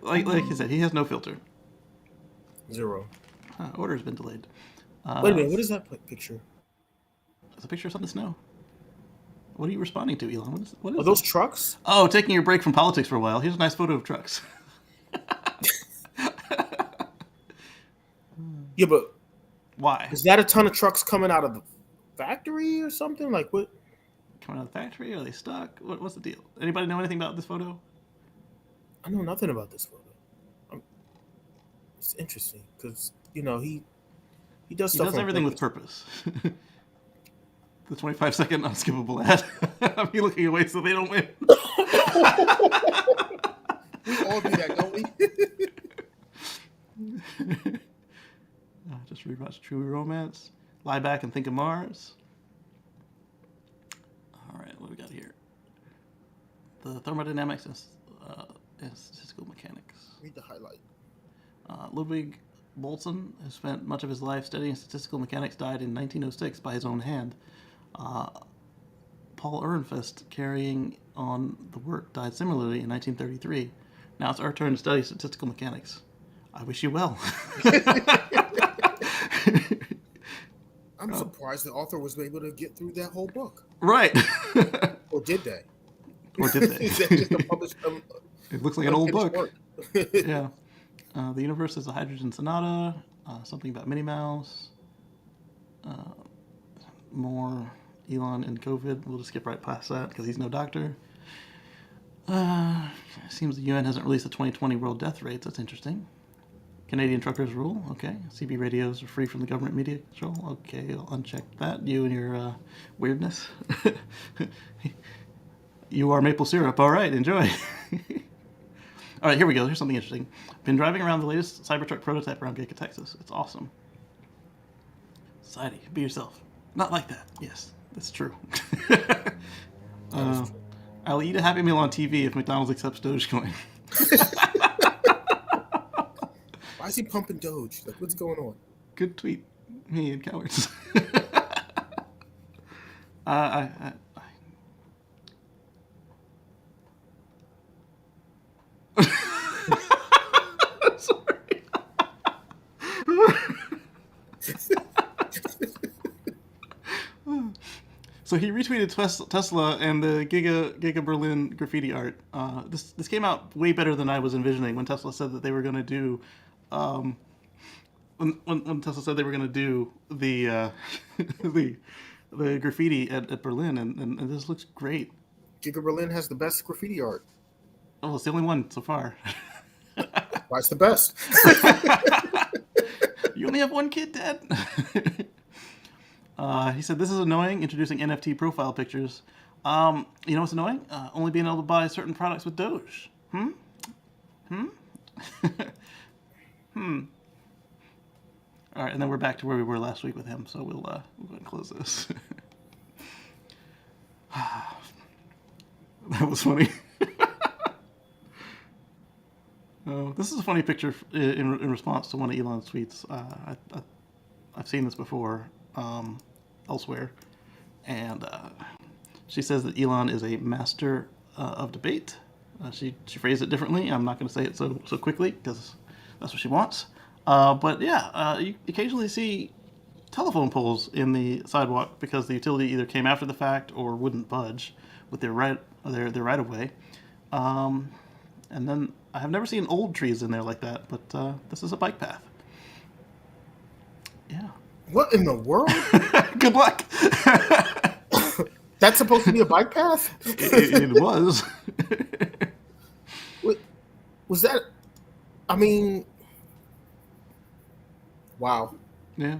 Like you said, he has no filter. 0. Order's been delayed. Wait a minute. What is that picture? It's a picture of something snow. What are you responding to, Elon? What is Are those trucks? Oh, taking your break from politics for a while. Here's a nice photo of trucks. Yeah, but why? Is that a ton of trucks coming out of the factory or something? Like what? Coming out of the factory? Are they stuck? What's the deal? Anybody know anything about this photo? I know nothing about this photo. It's interesting because he does stuff. He does everything with purpose. The 25-second unskippable ad. I'm looking away so they don't win. We all do that, don't we? Just rewatch True Romance. Lie back and think of Mars. All right, what do we got here? The thermodynamics and statistical mechanics. Read the highlight. Ludwig Boltzmann, who spent much of his life studying statistical mechanics, died in 1906 by his own hand. Paul Ehrenfest, carrying on the work, died similarly in 1933. Now it's our turn to study statistical mechanics. I wish you well. I'm surprised the author was able to get through that whole book. Right. Or did they? Is that just a published? It looks like an old book. Yeah. The universe is a hydrogen sonata. Something about Minnie Mouse. More Elon and COVID. We'll just skip right past that because he's no doctor. Seems the UN hasn't released the 2020 world death rates. That's interesting. Canadian truckers rule. Okay. CB radios are free from the government media control. Okay, I'll uncheck that. You and your weirdness. You are maple syrup. All right, enjoy. All right, here we go. Here's something interesting. Been driving around the latest Cybertruck prototype around Giga, Texas. It's awesome. Society, be yourself. Not like that. Yes, that's true. I'll eat a Happy Meal on TV if McDonald's accepts Dogecoin. Why is he pumping Doge? Like, what's going on? Good tweet. Me and cowards. Sorry. So he retweeted Tesla and the Giga Berlin graffiti art. This came out way better than I was envisioning when Tesla said that they were going to do. When Tesla said they were going to do the the graffiti at Berlin, and this looks great. Giga Berlin has the best graffiti art. Oh, it's the only one so far. Wife's the best. You only have one kid, Dad? He said, this is annoying, introducing NFT profile pictures. You know what's annoying? Only being able to buy certain products with Doge. All right, and then we're back to where we were last week with him, so we'll go ahead and close this. That was funny. This is a funny picture in response to one of Elon's tweets. I've seen this before elsewhere, and she says that Elon is a master of debate. She phrased it differently. I'm not going to say it so quickly because that's what she wants. But yeah, you occasionally see telephone poles in the sidewalk because the utility either came after the fact or wouldn't budge with their right of way. And then I have never seen old trees in there like that, but this is a bike path. Yeah. What in the world? Good luck. That's supposed to be a bike path? It was. Was that? I mean, wow. Yeah.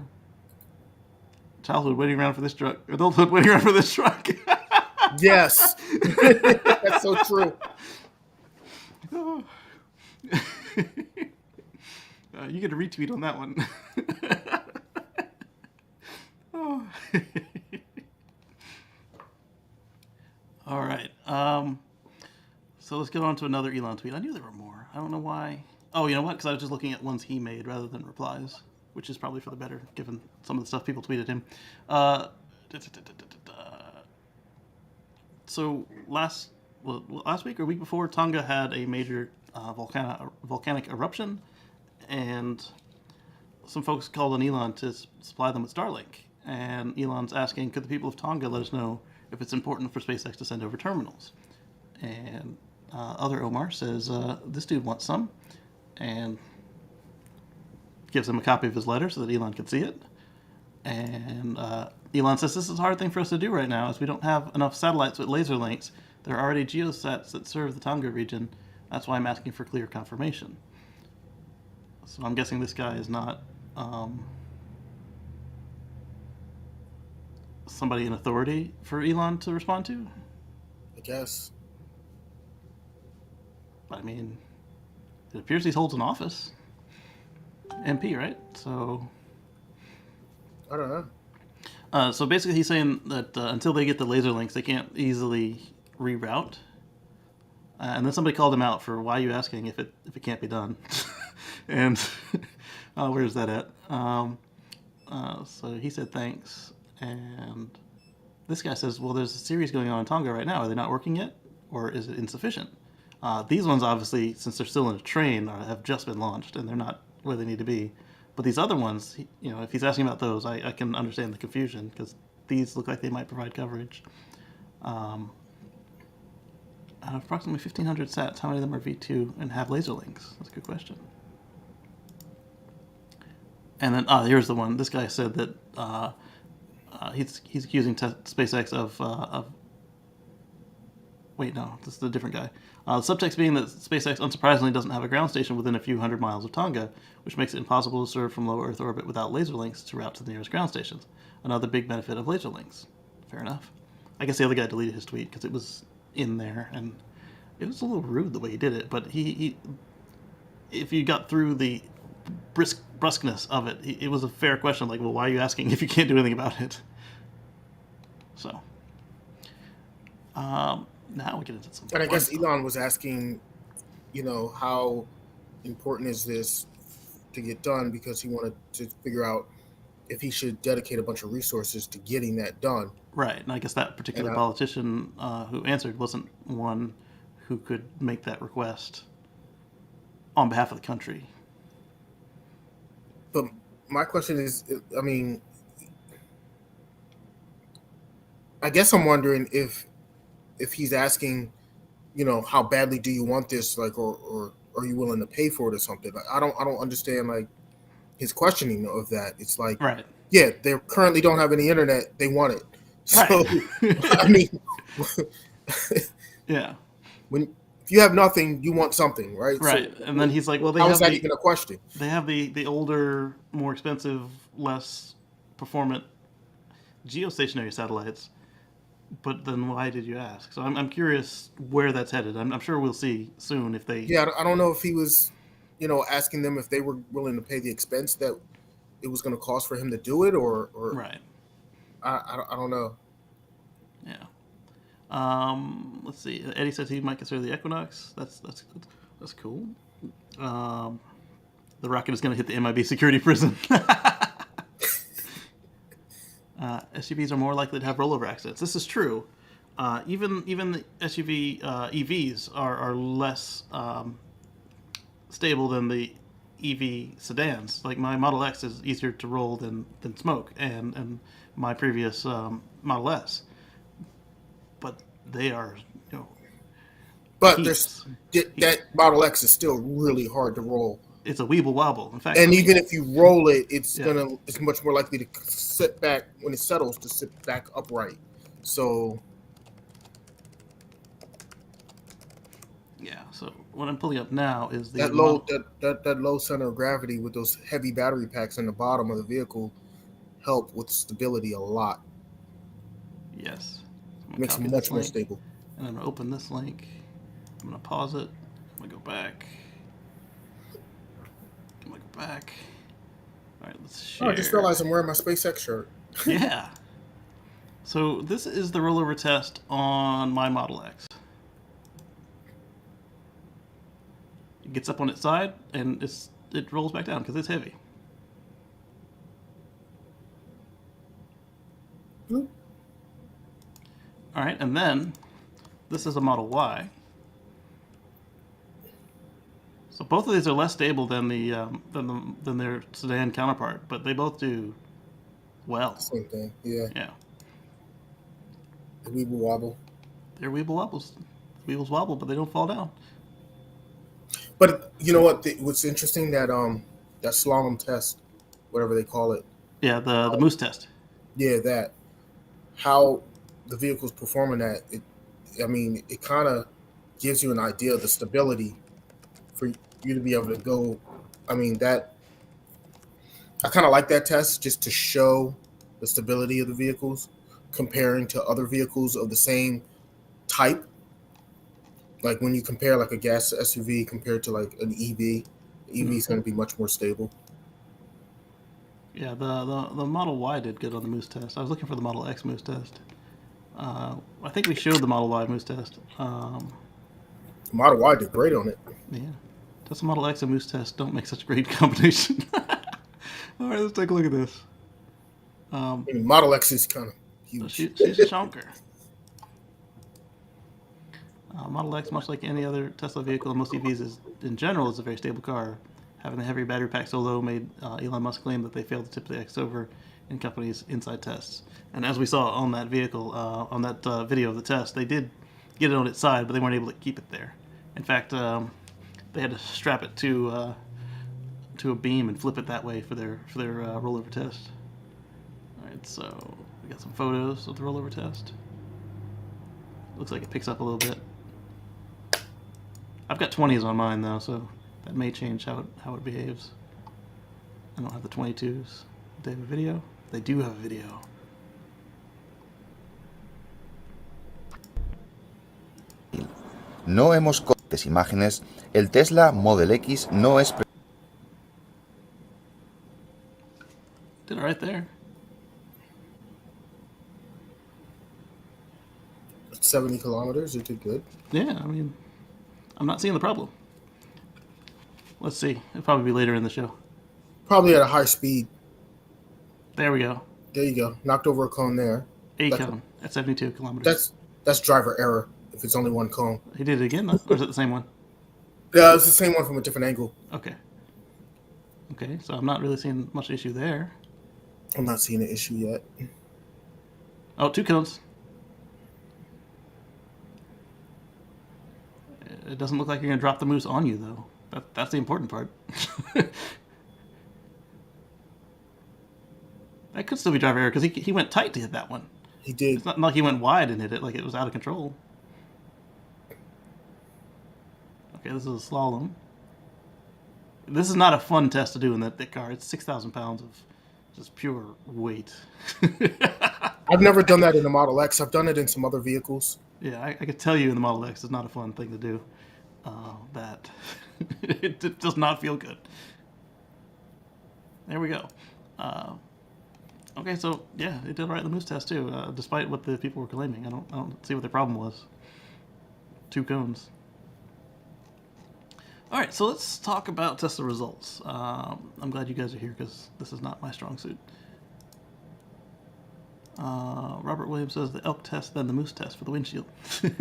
Childhood waiting around for this truck. Adulthood waiting around for this truck. Yes. That's so true. You get a retweet on that one. Oh. All right. So let's get on to another Elon tweet. I knew there were more. I don't know why. Oh, you know what? Because I was just looking at ones he made rather than replies, which is probably for the better, given some of the stuff people tweeted him. So last week or week before, Tonga had a major volcanic eruption, and some folks called on Elon to supply them with Starlink. And Elon's asking, could the people of Tonga let us know if it's important for SpaceX to send over terminals? And other Omar says, this dude wants some, and gives him a copy of his letter so that Elon can see it. And Elon says, this is a hard thing for us to do right now, as we don't have enough satellites with laser links. There are already geosats that serve the Tonga region. That's why I'm asking for clear confirmation. So I'm guessing this guy is not somebody in authority for Elon to respond to. I guess. I mean, it appears he holds an office. MP, right? So I don't know. So basically he's saying that until they get the laser links, they can't easily reroute. And then somebody called him out for, why are you asking if it can't be done? And where's that at? So he said thanks. And this guy says, well, there's a series going on in Tonga right now. Are they not working yet? Or is it insufficient? These ones, obviously, since they're still in a train, have just been launched, and they're not where they need to be. But these other ones, if he's asking about those, I can understand the confusion, because these look like they might provide coverage. Out of approximately 1,500 sats, how many of them are V2 and have laser links? That's a good question. And then, here's the one. This guy said that he's accusing SpaceX of wait, no, this is a different guy. The subtext being that SpaceX unsurprisingly doesn't have a ground station within a few hundred miles of Tonga, which makes it impossible to serve from low Earth orbit without laser links to route to the nearest ground stations. Another big benefit of laser links. Fair enough. I guess the other guy deleted his tweet because it was in there, and it was a little rude the way he did it, but he if you got through the brusqueness of it, it was a fair question, like, well, why are you asking if you can't do anything about it? So, now we get into some. And I guess Elon was asking, how important is this to get done, because he wanted to figure out if he should dedicate a bunch of resources to getting that done. Right, and I guess that particular politician who answered wasn't one who could make that request on behalf of the country. But my question is, I guess I'm wondering if he's asking, how badly do you want this, like, or are you willing to pay for it or something? Like, I don't understand, like, his questioning of that. It's like, right. Yeah, they currently don't have any internet. They want it. So, Right. I mean, yeah. when if you have nothing, you want something, right? Right. So, and then he's like, well, how is that even a question? they have the older, more expensive, less performant geostationary satellites. But then why did you ask? So I'm curious where that's headed. I'm sure we'll see soon if they. Yeah, I don't know if he was, asking them if they were willing to pay the expense that it was going to cost for him to do it, or Right. I don't know. Yeah. Let's see. Eddie says he might consider the Equinox. That's cool. The rocket is going to hit the MIB security prison. SUVs are more likely to have rollover accidents. This is true. Even the SUV EVs are less stable than the EV sedans. Like my Model X is easier to roll than smoke, and my previous Model S. But they are, But heaps. that Model X is still really hard to roll. It's a weeble wobble. In fact, And even if you roll it, it's Yeah. it's much more likely to sit back when it settles to sit back upright. So yeah. So what I'm pulling up now is the that low center of gravity with those heavy battery packs in the bottom of the vehicle help with stability a lot. Yes. Makes it much more stable. And I'm going to open this link. I'm going to pause it. I'm going to go back. I'm going to go back. All right, let's share. Oh, I just realized I'm wearing my SpaceX shirt. Yeah. So this is the rollover test on my Model X. It gets up on its side, and it rolls back down because it's heavy. Bloop. All right, and then this is a Model Y. So both of these are less stable than than their sedan counterpart, but they both do well. Same thing, yeah. Yeah. The weeble wobble. They're weeble wobbles. Weebles wobble, but they don't fall down. But you know what? What's interesting that slalom test, whatever they call it. Yeah, the Moose test. Yeah, that how the vehicle's performing at it. I mean, it kind of gives you an idea of the stability for you to be able to go. I mean, that I kind of like that test just to show the stability of the vehicles comparing to other vehicles of the same type. Like when you compare like a gas SUV compared to like an EV, the EV is going to be much more stable. Yeah, the Model Y did good on the Moose test. I was looking for the Model X Moose test. I think we showed the Model Y Moose test. Model Y did great on it. Yeah. Tesla Model X and Moose test don't make such a great combination. All right, let's take a look at this. I mean, Model X is kind of huge. She's a chonker. Model X, much like any other Tesla vehicle and most EVs, in general, is a very stable car. Having the heavy battery pack so low made Elon Musk claim that they failed to tip the X over in companies' inside tests. And as we saw on that vehicle, on that video of the test, they did get it on its side, but they weren't able to keep it there. In fact, they had to strap it to a beam and flip it that way for their rollover test. All right, so we got some photos of the rollover test. Looks like it picks up a little bit. I've got 20s on mine though, so that may change how it behaves. I don't have the 22s. Do they have a video? They do have a video. No hemos cortes imágenes. El Tesla Model X no es. Did it right there. 70 kilometers, it did good. Yeah, I mean, I'm not seeing the problem. Let's see. It'll probably be later in the show. Probably at a high speed. There we go. There you go. Knocked over a cone there. A cone at 72 kilometers. That's driver error if it's only one cone. He did it again, though? Or is it the same one? Yeah, it's the same one from a different angle. Okay. Okay, so I'm not really seeing much issue there. I'm not seeing an issue yet. Oh, 2 cones. It doesn't look like you're going to drop the moose on you, though. That's the important part. That could still be driver error, because he went tight to hit that one. He did. It's not like he went wide and hit it, like it was out of control. Okay, this is a slalom. This is not a fun test to do in that thick car. It's 6,000 pounds of just pure weight. I've never done that in the Model X. I've done it in some other vehicles. Yeah, I could tell you in the Model X, it's not a fun thing to do. That it does not feel good. There we go. Okay, so yeah, it did all right in the Moose test too, despite what the people were claiming. I don't see what the problem was. 2 cones. All right, so let's talk about Tesla results. I'm glad you guys are here because this is not my strong suit. Robert Williams says the elk test, then the moose test for the windshield. All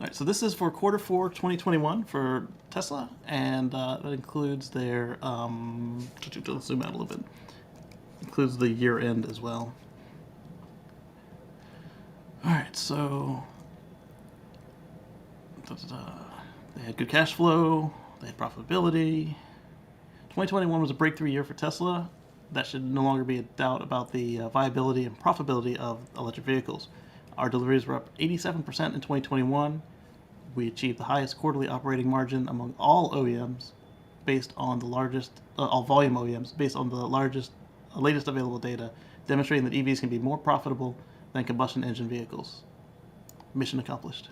right, so this is for Q4 2021 for Tesla, and that includes their, let's zoom out a little bit, includes the year end as well. All right, so they had good cash flow, they had profitability. 2021 was a breakthrough year for Tesla. That should no longer be a doubt about the viability and profitability of electric vehicles. Our deliveries were up 87% in 2021. We achieved the highest quarterly operating margin among all OEMs, based on the largest, all volume OEMs, based on the latest available data, demonstrating that EVs can be more profitable than combustion engine vehicles. Mission accomplished.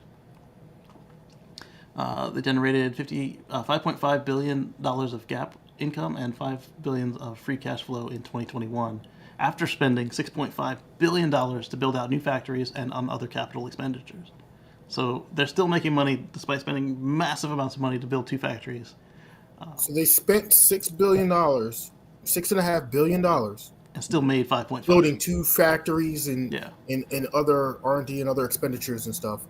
They generated $5.5 billion of GAAP income and $5 billion of free cash flow in 2021, after spending $6.5 billion to build out new factories and on other capital expenditures. So they're still making money despite spending massive amounts of money to build 2 factories. So they spent $6 billion, $6.5 billion, and still made 5.5. Building 2 factories and Yeah. and other R&D and other expenditures and stuff,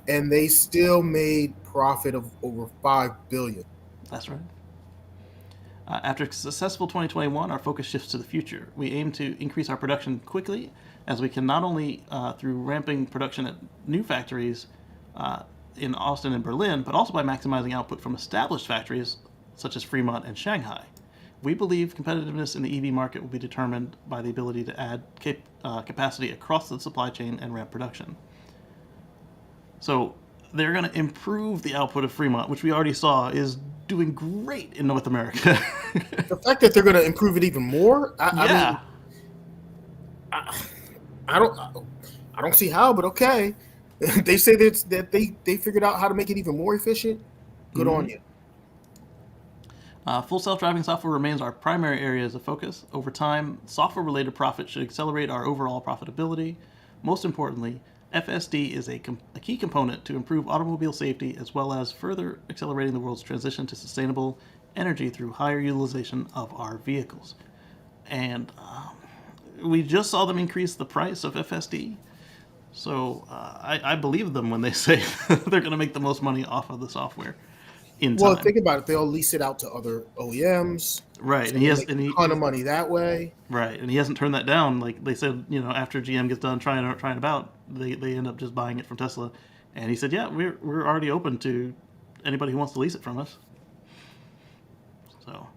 and they still made profit of over $5 billion. That's right. After a successful 2021, our focus shifts to the future. We aim to increase our production quickly, as we can not only through ramping production at new factories in Austin and Berlin, but also by maximizing output from established factories such as Fremont and Shanghai. We believe competitiveness in the EV market will be determined by the ability to add capacity across the supply chain and ramp production. So they're going to improve the output of Fremont, which we already saw is doing great in North America. The fact that they're going to improve it even more, I don't see how, but okay. They say that they figured out how to make it even more efficient. Good on you. Full self-driving software remains our primary areas of focus. Over time, software-related profit should accelerate our overall profitability. Most importantly, FSD is a key component to improve automobile safety, as well as further accelerating the world's transition to sustainable energy through higher utilization of our vehicles. And we just saw them increase the price of FSD. So I believe them when they say they're going to make the most money off of the software in time. Well, think about it. They'll lease it out to other OEMs. Right. So And he has a ton of money that way. Right. And he hasn't turned that down. Like they said, after GM gets done trying it out, they end up just buying it from Tesla. And he said, yeah, we're already open to anybody who wants to lease it from us. So,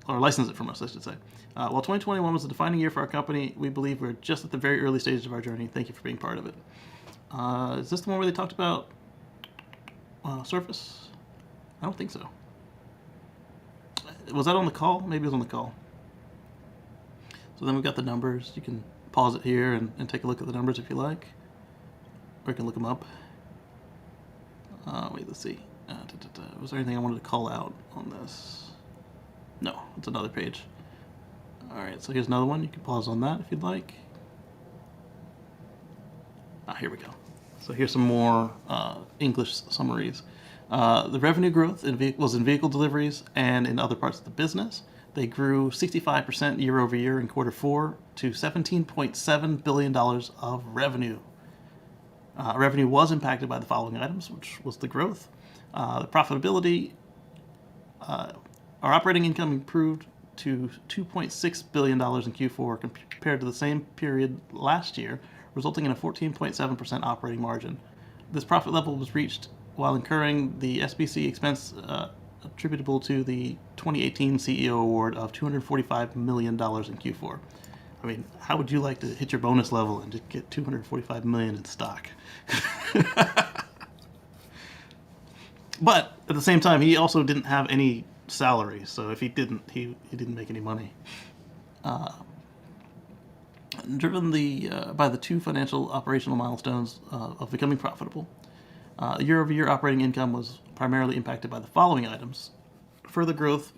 or license it from us, I should say. While 2021 was a defining year for our company, we believe we're just at the very early stages of our journey. Thank you for being part of it. Is this the one where they talked about Surface? I don't think so. Was that on the call? Maybe it was on the call. So then we've got the numbers. You can pause it here and take a look at the numbers if you like. Or you can look them up. Wait, let's see. Was there anything I wanted to call out on this? No, it's another page. All right, so here's another one. You can pause on that if you'd like. Here we go. So here's some more English summaries. The revenue growth was in vehicle deliveries and in other parts of the business. They grew 65% year over year in Q4 to $17.7 billion of revenue. Revenue was impacted by the following items, which was the growth, the profitability. Our operating income improved to $2.6 billion in Q4 compared to the same period last year, resulting in a 14.7% operating margin. This profit level was reached while incurring the SBC expense attributable to the 2018 CEO award of $245 million in Q4. I mean, how would you like to hit your bonus level and just get $245 million in stock? But at the same time, he also didn't have any salary. So if he didn't, he didn't make any money. Driven by the two financial operational milestones of becoming profitable, year-over-year operating income was primarily impacted by the following items. Further growth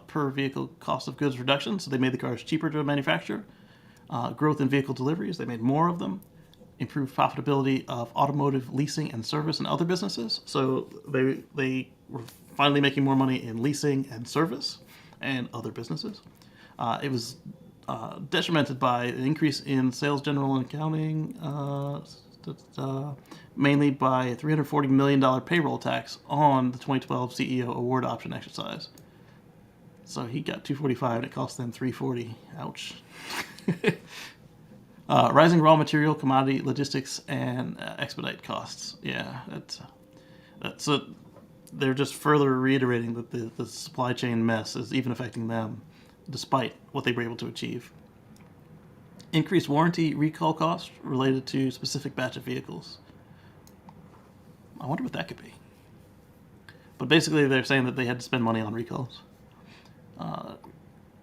per vehicle cost of goods reduction, so they made the cars cheaper to manufacture. Growth in vehicle deliveries, they made more of them. Improved profitability of automotive leasing and service and other businesses. So they were finally making more money in leasing and service and other businesses. It was detrimented by an increase in sales, general, and accounting, mainly by a $340 million payroll tax on the 2012 CEO award option exercise. So he got $245 and it cost them $340. Ouch. Rising raw material, commodity, logistics, and expedite costs. Yeah, that's a, they're just further reiterating that the supply chain mess is even affecting them, despite what they were able to achieve. Increased warranty recall costs related to specific batch of vehicles. I wonder what that could be. But basically, they're saying that they had to spend money on recalls.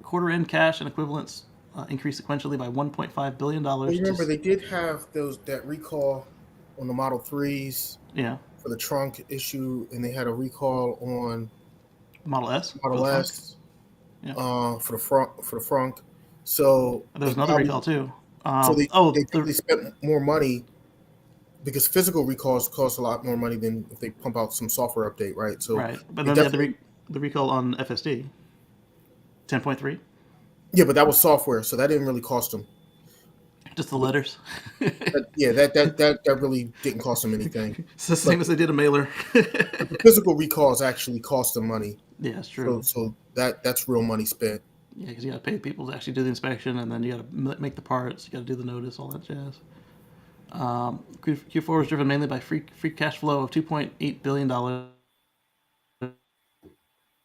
Quarter-end cash and equivalents increased sequentially by $1.5 billion. Well, you remember they did have that recall on the Model 3s. Yeah. For the trunk issue, and they had a recall on Model S. Model S. Yeah. For the front. So there was another recall too. So they spent more money because physical recalls cost a lot more money than if they pump out some software update, right? So right, but then they had the recall on FSD 10.3. Yeah, but that was software, so that didn't really cost them. Just the letters. that really didn't cost them anything. It's the same as they did a mailer. The physical recalls actually cost them money. Yeah, that's true. So that's real money spent. Yeah, because you got to pay people to actually do the inspection, and then you got to make the parts, you got to do the notice, all that jazz. Q4 was driven mainly by free cash flow of $2.8 billion.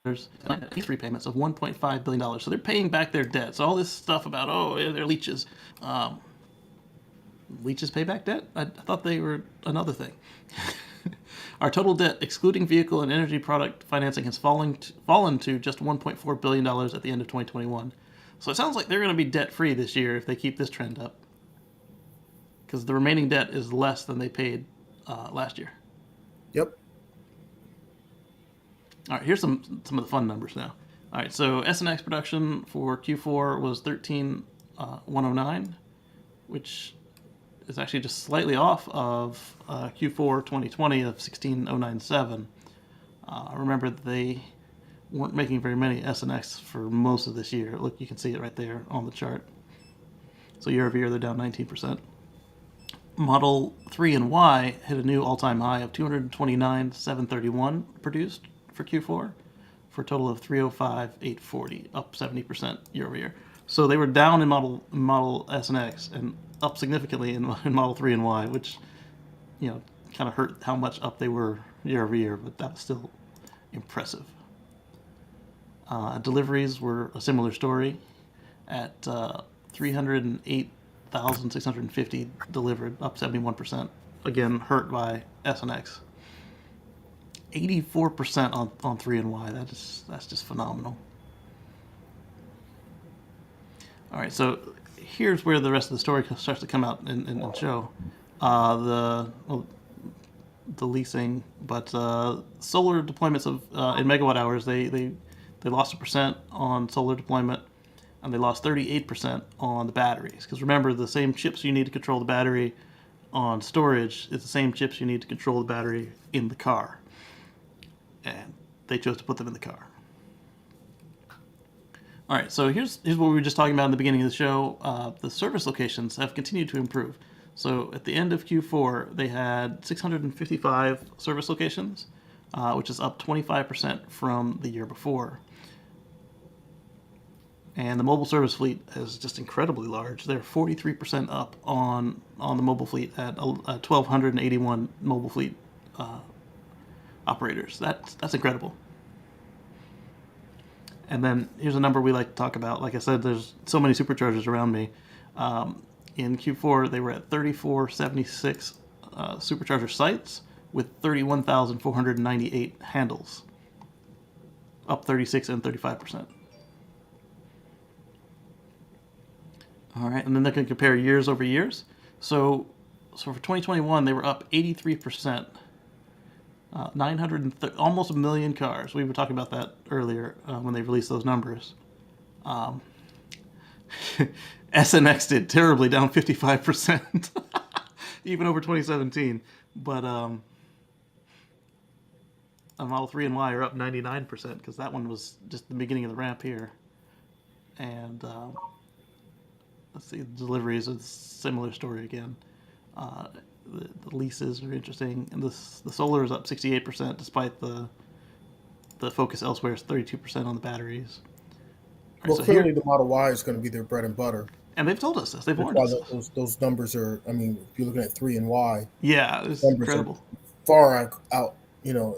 There's lease repayments of $1.5 billion. So they're paying back their debt. So all this stuff about, they're leeches. Leeches pay back debt? I thought they were another thing. Our total debt, excluding vehicle and energy product financing, has fallen to just $1.4 billion at the end of 2021. So it sounds like they're going to be debt-free this year if they keep this trend up. Because the remaining debt is less than they paid last year. Yep. All right, here's some of the fun numbers now. All right, so S&X production for Q4 was 13,109, which is actually just slightly off of Q4 2020 of 16,097. Remember, they weren't making very many S&X for most of this year. Look, you can see it right there on the chart. So year over year, they're down 19%. Model 3 and Y hit a new all-time high of 229,731 produced for Q4, for a total of 305,840, up 70% year over year. So they were down in Model S and X and up significantly in Model 3 and Y, which, kind of hurt how much up they were year over year, but that was still impressive. Deliveries were a similar story at 308,650 delivered, up 71%. Again, hurt by S and X. 84% on 3 and Y. That's just phenomenal. All right, so here's where the rest of the story starts to come out and show. The leasing, but solar deployments of in megawatt hours, they lost 1% on solar deployment, and they lost 38% on the batteries. Because remember, the same chips you need to control the battery on storage is the same chips you need to control the battery in the car. And they chose to put them in the car. All right, so here's what we were just talking about in the beginning of the show. The service locations have continued to improve. So at the end of Q4, they had 655 service locations, which is up 25% from the year before. And the mobile service fleet is just incredibly large. They're 43% up on the mobile fleet at 1,281 mobile fleet operators. That's incredible. And then here's a number we like to talk about. Like I said, there's so many superchargers around me. In Q4, they were at 3,476 supercharger sites, with 31,498 handles, up 36 and 35%. All right, and then they can compare years over years. So for 2021, they were up 83%, almost a million cars. We were talking about that earlier when they released those numbers. SNX did terribly, down 55%, even over 2017. But Model 3 and Y are up 99% because that one was just the beginning of the ramp here. And let's see, deliveries is a similar story again. The leases are interesting, and the solar is up 68% despite the focus elsewhere is 32% on the batteries. Right, Well, so clearly here, the Model Y is going to be their bread and butter. and they've told us this. They've That's warned why us this. those numbers are. I mean, if you're looking at 3 and Y, Yeah, it's numbers incredible. are far out.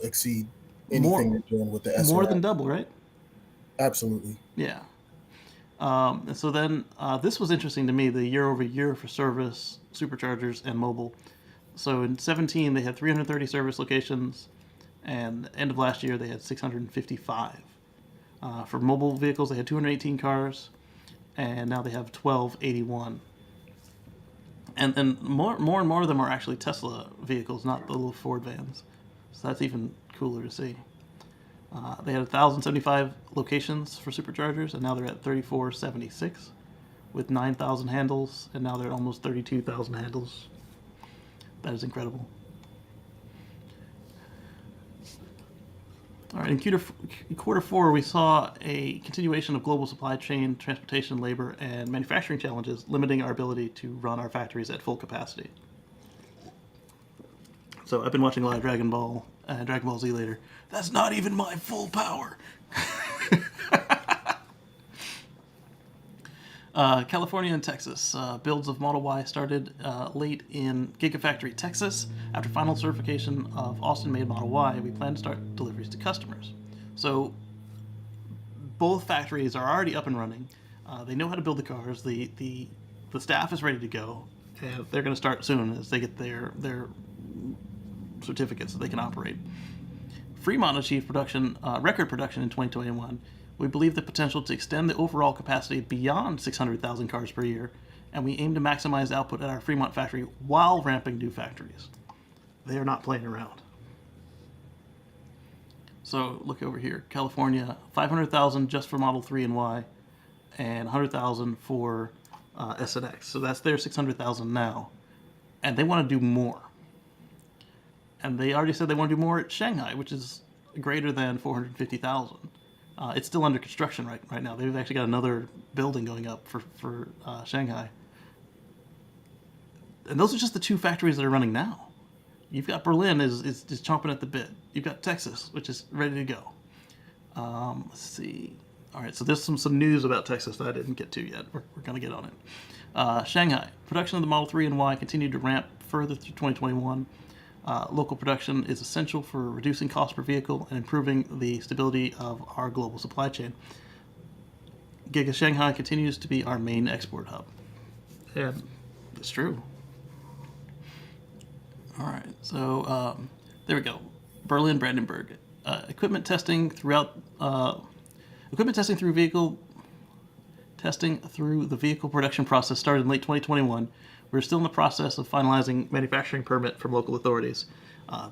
Exceed anything More, they're doing with the S. more than double, right? Absolutely. Yeah. And so then this was interesting to me, the year over year for service, superchargers, and mobile. So in 17, they had 330 service locations, and end of last year, they had 655. For mobile vehicles, they had 218 cars, and now they have 1281. And more and more of them are actually Tesla vehicles, not the little Ford vans. So that's even cooler to see. They had 1,075 locations for superchargers, and now they're at 3,476 with 9,000 handles, and now they're at almost 32,000 handles. That is incredible. All right, in quarter four, we saw a continuation of global supply chain, transportation, labor, and manufacturing challenges, limiting our ability to run our factories at full capacity. So I've been watching a lot of Dragon Ball Z later. That's not even my full power. California and Texas. Builds of Model Y started late in Gigafactory, Texas. After final certification of Austin-made Model Y, we plan to start deliveries to customers. So both factories are already up and running. They know how to build the cars. The staff is ready to go. And they're going to start soon as they get their certificates so they can operate. Fremont achieved record production in 2021. We believe the potential to extend the overall capacity beyond 600,000 cars per year, and we aim to maximize output at our Fremont factory while ramping new factories. They are not playing around. So look over here, California, 500,000 just for Model 3 and Y, and 100,000 for S and X. So that's their 600,000 now, and they want to do more. And they already said they want to do more at Shanghai, which is greater than 450,000. It's still under construction right now. They've actually got another building going up for Shanghai. And those are just the two factories that are running now. You've got Berlin is chomping at the bit. You've got Texas, which is ready to go. Let's see. All right, so there's some news about Texas that I didn't get to yet. We're going to get on it. Shanghai. Production of the Model 3 and Y continued to ramp further through 2021. Local production is essential for reducing cost per vehicle and improving the stability of our global supply chain. Giga Shanghai continues to be our main export hub. And it's true. All right, so there we go. Berlin, Brandenburg. Equipment testing through the vehicle production process started in late 2021. We're still in the process of finalizing manufacturing permit from local authorities.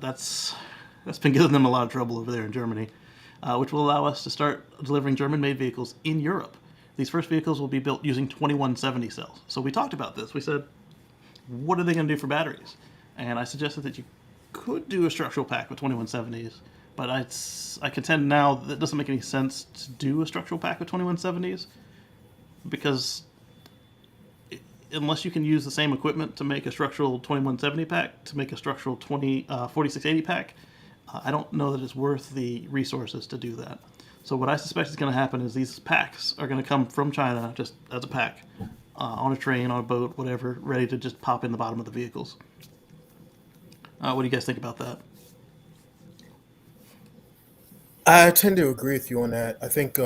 That's been giving them a lot of trouble over there in Germany, which will allow us to start delivering German-made vehicles in Europe. These first vehicles will be built using 2170 cells. So we talked about this. We said, what are they going to do for batteries? And I suggested that you could do a structural pack with 2170s, but I contend now that it doesn't make any sense to do a structural pack with 2170s because unless you can use the same equipment to make a structural 2170 pack, to make a structural 4680 pack, I don't know that it's worth the resources to do that. So what I suspect is going to happen is these packs are going to come from China just as a pack, on a train, on a boat, whatever, ready to just pop in the bottom of the vehicles. What do you guys think about that? I tend to agree with you on that. I think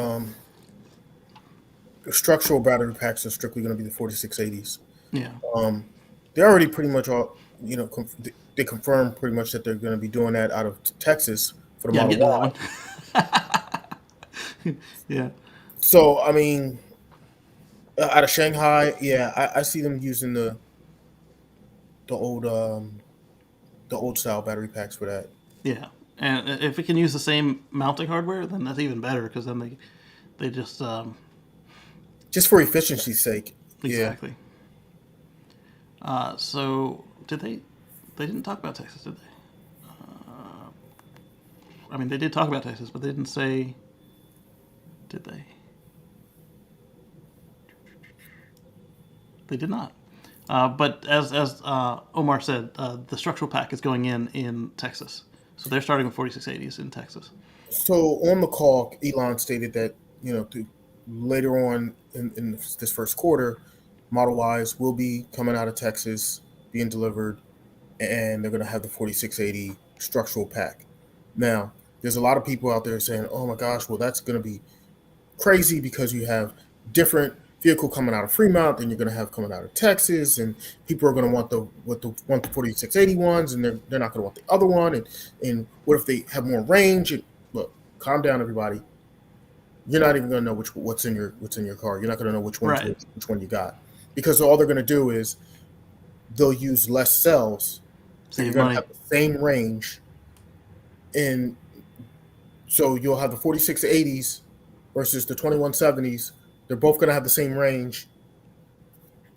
structural battery packs are strictly going to be the 4680s. Yeah. they're already pretty much all, they confirmed pretty much that they're going to be doing that out of Texas for the Yeah, I'm Model getting Y. to that one. Yeah. So I mean, out of Shanghai, yeah, I see them using the old the old style battery packs for that. Yeah. And if it can use the same mounting hardware, then that's even better because then they just Just for efficiency's sake. Yeah. exactly. So did they? They didn't talk about Texas, did they? I mean, they did talk about Texas, but they didn't say. Did they? They did not. But as Omar said, the structural pack is going in Texas, so they're starting with 4680s in Texas. So on the call, Elon stated that later on in this first quarter, Model Ys will be coming out of Texas, being delivered, and they're going to have the 4680 structural pack. Now, there's a lot of people out there saying, "Oh my gosh, well that's going to be crazy because you have different vehicle coming out of Fremont than you're going to have coming out of Texas, and people are going to want the 4680 ones, and they're not going to want the other one, and what if they have more range?" And look, calm down, everybody. You're not even going to know what's in your car. You're not going to know which one you got, because all they're going to do is they'll use less cells, so Save you're going to money. have the same range, and so you'll have the 4680s versus the 2170s. They're both going to have the same range,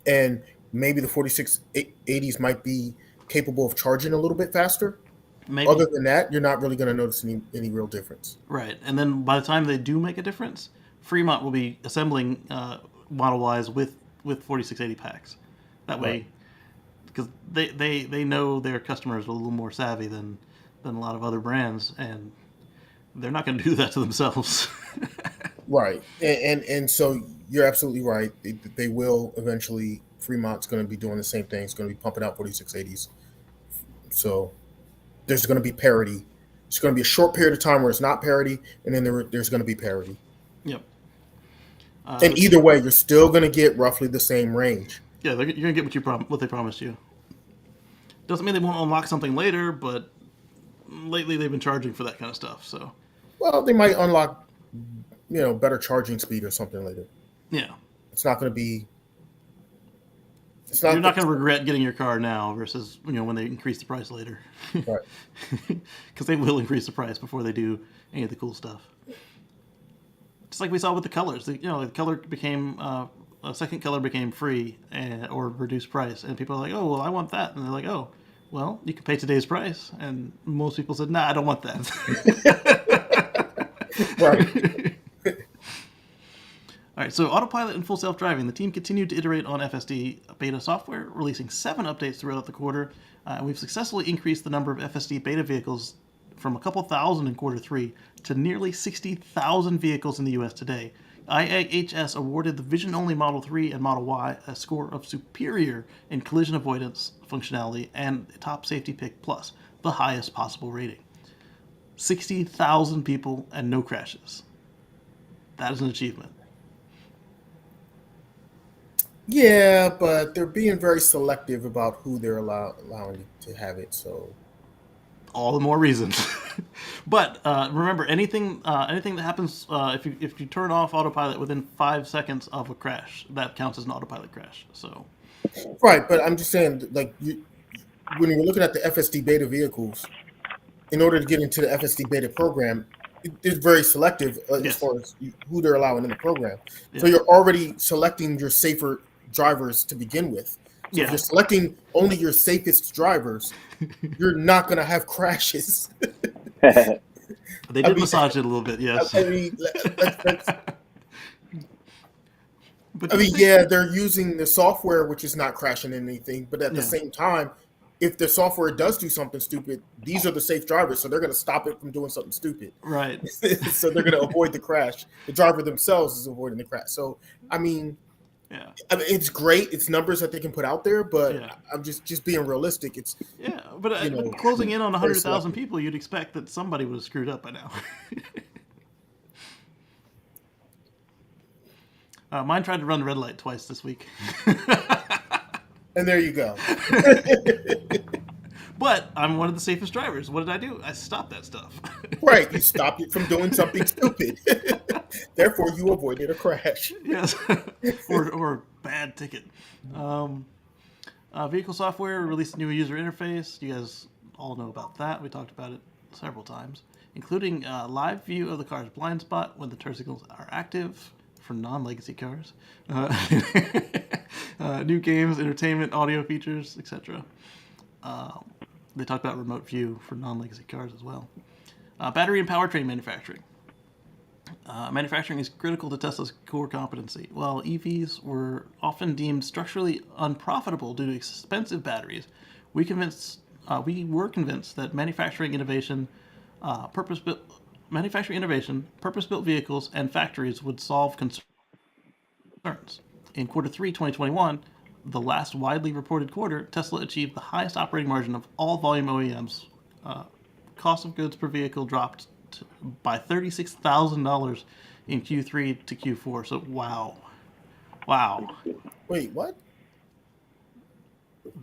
and maybe the 4680s might be capable of charging a little bit faster. Maybe. Other than that, you're not really going to notice any real difference. Right, and then by the time they do make a difference, Fremont will be assembling Model Ys with 4680 packs. That way, because they know their customers are a little more savvy than a lot of other brands, and they're not going to do that to themselves. Right, and so you're absolutely right. They will eventually. Fremont's going to be doing the same thing. It's going to be pumping out 4680s. So there's going to be parity. It's going to be a short period of time where it's not parity, and then there's going to be parity. Yep. And either way, you're still going to get roughly the same range. Yeah, you're going to get what they promised you. Doesn't mean they won't unlock something later, but lately they've been charging for that kind of stuff. So, well, they might unlock, better charging speed or something later. Yeah. It's not going to be. You're not going to regret getting your car now versus when they increase the price later. Right. Because they will increase the price before they do any of the cool stuff. Just like we saw with the colors. The color became a second color became free or reduced price, and people are like, "Oh, well, I want that," and they're like, "Oh, well, you can pay today's price." And most people said, "Nah, I don't want that." Right. All right, so autopilot and full self-driving. The team continued to iterate on FSD beta software, releasing 7 updates throughout the quarter. And we've successfully increased the number of FSD beta vehicles from a couple thousand in quarter 3 to nearly 60,000 vehicles in the U.S. today. IIHS awarded the vision-only Model 3 and Model Y a score of superior in collision avoidance functionality and top safety pick plus, the highest possible rating. 60,000 people and no crashes. That is an achievement. Yeah, but they're being very selective about who they're allowing to have it. So all the more reason. But remember, anything that happens if you turn off autopilot within 5 seconds of a crash, that counts as an autopilot crash. So right, but I'm just saying, like, when you're looking at the FSD beta vehicles, in order to get into the FSD beta program, it's very selective as far as who they're allowing in the program. So you're already selecting your safer drivers to begin with. So if you're selecting only your safest drivers, you're not going to have crashes. They did massage it a little bit, yes. I mean, they're using the software, which is not crashing anything, but at the same time, if the software does do something stupid, these are the safe drivers, so they're going to stop it from doing something stupid. Right. So they're going to avoid the crash. The driver themselves is avoiding the crash. So, I mean, it's great. It's numbers that they can put out there, but I'm just being realistic. It's but closing in on 100,000 people, you'd expect that somebody would have screwed up by now. Mine tried to run red light twice this week. And there you go. But I'm one of the safest drivers. What did I do? I stopped that stuff. Right, you stopped it from doing something stupid. Therefore, you avoided a crash. Yes, or bad ticket. Vehicle software released a new user interface. You guys all know about that. We talked about it several times, including live view of the car's blind spot when the turn signals are active for non-legacy cars. New games, entertainment, audio features, etc. They talked about remote view for non-legacy cars as well. Battery and powertrain manufacturing. Manufacturing is critical to Tesla's core competency. While EVs were often deemed structurally unprofitable due to expensive batteries, we were convinced that manufacturing innovation, purpose-built vehicles, and factories would solve concerns. In quarter 3, 2021, the last widely reported quarter, Tesla achieved the highest operating margin of all volume OEMs. Cost of goods per vehicle dropped by $36,000 in Q3 to Q4. So wow. Wait, what?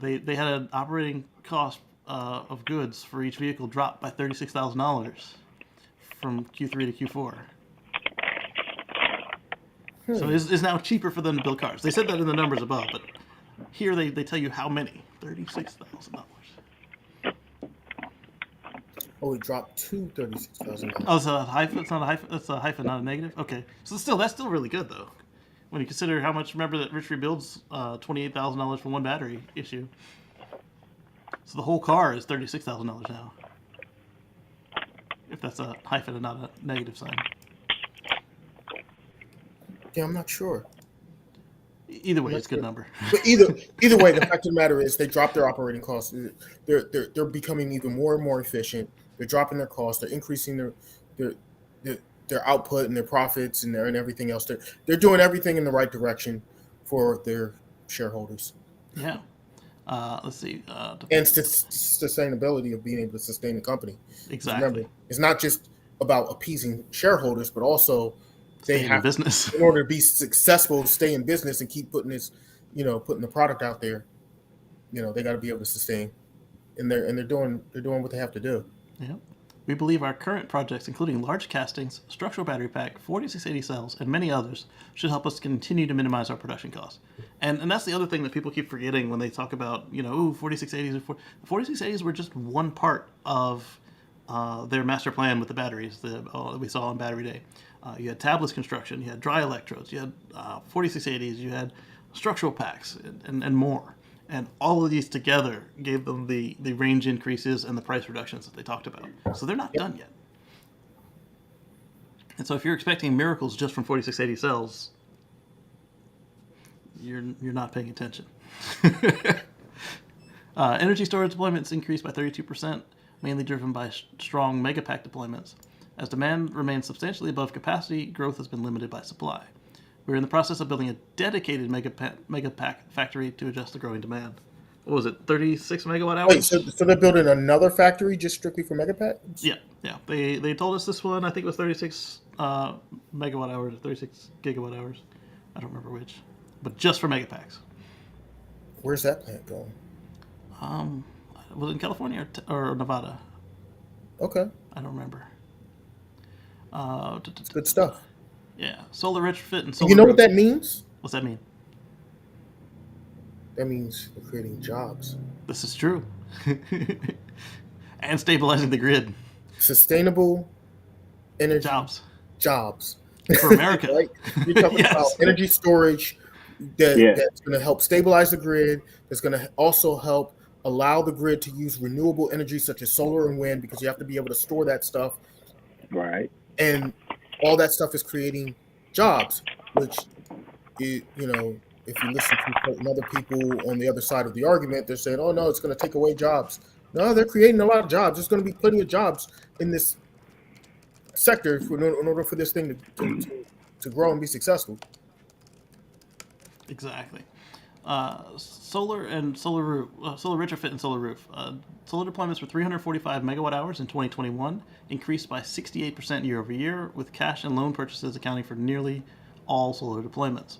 They had an operating cost of goods for each vehicle dropped by $36,000 from Q3 to Q4. So it's now cheaper for them to build cars. They said that in the numbers above, but here they tell you how many. $36,000. Oh, it dropped to $36,000. Oh, it's a hyphen. It's not a hyphen. That's a hyphen, not a negative. Okay, so that's still really good though, when you consider how much. Remember that Rich rebuilds $28,000 for one battery issue. So the whole car is $36,000 now. If that's a hyphen and not a negative sign. Yeah, I'm not sure. Either way, it's a good number. But either way, the fact of the matter is they dropped their operating costs. They're becoming even more and more efficient. They're dropping their costs. They're increasing their output and their profits and everything else. They're doing everything in the right direction for their shareholders. Yeah. Let's see. And sustainability of being able to sustain the company. Exactly. Remember, it's not just about appeasing shareholders, but also they have business. In order to be successful, stay in business and keep putting putting the product out there. They got to be able to sustain, and they're doing what they have to do. Yeah. We believe our current projects, including large castings, structural battery pack, 4680 cells, and many others, should help us continue to minimize our production costs. And that's the other thing that people keep forgetting when they talk about, 4680s. 4680s were just one part of their master plan with the batteries that we saw on Battery Day. You had tabless construction, you had dry electrodes, you had 4680s, you had structural packs, and more. And all of these together gave them the range increases and the price reductions that they talked about. So they're not done yet. And so if you're expecting miracles just from 4680 cells, you're not paying attention. Energy storage deployments increased by 32%, mainly driven by strong megapack deployments. As demand remains substantially above capacity, growth has been limited by supply. We're in the process of building a dedicated megapack factory to adjust the growing demand. What was it, 36 megawatt hours? Wait, so they're building another factory just strictly for megapacks? Yeah. They told us this one, I think it was 36 megawatt hours, 36 gigawatt hours. I don't remember which, but just for megapacks. Where's that plant going? Was it in California or Nevada? Okay. I don't remember. It's good stuff. Yeah, solar retrofit and solar. You know what that means? What's that mean? That means we're creating jobs. This is true. And stabilizing the grid. Sustainable energy. Jobs. For America. Right? You're talking about energy storage that's going to help stabilize the grid. That's going to also help allow the grid to use renewable energy such as solar and wind, because you have to be able to store that stuff. Right. And all that stuff is creating jobs, which, if you listen to certain other people on the other side of the argument, they're saying, oh, no, it's going to take away jobs. No, they're creating a lot of jobs. There's going to be plenty of jobs in this sector in order for this thing to grow and be successful. Exactly. Solar retrofit and solar roof. Solar deployments were 345 megawatt hours in 2021, increased by 68% year over year, with cash and loan purchases accounting for nearly all solar deployments.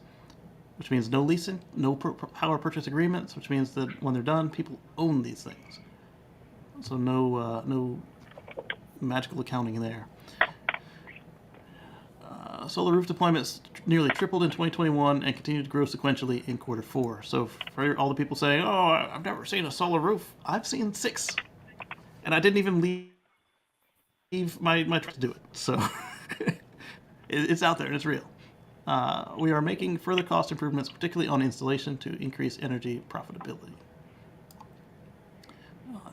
which means no leasing, no power purchase agreements, which means that when they're done, people own these things. So no magical accounting there. Solar roof deployments nearly tripled in 2021 and continued to grow sequentially in quarter 4. So for all the people saying, "Oh, I've never seen a solar roof," I've seen 6, and I didn't even leave my truck to do it. So it's out there and it's real. We are making further cost improvements, particularly on installation, to increase energy profitability.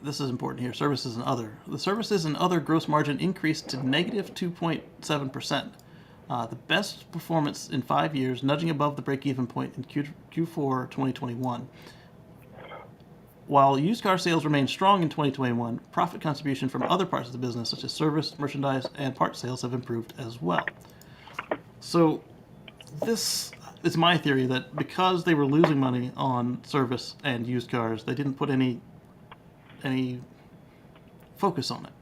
This is important here. Services and other. The services and other gross margin increased to negative 2.7%. The best performance in 5 years, nudging above the break-even point in Q4 2021. While used car sales remained strong in 2021, profit contribution from other parts of the business, such as service, merchandise, and part sales, have improved as well. So this is my theory, that because they were losing money on service and used cars, they didn't put any focus on it.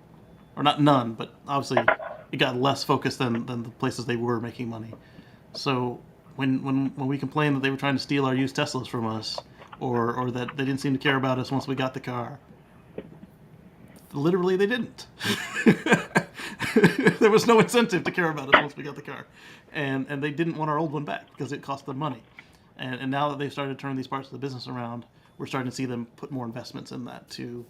Or not none, but obviously it got less focus than the places they were making money. So when we complained that they were trying to steal our used Teslas from us, or that they didn't seem to care about us once we got the car, literally they didn't. There was no incentive to care about us once we got the car, and they didn't want our old one back because it cost them money. And now that they've started to turn these parts of the business around, we're starting to see them put more investments in that too,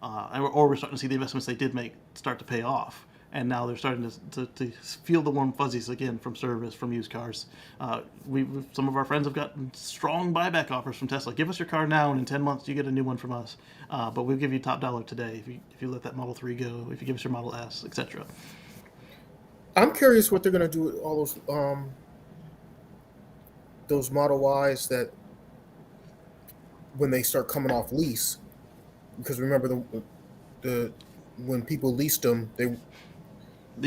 or we're starting to see the investments they did make start to pay off. And now they're starting to feel the warm fuzzies again from service, from used cars. Some of our friends have gotten strong buyback offers from Tesla. Give us your car now, and in 10 months you get a new one from us. But we'll give you top dollar today if you let that Model 3 go, if you give us your Model S, etc. I'm curious what they're going to do with all those Model Ys that when they start coming off lease, because remember the when people leased them, they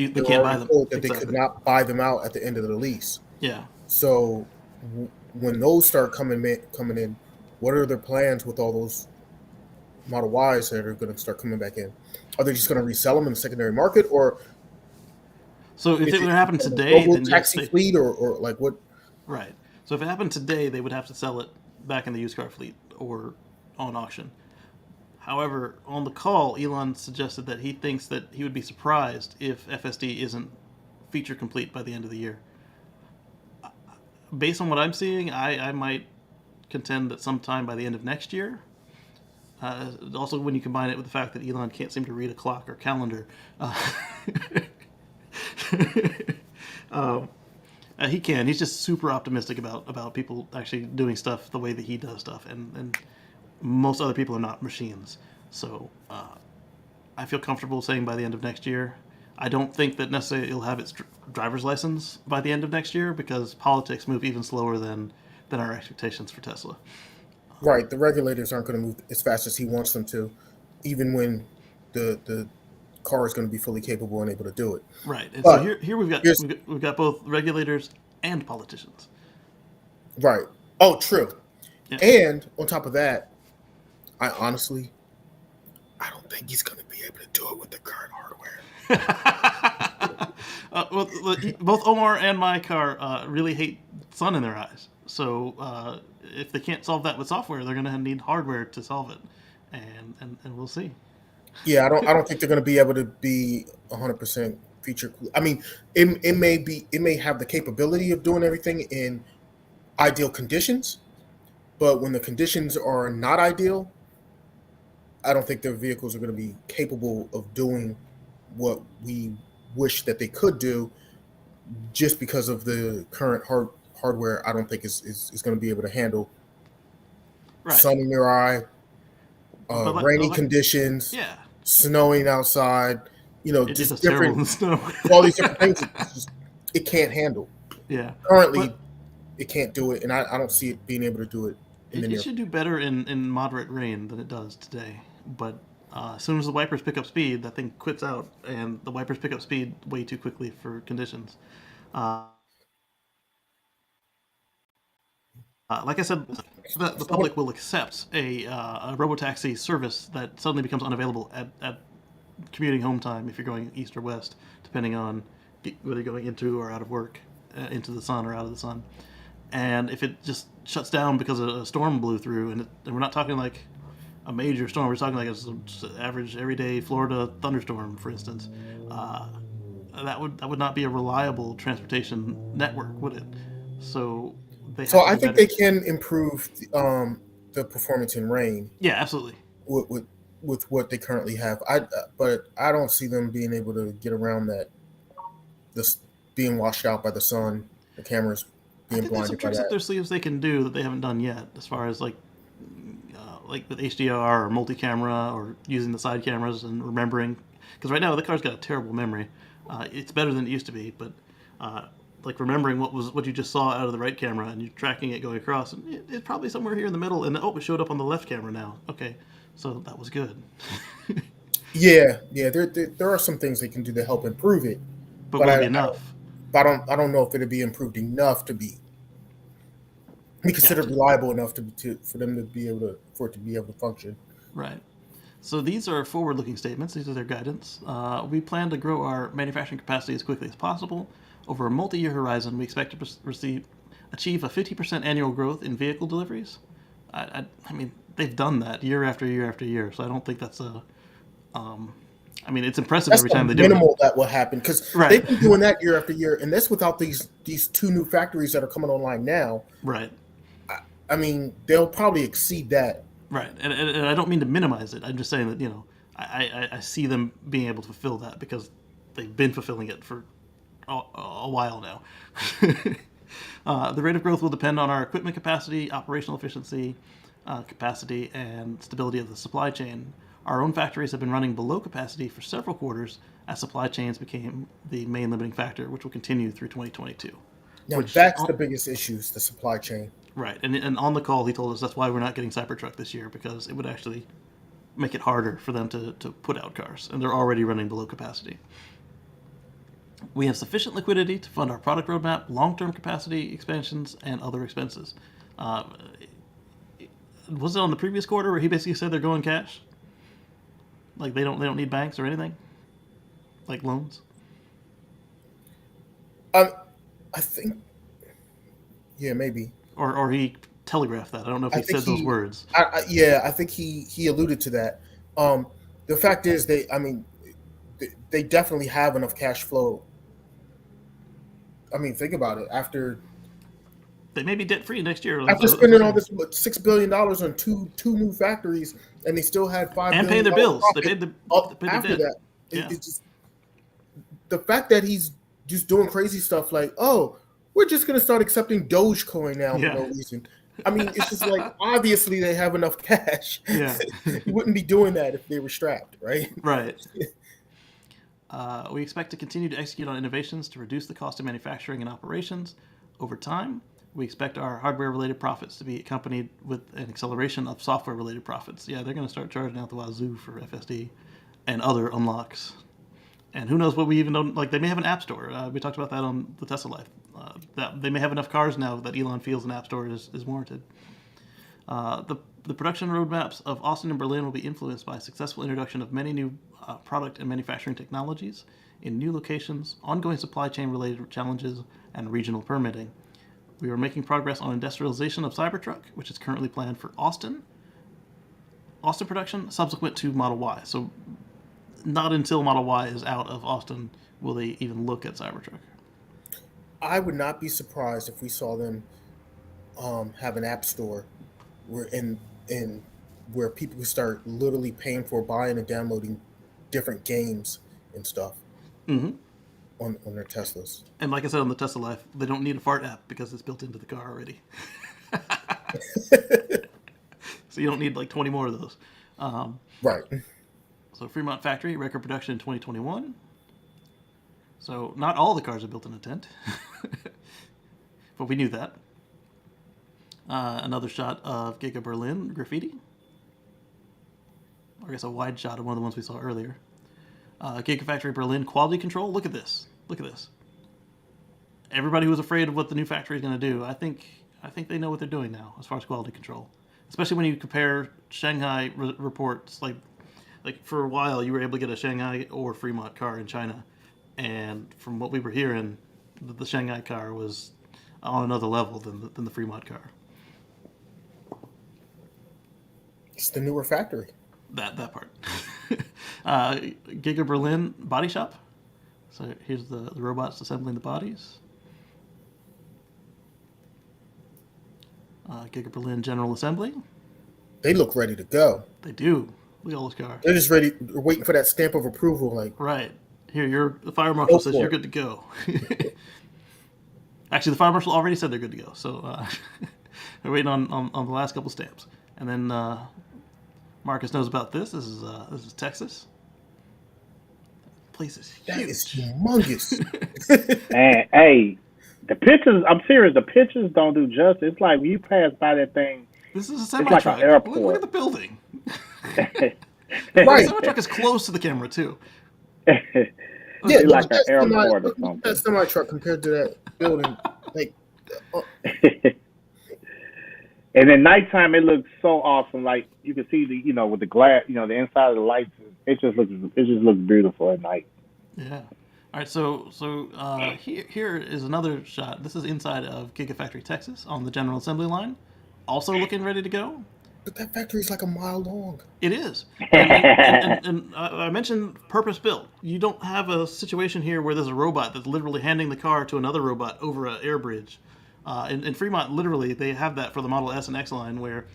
can't buy them. Told that they could not buy them out at the end of the lease. Yeah. So when those start coming in, what are their plans with all those Model Ys that are going to start coming back in? Are they just going to resell them in the secondary market, or so if it would happen today, then taxi fleet or like what? Right. So if it happened today, they would have to sell it back in the used car fleet or on auction. However, on the call, Elon suggested that he thinks that he would be surprised if FSD isn't feature complete by the end of the year. Based on what I'm seeing, I might contend that sometime by the end of next year. Also, when you combine it with the fact that Elon can't seem to read a clock or calendar, he can. He's just super optimistic about people actually doing stuff the way that he does stuff, and most other people are not machines. So I feel comfortable saying by the end of next year. I don't think that necessarily it'll have its driver's license by the end of next year, because politics move even slower than our expectations for Tesla. Right. The regulators aren't going to move as fast as he wants them to, even when the car is going to be fully capable and able to do it. Right. And but so here we've got both regulators and politicians. Right. Oh, true. Yeah. And on top of that, I honestly don't think he's going to be able to do it with the current hardware. Well, both Omar and my car really hate sun in their eyes. So if they can't solve that with software, they're going to need hardware to solve it, and we'll see. Yeah, I don't think they're going to be able to be 100% feature. I mean, it may have the capability of doing everything in ideal conditions, but when the conditions are not ideal, I don't think their vehicles are going to be capable of doing what we wish that they could do, just because of the current hardware. I don't think is going to be able to handle sun in your eye, rainy conditions, snowing outside. Just different snow. All these different things. It can't handle. Yeah. Currently, it can't do it, and I don't see it being able to do it. It should do better in moderate rain than it does today. But as soon as the wipers pick up speed, that thing quits out, and the wipers pick up speed way too quickly for conditions. Like I said, the public will accept a robotaxi service that suddenly becomes unavailable at commuting home time if you're going east or west, depending on whether you're going into or out of work, into the sun or out of the sun. And if it just shuts down because a storm blew through, and we're not talking like a major storm, we're talking like just an average everyday Florida thunderstorm, for instance, that would not be a reliable transportation network, would it? So they have So to I do think better. they can improve the performance in rain Yeah, absolutely. with what they currently have. But I don't see them being able to get around that. This being washed out by the sun, the cameras I being think there's some blinded by tricks up that. their sleeves they can do that they haven't done yet, as far as like with HDR or multi-camera or using the side cameras and remembering. Because right now the car's got a terrible memory. It's better than it used to be, but like remembering what you just saw out of the right camera and you're tracking it going across, and it's probably somewhere here in the middle. And oh, it showed up on the left camera now. Okay, so that was good. Yeah, yeah. There are some things they can do to help improve it, But but will it I, be I don't enough? I don't know if it'll be improved enough to be considered Gotcha. reliable enough for them to be able to for it to be able to function. Right. So these are forward-looking statements. These are their guidance. We plan to grow our manufacturing capacity as quickly as possible. Over a multi-year horizon, we expect to achieve a 50% annual growth in vehicle deliveries. I mean, they've done that year after year after year, so I don't think that's a. I mean, it's impressive That's every time the they do it. minimal that will happen because Right. they've been doing that year after year, and that's without these two new factories that are coming online now. Right. I mean, they'll probably exceed that. Right. And I don't mean to minimize it. I'm just saying that, I see them being able to fulfill that because they've been fulfilling it for a while now. The rate of growth will depend on our equipment capacity, operational efficiency, capacity, and stability of the supply chain. Our own factories have been running below capacity for several quarters as supply chains became the main limiting factor, which will continue through 2022. Now Which, that's the biggest issues, the supply chain. right, and on the call he told us that's why we're not getting Cybertruck this year, because it would actually make it harder for them to put out cars, and they're already running below capacity. We have sufficient liquidity to fund our product roadmap, long-term capacity expansions, and other expenses. Uh, was it on the previous quarter where he basically said they're going cash? Like they don't need banks or anything, like loans. Um, I think, yeah, maybe. Or he telegraphed that. I don't know if I he think said those words. yeah, I think he alluded to that. The fact is, they definitely have enough cash flow. I mean, think about it. They may be debt free next year. After spending all this $6 billion on two new factories, and they still had and paying their bills. They paid their after debt. that. Yeah. It's just the fact that he's just doing crazy stuff like, oh, we're just gonna start accepting Dogecoin now Yeah. for no reason. I mean, it's just like obviously they have enough cash. Yeah. You wouldn't be doing that if they were strapped, right? Right. We expect to continue to execute on innovations to reduce the cost of manufacturing and operations. Over time, we expect our hardware-related profits to be accompanied with an acceleration of software-related profits. Yeah, they're going to start charging out the wazoo for FSD and other unlocks. And who knows what we even don't, like, they may have an app store. We talked about that on the Tesla Life. That they may have enough cars now that Elon feels an app store is warranted. The production roadmaps of Austin and Berlin will be influenced by successful introduction of many new product and manufacturing technologies in new locations, ongoing supply chain related challenges, and regional permitting. We are making progress on industrialization of Cybertruck, which is currently planned for Austin production, subsequent to Model Y. So not until Model Y is out of Austin will they even look at Cybertruck. I would not be surprised if we saw them have an app store where in where people can start literally paying for buying and downloading different games and stuff Mm-hmm. on their Teslas. And like I said on the Tesla Life, they don't need a fart app because it's built into the car already. So you don't need like 20 more of those. Right. So Fremont factory, record production in 2021. So not all the cars are built in a tent. But we knew that. Another shot of Giga Berlin graffiti. Or I guess a wide shot of one of the ones we saw earlier. Gigafactory Berlin quality control. Look at this. Look at this. Everybody who was afraid of what the new factory is going to do, I think they know what they're doing now as far as quality control. Especially when you compare Shanghai reports. Like for a while, you were able to get a Shanghai or Fremont car in China, and from what we were hearing, the Shanghai car was on another level than the Fremont car. It's the newer factory. That part. Giga Berlin Body Shop. So here's the robots assembling the bodies. Giga Berlin General Assembly. They look ready to go. They do. Look at all those cars. They're just ready, waiting for that stamp of approval. Like, Right. Here, the fire marshal says you're good to go. Actually, the fire marshal already said they're good to go. So they're waiting on the last couple stamps. And then Marcus knows about this. This is Texas. The place is huge. that is humongous. And hey, the pictures. I'm serious. The pictures don't do justice. It's like when you pass by that thing. This is a It's semi like truck. an airport. Look at the building. Right. The semi truck is close to the camera too. Yeah, It's like look at an airport or look at something. that semi truck compared to that building. Like, And at nighttime, it looks so awesome. Like you can see with the glass, the inside of the lights. It just looks beautiful at night. Yeah. All right. So here is another shot. This is inside of Gigafactory Texas on the General Assembly line. Also looking ready to go. but that factory is like a mile long. It is. And I mentioned purpose built. You don't have a situation here where there's a robot that's literally handing the car to another robot over an air bridge. In Fremont, literally, they have that for the Model S and X line where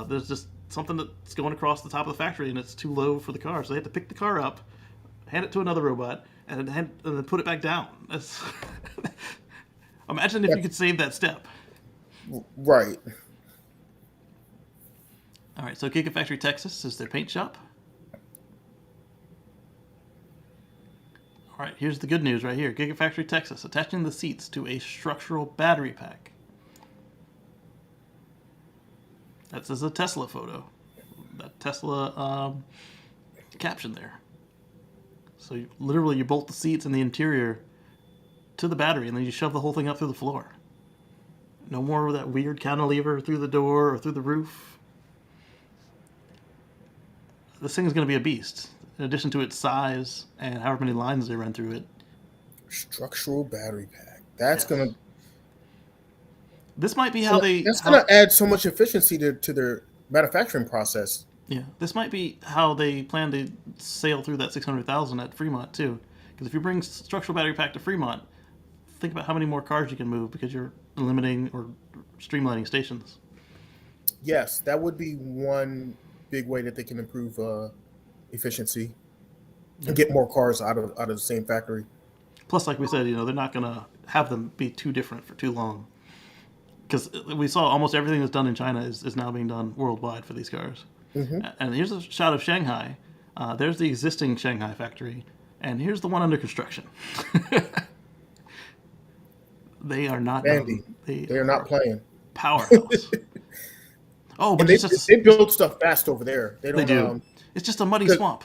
there's just something that's going across the top of the factory and it's too low for the car. So they have to pick the car up, hand it to another robot, and then put it back down. That's Imagine if you could save that step. Right. All right, so Gigafactory Texas is their paint shop. All right, here's the good news right here. Gigafactory Texas, attaching the seats to a structural battery pack. That's a Tesla photo. That Tesla caption there. So literally you bolt the seats and the interior to the battery and then you shove the whole thing up through the floor. No more of that weird cantilever through the door or through the roof. This thing is going to be a beast. In addition to its size and however many lines they run through it. Structural battery pack. That's gonna. This might be how they. That's gonna add so much efficiency to their manufacturing process. Yeah, this might be how they plan to sail through that 600,000 at Fremont too. Because if you bring structural battery pack to Fremont, think about how many more cars you can move because you're eliminating or streamlining stations. Yes, that would be one big way that they can improve efficiency and get more cars out of the same factory. Plus, like we said, they're not going to have them be too different for too long. Because we saw almost everything that's done in China is now being done worldwide for these cars. Mm-hmm. And here's a shot of Shanghai. There's the existing Shanghai factory. And here's the one under construction. They are not Andy, they are not playing. Powerhouse. Oh, but they build stuff fast over there. They do. It's just a muddy swamp.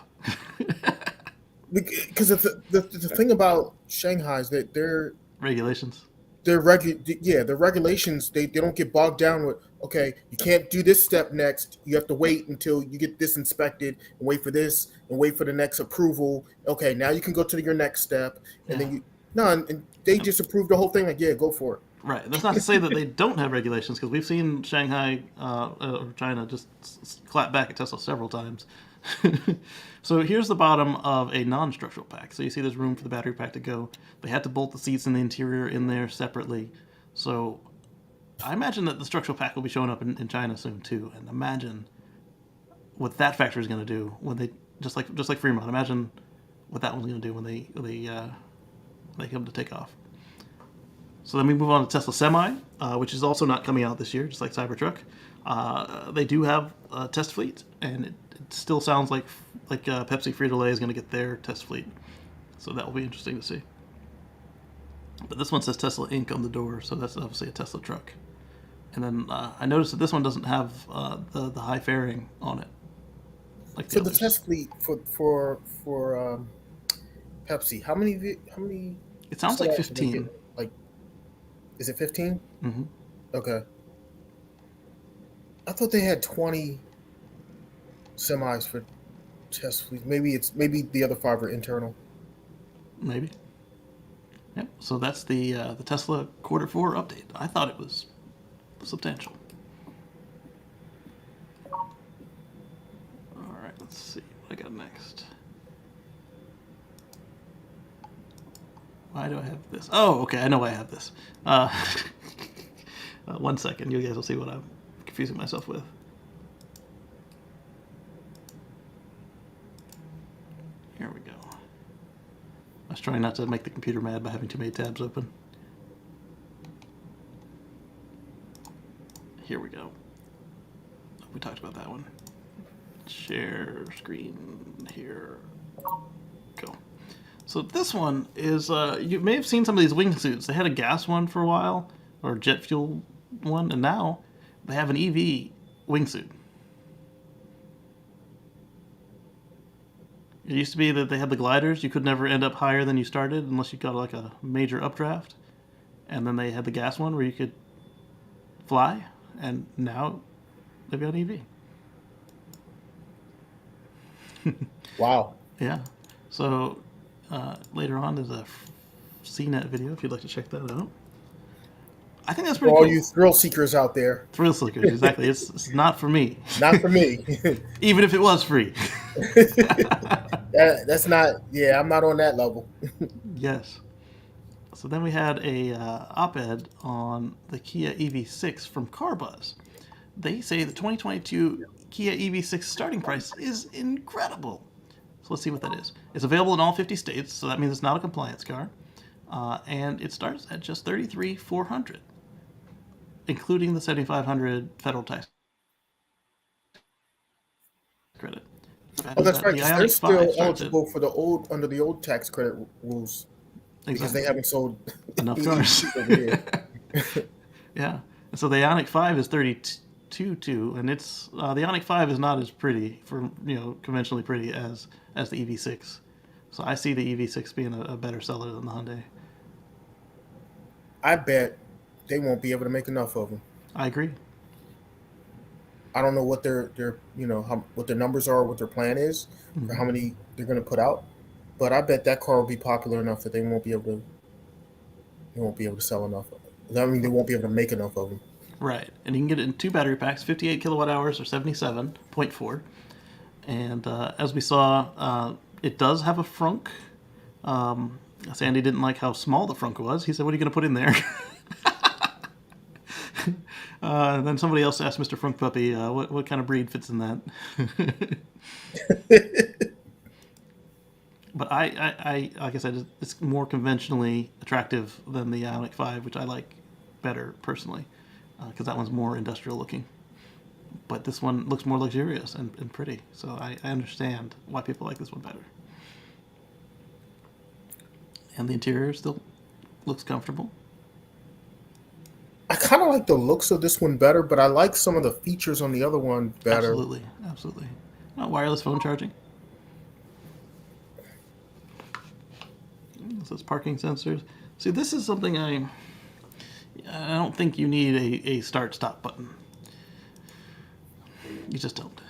Because the thing about Shanghai is that their regulations. Their regulations. They don't get bogged down with. Okay, you can't do this step next. You have to wait until you get this inspected and wait for this and wait for the next approval. Okay, now you can go to your next step, and then and they just approve the whole thing. Like, yeah, go for it. Right. That's not to say that they don't have regulations, because we've seen Shanghai or China just clap back at Tesla several times. So here's the bottom of a non-structural pack. So you see there's room for the battery pack to go. They had to bolt the seats in the interior in there separately. So I imagine that the structural pack will be showing up in China soon too. And imagine what that factory is going to do when they just like Fremont. Imagine what that one's going to do when they come to take off. So then we move on to Tesla Semi, which is also not coming out this year, just like Cybertruck. They do have a test fleet, and it still sounds like Pepsi Frito-Lay is going to get their test fleet. So that will be interesting to see. But this one says Tesla Inc. on the door, so that's obviously a Tesla truck. And then I noticed that this one doesn't have the high fairing on it. Like the others. Test fleet for Pepsi, how many? It sounds like 15. Is it 15? Mm-hmm. Okay. I thought they had 20 semis for test fleet. Maybe the other 5 are internal. Maybe. Yep. So that's the Tesla Q4 update. I thought it was substantial. All right. Let's see what I got next. Why do I have this? Oh, okay. I know why I have this. 1 second. You guys will see what I'm confusing myself with. Here we go. I was trying not to make the computer mad by having too many tabs open. Here we go. We talked about that one. Share screen here. Go. So this one is, you may have seen some of these wingsuits. They had a gas one for a while, or jet fuel one, and now they have an EV wingsuit. It used to be that they had the gliders. You could never end up higher than you started unless you got like a major updraft. And then they had the gas one where you could fly, and now they've got EV. Wow. Yeah. So later on, there's a CNET video if you'd like to check that out. I think that's For pretty all cool. you thrill seekers out there, Thrill seekers, exactly. It's not for me. not for me. Even if it was free. That's not. Yeah, I'm not on that level. Yes. So then we had a op-ed on the Kia EV6 from CarBuzz. They say the 2022 Kia EV6 starting price is incredible. So let's see what that is. It's available in all 50 states, so that means it's not a compliance car. And it starts at just $33,400, including the $7,500 federal tax credit. Oh, that's right. The 'Cause they're Ioniq 5 still starts at- eligible for under the old tax credit rules because Exactly. they haven't sold Enough cars. over here. Yeah. And so the Ioniq 5 is 32.2, and it's the Ioniq 5 is not as pretty conventionally pretty as the EV6. So I see the EV6 being a better seller than the Hyundai. I bet they won't be able to make enough of them. I agree. I don't know what their what their numbers are, what their plan is for how many they're going to put out, but I bet that car will be popular enough that they won't be able to sell enough of it. I mean, they won't be able to make enough of them. Right. And you can get it in 2 battery packs, 58 kilowatt hours or 77.4. And as we saw, it does have a frunk. Sandy didn't like how small the frunk was. He said, "What are you going to put in there?" And then somebody else asked Mr. Frunk Puppy, what kind of breed fits in that? But I like I said, it's more conventionally attractive than the Ioniq 5, which I like better personally, because that one's more industrial looking. But this one looks more luxurious and pretty, so I understand why people like this one better. And the interior still looks comfortable. I kind of like the looks of this one better, but I like some of the features on the other one better. Absolutely. Wireless phone charging. This is parking sensors. See, this is something I don't think you need a start-stop button. You just don't.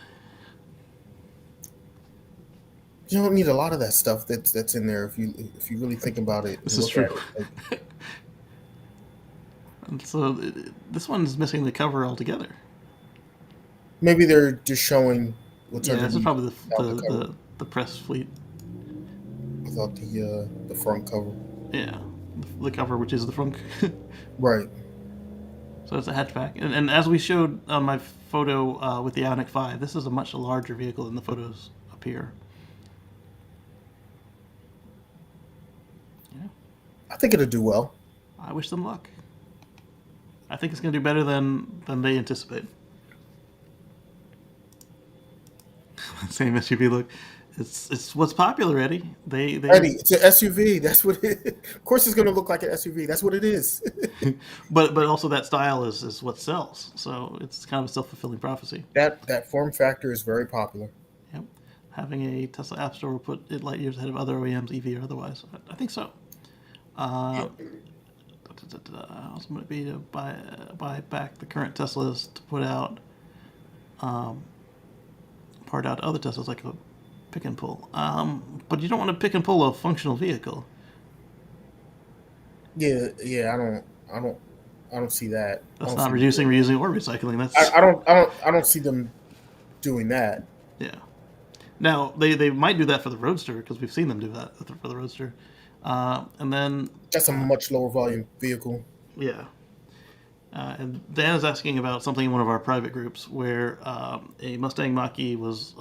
You don't need a lot of that stuff that's in there if you really think about it. This is true. And so this one's missing the cover altogether. Maybe they're just showing what's Yeah, this is underneath. probably the press fleet. I thought the front cover. Yeah, the cover, which is the front. Right. So it's a hatchback. And as we showed on my photo with the Ioniq 5, this is a much larger vehicle than the photos appear. Yeah. I think it'll do well. I wish them luck. I think it's going to do better than they anticipate. Same SUV look. It's what's popular, Eddie. Eddie, it's an SUV. That's what it. Of course, it's going to look like an SUV. That's what it is. but also that style is what sells. So it's kind of a self-fulfilling prophecy. That form factor is very popular. Yep. Having a Tesla App Store will put it light years ahead of other OEMs, EV or otherwise. I think so. Also might be to buy back the current Teslas to put out part out other Teslas like a pick and pull. But you don't want to pick and pull a functional vehicle. Yeah. I don't see that. I That's don't not see them reducing, doing reusing, or recycling. that. That's I don't see them doing that. yeah. Now they might do that for the Roadster because we've seen them do that for the Roadster, and then That's a much lower volume vehicle. yeah. And Dan is asking about something in one of our private groups where a Mustang Mach-E was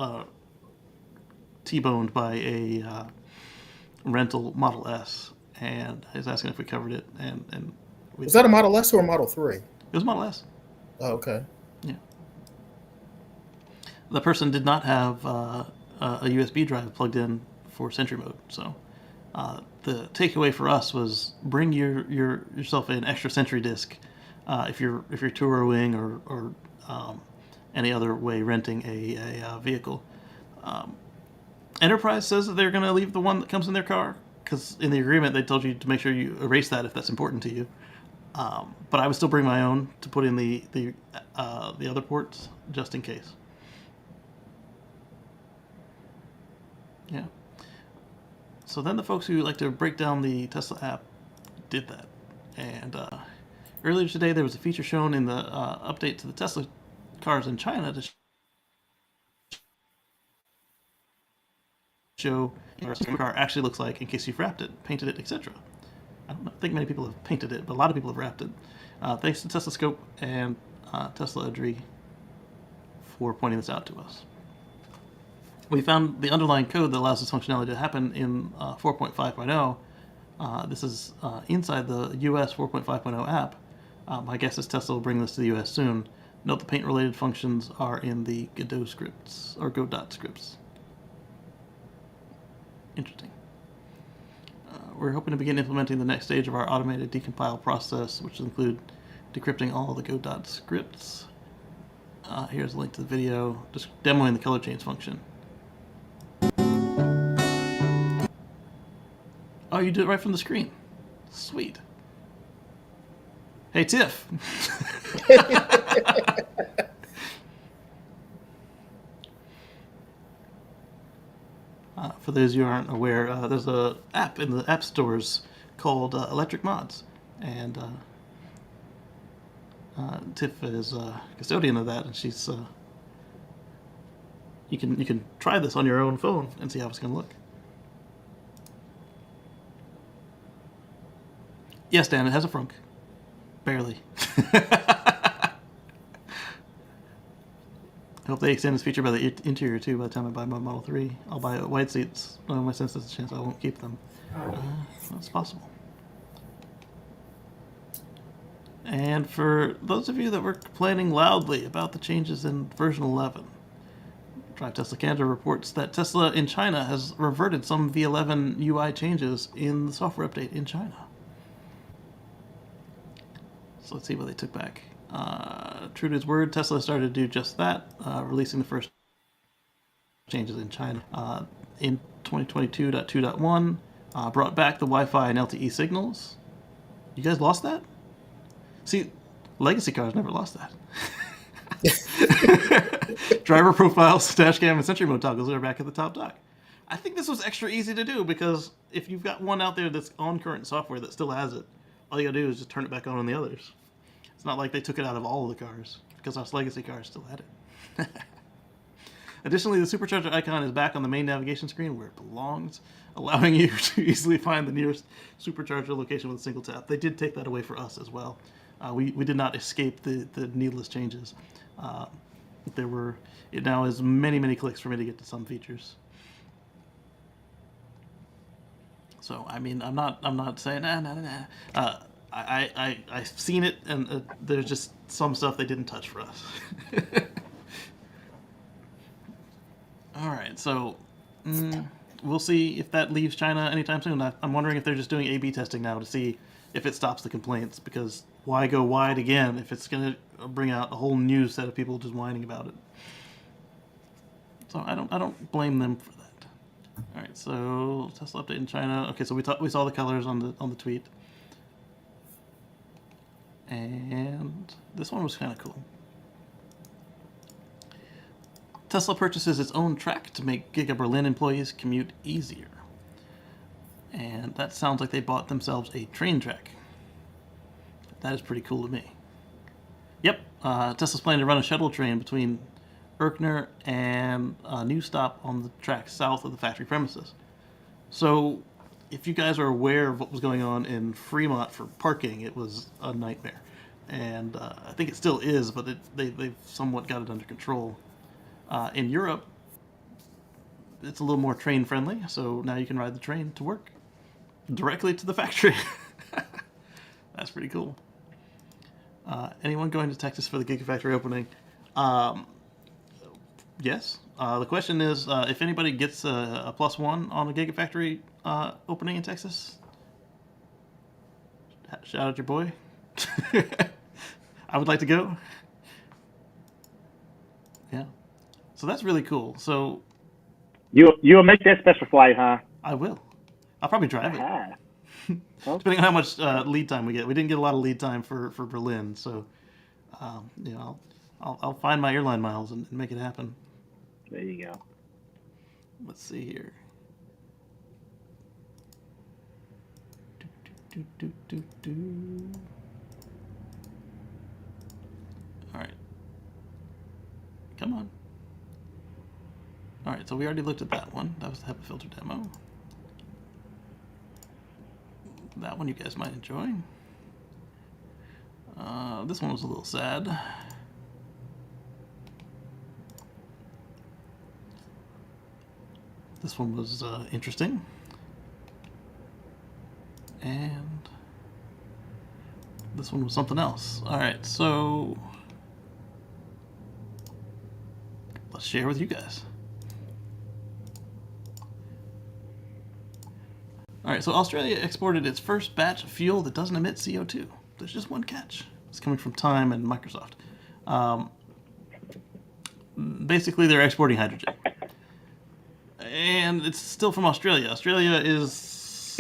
T-boned by a rental Model S, and he's asking if we covered it, and we Was that a Model S or a Model 3? it was Model S. Oh, okay. Yeah. The person did not have a USB drive plugged in for Sentry mode, so the takeaway for us was bring yourself an extra Sentry disc if you're touring or any other way renting a vehicle. Enterprise says that they're going to leave the one that comes in their car because in the agreement they told you to make sure you erase that if that's important to you. But I would still bring my own to put in the other ports just in case. Yeah. So then the folks who like to break down the Tesla app did that, and earlier today there was a feature shown in the update to the Tesla cars in China to show what a car actually looks like in case you've wrapped it, painted it, etc. I don't think many people have painted it, but a lot of people have wrapped it. Thanks to Tesla Scope and Tesla Adri for pointing this out to us. We found the underlying code that allows this functionality to happen in 4.5.0. This is inside the US 4.5.0 app. My guess is Tesla will bring this to the US soon. Note the paint-related functions are in the Godot scripts, or Godot scripts. Interesting. We're hoping to begin implementing the next stage of our automated decompile process, which will include decrypting all the Godot scripts. Here's a link to the video just demoing the color change function. Oh, you did it right from the screen. Sweet. Hey, Tiff. For those of you who aren't aware, there's an app in the app stores called Electric Mods, and Tiff is custodian of that, and she's. You can try this on your own phone and see how it's going to look. Yes, Dan, it has a frunk. Barely. I hope they extend this feature by the interior too. By the time I buy my Model 3, I'll buy wide seats. My sense there's a chance I won't keep them. That's possible. And for those of you that were complaining loudly about the changes in version 11, Drive Tesla Canada reports that Tesla in China has reverted some V11 UI changes in the software update in China. So let's see what they took back. True to his word, Tesla started to do just that, releasing the first changes in China. In 2022.2.1, brought back the Wi-Fi and LTE signals. You guys lost that? See, legacy cars never lost that. Driver profiles, dash cam, and Sentry mode toggles are back at the top dock. I think this was extra easy to do because if you've got one out there that's on current software that still has it, all you gotta do is just turn it back on the others. It's not like they took it out of all of the cars, because us legacy cars still had it. Additionally, the Supercharger icon is back on the main navigation screen where it belongs, allowing you to easily find the nearest Supercharger location with a single tap. They did take that away for us as well. We did not escape the needless changes. It now is many clicks for me to get to some features. So I mean, I'm not saying nah. I've seen it, and there's just some stuff they didn't touch for us. All right, so we'll see if that leaves China anytime soon. I'm wondering if they're just doing A/B testing now to see if it stops the complaints, because why go wide again if it's going to bring out a whole new set of people just whining about it? So I don't blame them for that. All right, so Tesla update in China. Okay, so we saw the colors on the tweet. And this one was kind of cool. Tesla purchases its own track to make Giga Berlin employees commute easier. And that sounds like they bought themselves a train track. That is pretty cool to me. Yep, Tesla's planning to run a shuttle train between Erkner and a new stop on the track south of the factory premises. So, if you guys are aware of what was going on in Fremont for parking, it was a nightmare. And I think it still is, but they've somewhat got it under control. In Europe, it's a little more train friendly, so now you can ride the train to work directly to the factory. That's pretty cool. Anyone going to Texas for the Gigafactory opening? Yes. The question is, if anybody gets a +1 on the Gigafactory opening in Texas, shout out your boy. I would like to go. Yeah. So that's really cool. So you'll make that special flight, huh? I will. I'll probably drive it. Ah. Depending on how much lead time we get. We didn't get a lot of lead time for Berlin, so I'll find my airline miles and make it happen. There you go. Let's see here. All right. Come on. All right, so we already looked at that one. That was the HEPA filter demo. That one you guys might enjoy. This one was a little sad. This one was interesting. And this one was something else. Alright, so let's share with you guys. Alright, so Australia exported its first batch of fuel that doesn't emit CO2. There's just one catch. It's coming from Time and Microsoft. Basically, they're exporting hydrogen. And it's still from Australia. Australia is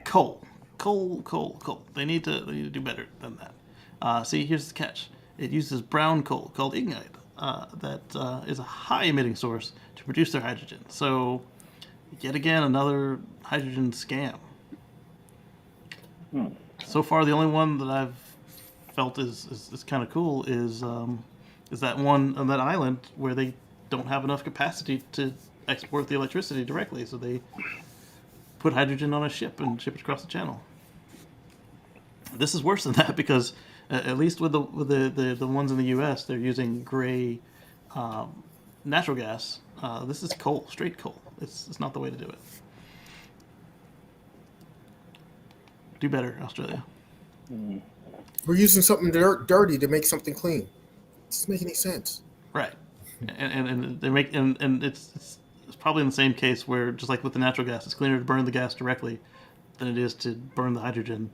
coal. They need to do better than that. See, here's the catch. It uses brown coal called ignite that is a high emitting source to produce their hydrogen. So, yet again, another hydrogen scam. So far, the only one that I've felt is kind of cool is that one on that island where they don't have enough capacity to export the electricity directly, so they put hydrogen on a ship and ship it across the channel. This is worse than that because at least with the ones in the U.S., they're using gray natural gas. This is coal, straight coal. It's not the way to do it. Do better, Australia. We're using something dirty to make something clean. It doesn't make any sense. Right, and they make and it's probably in the same case where just like with the natural gas, it's cleaner to burn the gas directly than it is to burn the hydrogen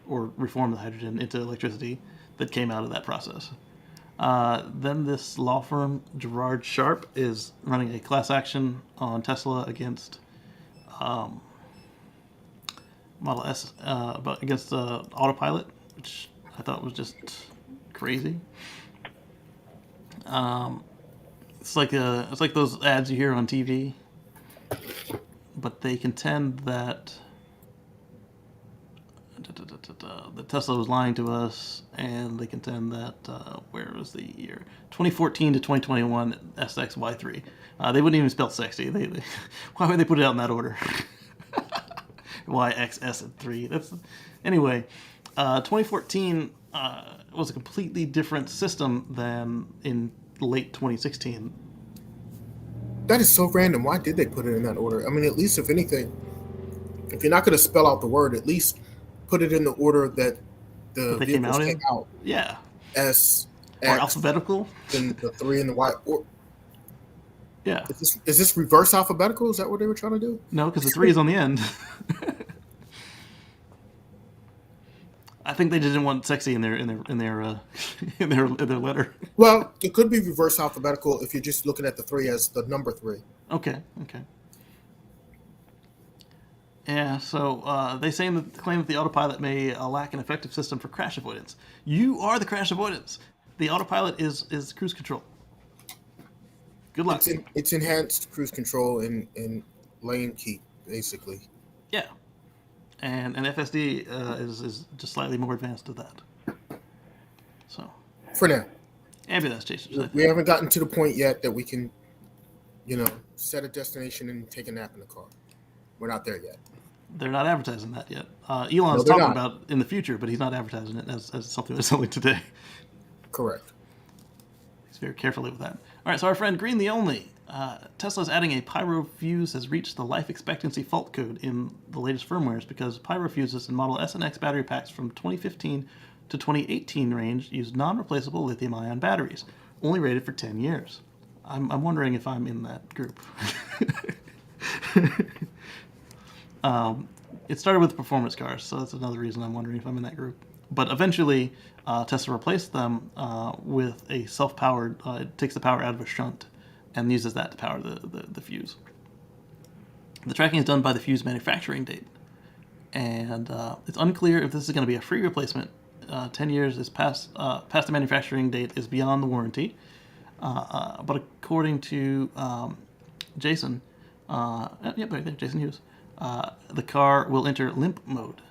or reform the hydrogen into electricity that came out of that process. Then this law firm, Gerard Sharp, is running a class action on Tesla against Model S, against Autopilot, which I thought was just crazy. It's like those ads you hear on TV, but they contend that that Tesla was lying to us, and they contend that where was the year 2014 to 2021 SXY3. They wouldn't even spell sexy. They why would they put it out in that order? Y, X, S, and 3. Anyway. 2014 was a completely different system than in late 2016. That is so random. Why did they put it in that order? I mean, at least if anything, if you're not going to spell out the word, at least put it in the order that the vehicles came out. Yeah. S, or X, alphabetical. Then the 3 and the Y. Or, yeah. Is this reverse alphabetical? Is that what they were trying to do? No, because the 3 is on the end. I think they didn't want sexy in their letter. Well, it could be reverse alphabetical if you're just looking at the 3 as the number 3. Okay. Yeah, so they claim that the autopilot may lack an effective system for crash avoidance. You are the crash avoidance. The autopilot is cruise control. Good luck. It's enhanced cruise control and lane keep, basically. Yeah. and FSD is just slightly more advanced to that. So For now, maybe that's Jason. we haven't gotten to the point yet that we can, set a destination and take a nap in the car. We're not there yet. They're not advertising that yet. Elon's they're talking not. about in the future, but he's not advertising it as something that's only today. Correct. He's very carefully with that. All right, so our friend Green the Only. Tesla's adding a pyro fuse has reached the life expectancy fault code in the latest firmwares because pyro fuses in Model S and X battery packs from 2015 to 2018 range use non-replaceable lithium-ion batteries, only rated for 10 years. I'm wondering if I'm in that group. It started with performance cars, so that's another reason I'm wondering if I'm in that group. But eventually, Tesla replaced them with a self-powered, it takes the power out of a shunt and uses that to power the fuse. The tracking is done by the fuse manufacturing date. And it's unclear if this is going to be a free replacement. 10 years is past the manufacturing date is beyond the warranty. But according to Jason, Jason Hughes, the car will enter limp mode.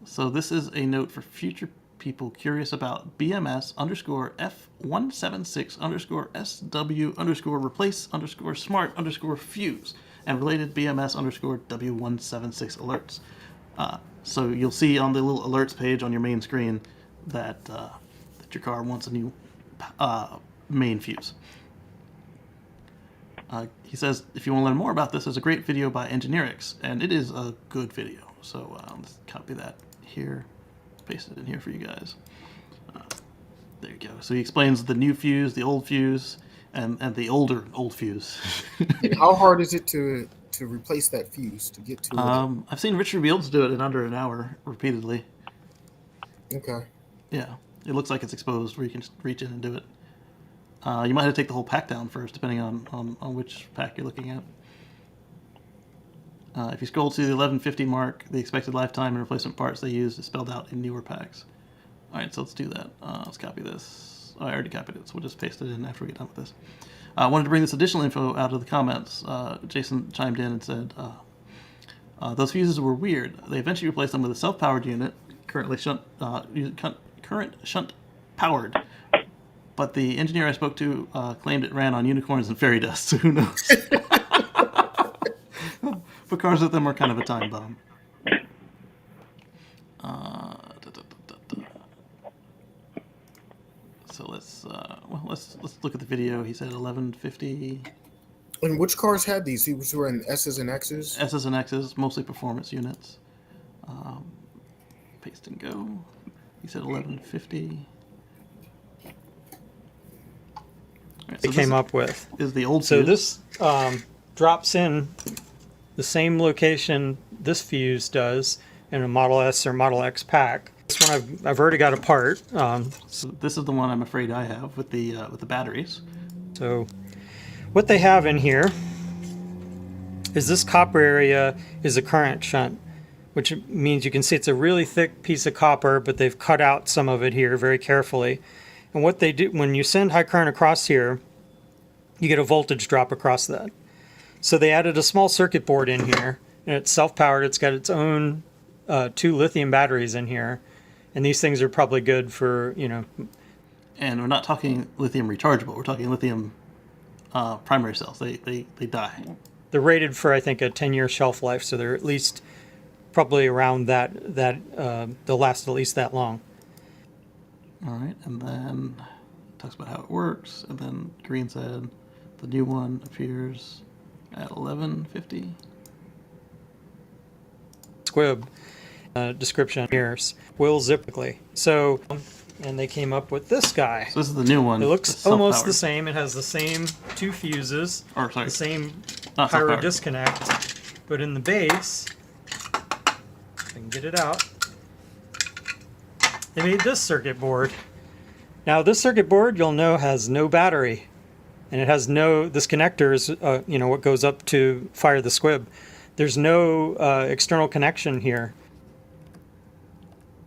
So this is a note for future people curious about BMS _F176 _SW replace smart fuse and related BMS W176 alerts. So you'll see on the little alerts page on your main screen that your car wants a new main fuse. He says, if you want to learn more about this, there's a great video by Engineerix, and it is a good video. So let's copy that here, paste it in here for you guys. There you go. So he explains the new fuse, the old fuse, and the old fuse. And how hard is it to replace that fuse to get to it? I've seen Richard Fields do it in under an hour repeatedly. Okay. Yeah, it looks like it's exposed where you can just reach in and do it. You might have to take the whole pack down first, depending on which pack you're looking at. If you scroll to the 1150 mark, the expected lifetime and replacement parts they use is spelled out in newer packs. All right, so let's do that. Let's copy this. Oh, I already copied it, so we'll just paste it in after we get done with this. I wanted to bring this additional info out of the comments. Jason chimed in and said, those fuses were weird. They eventually replaced them with a self-powered unit, current shunt powered. But the engineer I spoke to claimed it ran on unicorns and fairy dust, so who knows? But cars with them are kind of a time bomb. So let's look at the video. He said 1150. And which cars had these? These were in S's and X's? S's and X's, mostly performance units. Paste and go. He said 1150. Right, so they came up with is the old so fuse. this drops in the same location this fuse does in a Model S or Model X pack. This one I've already got apart. So this is the one I'm afraid I have with the batteries. So what they have in here is this copper area is a current shunt, which means you can see it's a really thick piece of copper, but they've cut out some of it here very carefully. And what they do, when you send high current across here, you get a voltage drop across that. So they added a small circuit board in here, and it's self-powered. It's got its own 2 lithium batteries in here, and these things are probably good for, And we're not talking lithium rechargeable. We're talking lithium primary cells. They die. They're rated for, I think, a 10-year shelf life, so they're at least probably around that they'll last at least that long. All right, and then talks about how it works, and then Green said the new one appears at 1150. Squib description here. Will zipically. So, and they came up with this guy. So this is the new one. It looks It's almost the self-powered. same. It has the same 2 fuses, Or sorry, the same not pyro self-powered. disconnect, but in the base, if I can get it out, they made this circuit board. Now this circuit board, you'll know, has no battery, and it has no, this connector is, what goes up to fire the squib. There's no external connection here.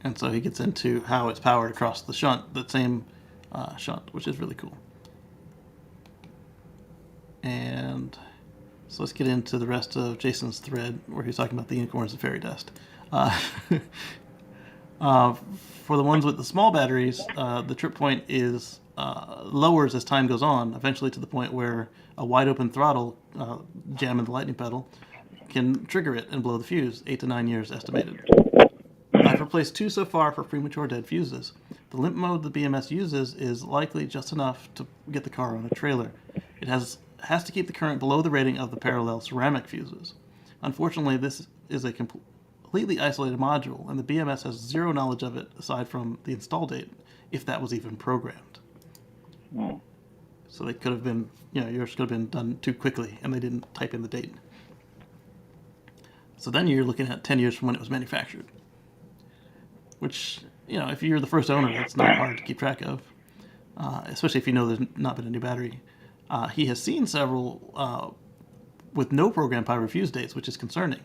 And so he gets into how it's powered across the shunt, that same shunt, which is really cool. And so let's get into the rest of Jason's thread where he's talking about the unicorns and fairy dust. Uh, for the ones with the small batteries, the trip point is lowers as time goes on, eventually to the point where a wide open throttle, jamming the lightning pedal, can trigger it and blow the fuse. 8 to 9 years estimated. I've replaced 2 so far for premature dead fuses. The limp mode the BMS uses is likely just enough to get the car on a trailer. It has to keep the current below the rating of the parallel ceramic fuses. Unfortunately, this is a completely isolated module, and the BMS has zero knowledge of it aside from the install date, if that was even programmed. So they could have been, yours could have been done too quickly, and they didn't type in the date. So then you're looking at 10 years from when it was manufactured. Which, if you're the first owner, that's not hard to keep track of, especially if you know there's not been a new battery. He has seen several with no program power fuse dates, which is concerning.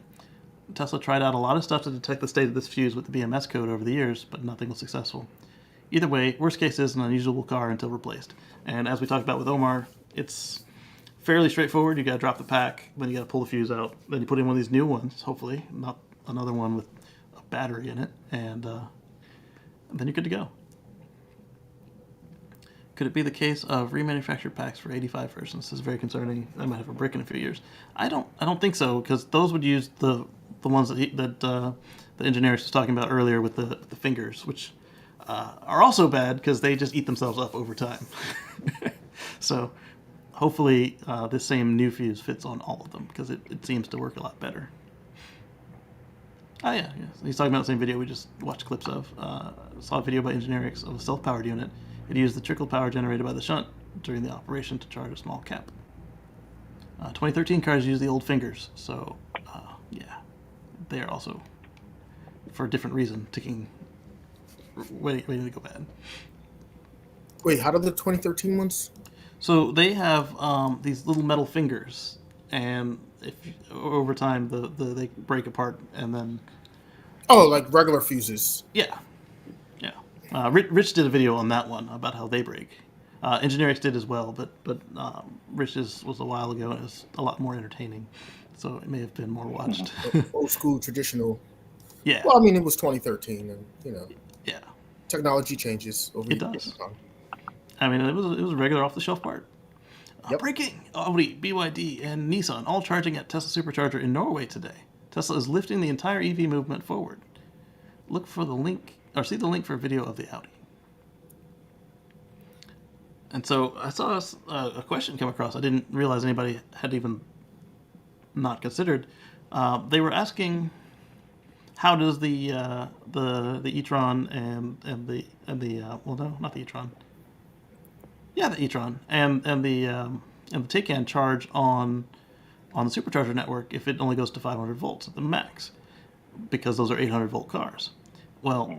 Tesla tried out a lot of stuff to detect the state of this fuse with the BMS code over the years, but nothing was successful. Either way, worst case is an unusable car until replaced. And as we talked about with Omar, it's fairly straightforward. You got to drop the pack, then you got to pull the fuse out, then you put in one of these new ones, hopefully, not another one with a battery in it, and then you're good to go. Could it be the case of remanufactured packs for 85 versions? This is very concerning. I might have a brick in a few years. I don't think so, because those would use the ones that the engineer was talking about earlier with the fingers, which are also bad because they just eat themselves up over time. So hopefully this same new fuse fits on all of them, because it seems to work a lot better. Oh yeah. He's talking about the same video we just watched clips of. Saw a video by Engineerix of a self-powered unit. It used the trickle power generated by the shunt during the operation to charge a small cap. 2013 cars use the old fingers, so yeah, they are also, for a different reason, waiting to go bad. Wait, how did the 2013 ones? So they have these little metal fingers, and over time they break apart, and then like regular fuses. Yeah. Rich did a video on that one about how they break. Engineerix did as well, but Rich's was a while ago, and it was a lot more entertaining, so it may have been more watched. Old school, traditional. Yeah. Well, I mean, it was 2013, and Yeah. technology changes over It does. I mean, it was a regular off-the-shelf part. Breaking! Audi, BYD, and Nissan all charging at Tesla Supercharger in Norway today. Tesla is lifting the entire EV movement forward. Look for the link, or see the link for a video of the Audi. And so I saw a question come across. I didn't realize anybody had even not considered. They were asking, how does the e-tron and the well, no, not the e-tron. Yeah, the e-tron and the Taycan charge on the Supercharger network if it only goes to 500 volts at the max, because those are 800 volt cars. Well,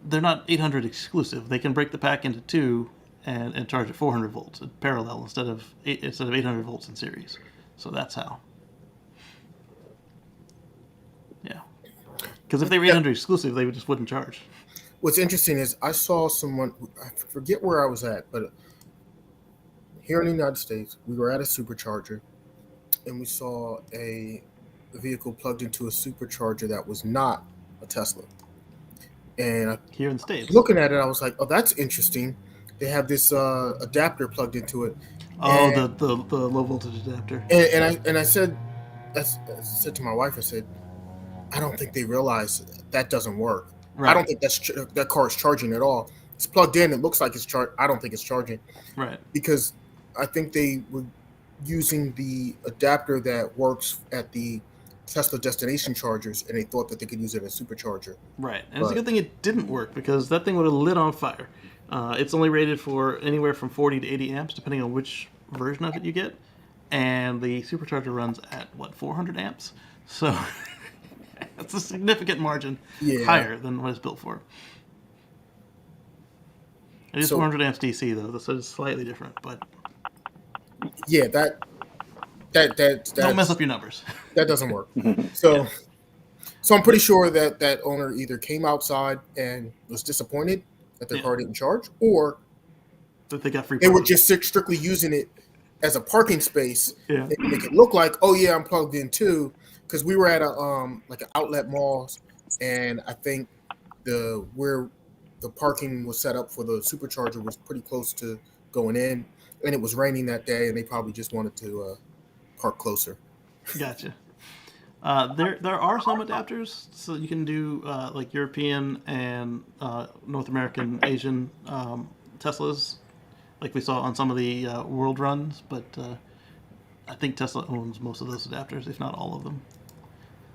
they're not 800 exclusive. They can break the pack into two and charge at 400 volts at parallel instead of 800 volts in series. So that's how. Yeah, because if they were 800 exclusive, they just wouldn't charge. What's interesting is I saw someone, I forget where I was at, but here in the United States, we were at a supercharger, and we saw a vehicle plugged into a supercharger that was not a Tesla. And Here in the States. Looking at it, I was like, oh, that's interesting. They have this adapter plugged into it. Oh, the low voltage adapter. And I said to my wife, I said, I don't think they realize that doesn't work. Right. I don't think that car is charging at all. It's plugged in. It looks like it's charged. I don't think it's charging. Right. Because I think they were using the adapter that works at the Tesla destination chargers, and they thought that they could use it as a supercharger. Right. And it's a good thing it didn't work, because that thing would have lit on fire. It's only rated for anywhere from 40 to 80 amps, depending on which version of it you get. And the supercharger runs at, 400 amps? So it's a significant margin higher than what it's built for. It is 400 amps DC, though, so it's slightly different. But yeah, that don't mess up your numbers. That doesn't work. So I'm pretty sure that owner either came outside and was disappointed that their car didn't charge, or that they got free. They were just strictly using it as a parking space Yeah. and make it look like, oh yeah, I'm plugged in too. Because we were at a like an outlet malls, and I think where the parking was set up for the Supercharger was pretty close to going in, and it was raining that day, and they probably just wanted to park closer. Gotcha. There are some adapters, so you can do like European and North American, Asian Teslas, like we saw on some of the world runs. But I think Tesla owns most of those adapters, if not all of them.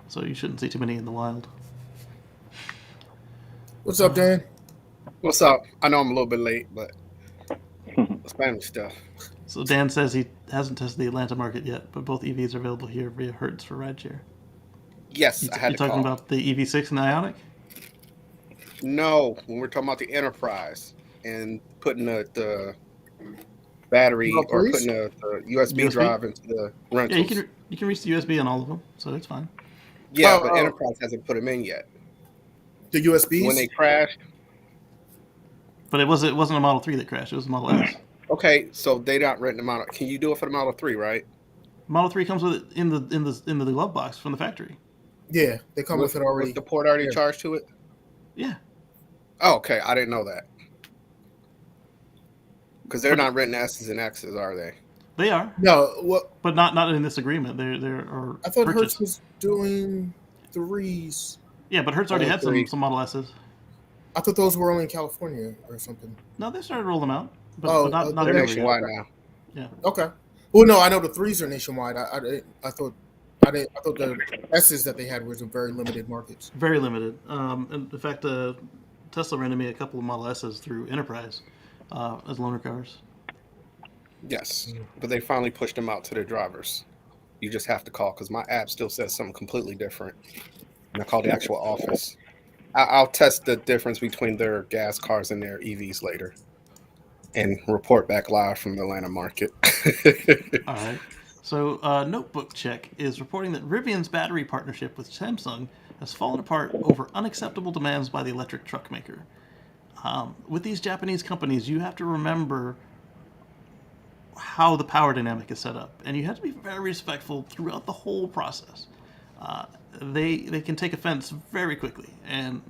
So you shouldn't see too many in the wild. What's up, Dan? What's up? I know I'm a little bit late, but Spanish stuff. So Dan says he hasn't tested the Atlanta market yet, but both EVs are available here via Hertz for rideshare. Yes, I had You to talking call. about the EV6 and the Ioniq? No, when we're talking about the Enterprise and putting the battery Model or 3s? putting the USB USB? drive into the Yeah, rentals. you can reach the USB on all of them, so that's fine. Yeah, Oh, but oh. Enterprise hasn't put them in yet. The USBs? When they crashed, But it wasn't a Model 3 that crashed; it was a Model S. okay, so they not renting them out. Can you do it for the Model 3, right? Model 3 comes with it in the glove box from the factory. Yeah, they come with it already. With the port already Yeah. charged to it? Yeah, Oh, okay, I didn't know that. Because they're not renting S's and X's, are they? they are, No, what but not in this agreement. They're are I thought purchased. Hertz was doing 3s. Yeah, but Hertz already Only had three. some Model S's. I thought those were only in California or something. No, they started rolling them out, but, Oh, not they're They're everywhere yet. nationwide now. Yeah, Okay. Well, no, I know the 3s are nationwide. I thought the S's that they had was in very limited markets. very limited. In fact, Tesla rented me a couple of Model S's through Enterprise as loaner cars. Yes, but they finally pushed them out to their drivers. You just have to call because my app still says something completely different. And I call the actual office. I'll test the difference between their gas cars and their EVs later and report back live from the Atlanta market. All right. So, Notebook Check is reporting that Rivian's battery partnership with Samsung has fallen apart over unacceptable demands by the electric truck maker. With these Japanese companies, you have to remember how the power dynamic is set up, and you have to be very respectful throughout the whole process. They can take offense very quickly, and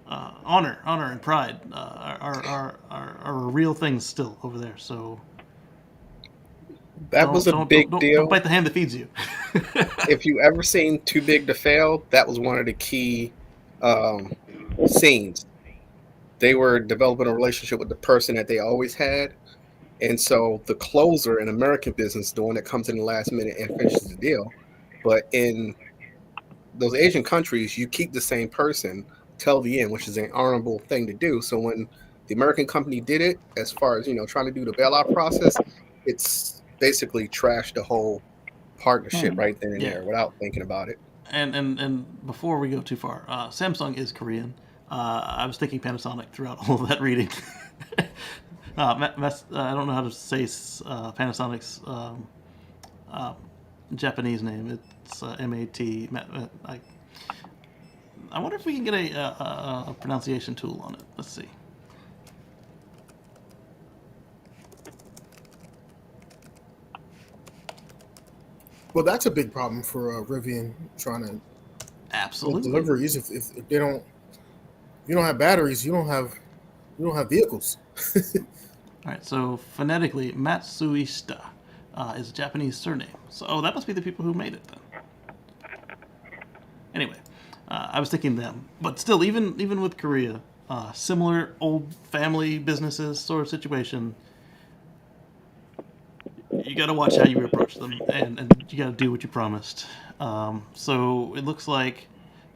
honor and pride are real things still over there. So That was a big deal. Don't bite the hand that feeds you. If you ever seen Too Big to Fail, that was one of the key scenes. They were developing a relationship with the person that they always had. And so the closer in American business, the one that comes in the last minute and finishes the deal. But in those Asian countries, you keep the same person till the end, which is an honorable thing to do. So when the American company did it, as far as, trying to do the bailout process, it's basically trashed the whole partnership right then and there without thinking about it. And before we go too far, Samsung is Korean. I was thinking Panasonic throughout all of that reading. I don't know how to say Panasonic's Japanese name. It's M-A-T. I wonder if we can get a pronunciation tool on it. Let's see. Well, that's a big problem for Rivian trying to Absolutely. deliveries. If they don't, you don't have batteries, you don't have vehicles. All right, so phonetically, Matsuishita is a Japanese surname. So that must be the people who made it then. Anyway, I was thinking them, but still, even with Korea, similar old family businesses sort of situation. You got to watch how you approach them, and you got to do what you promised. So it looks like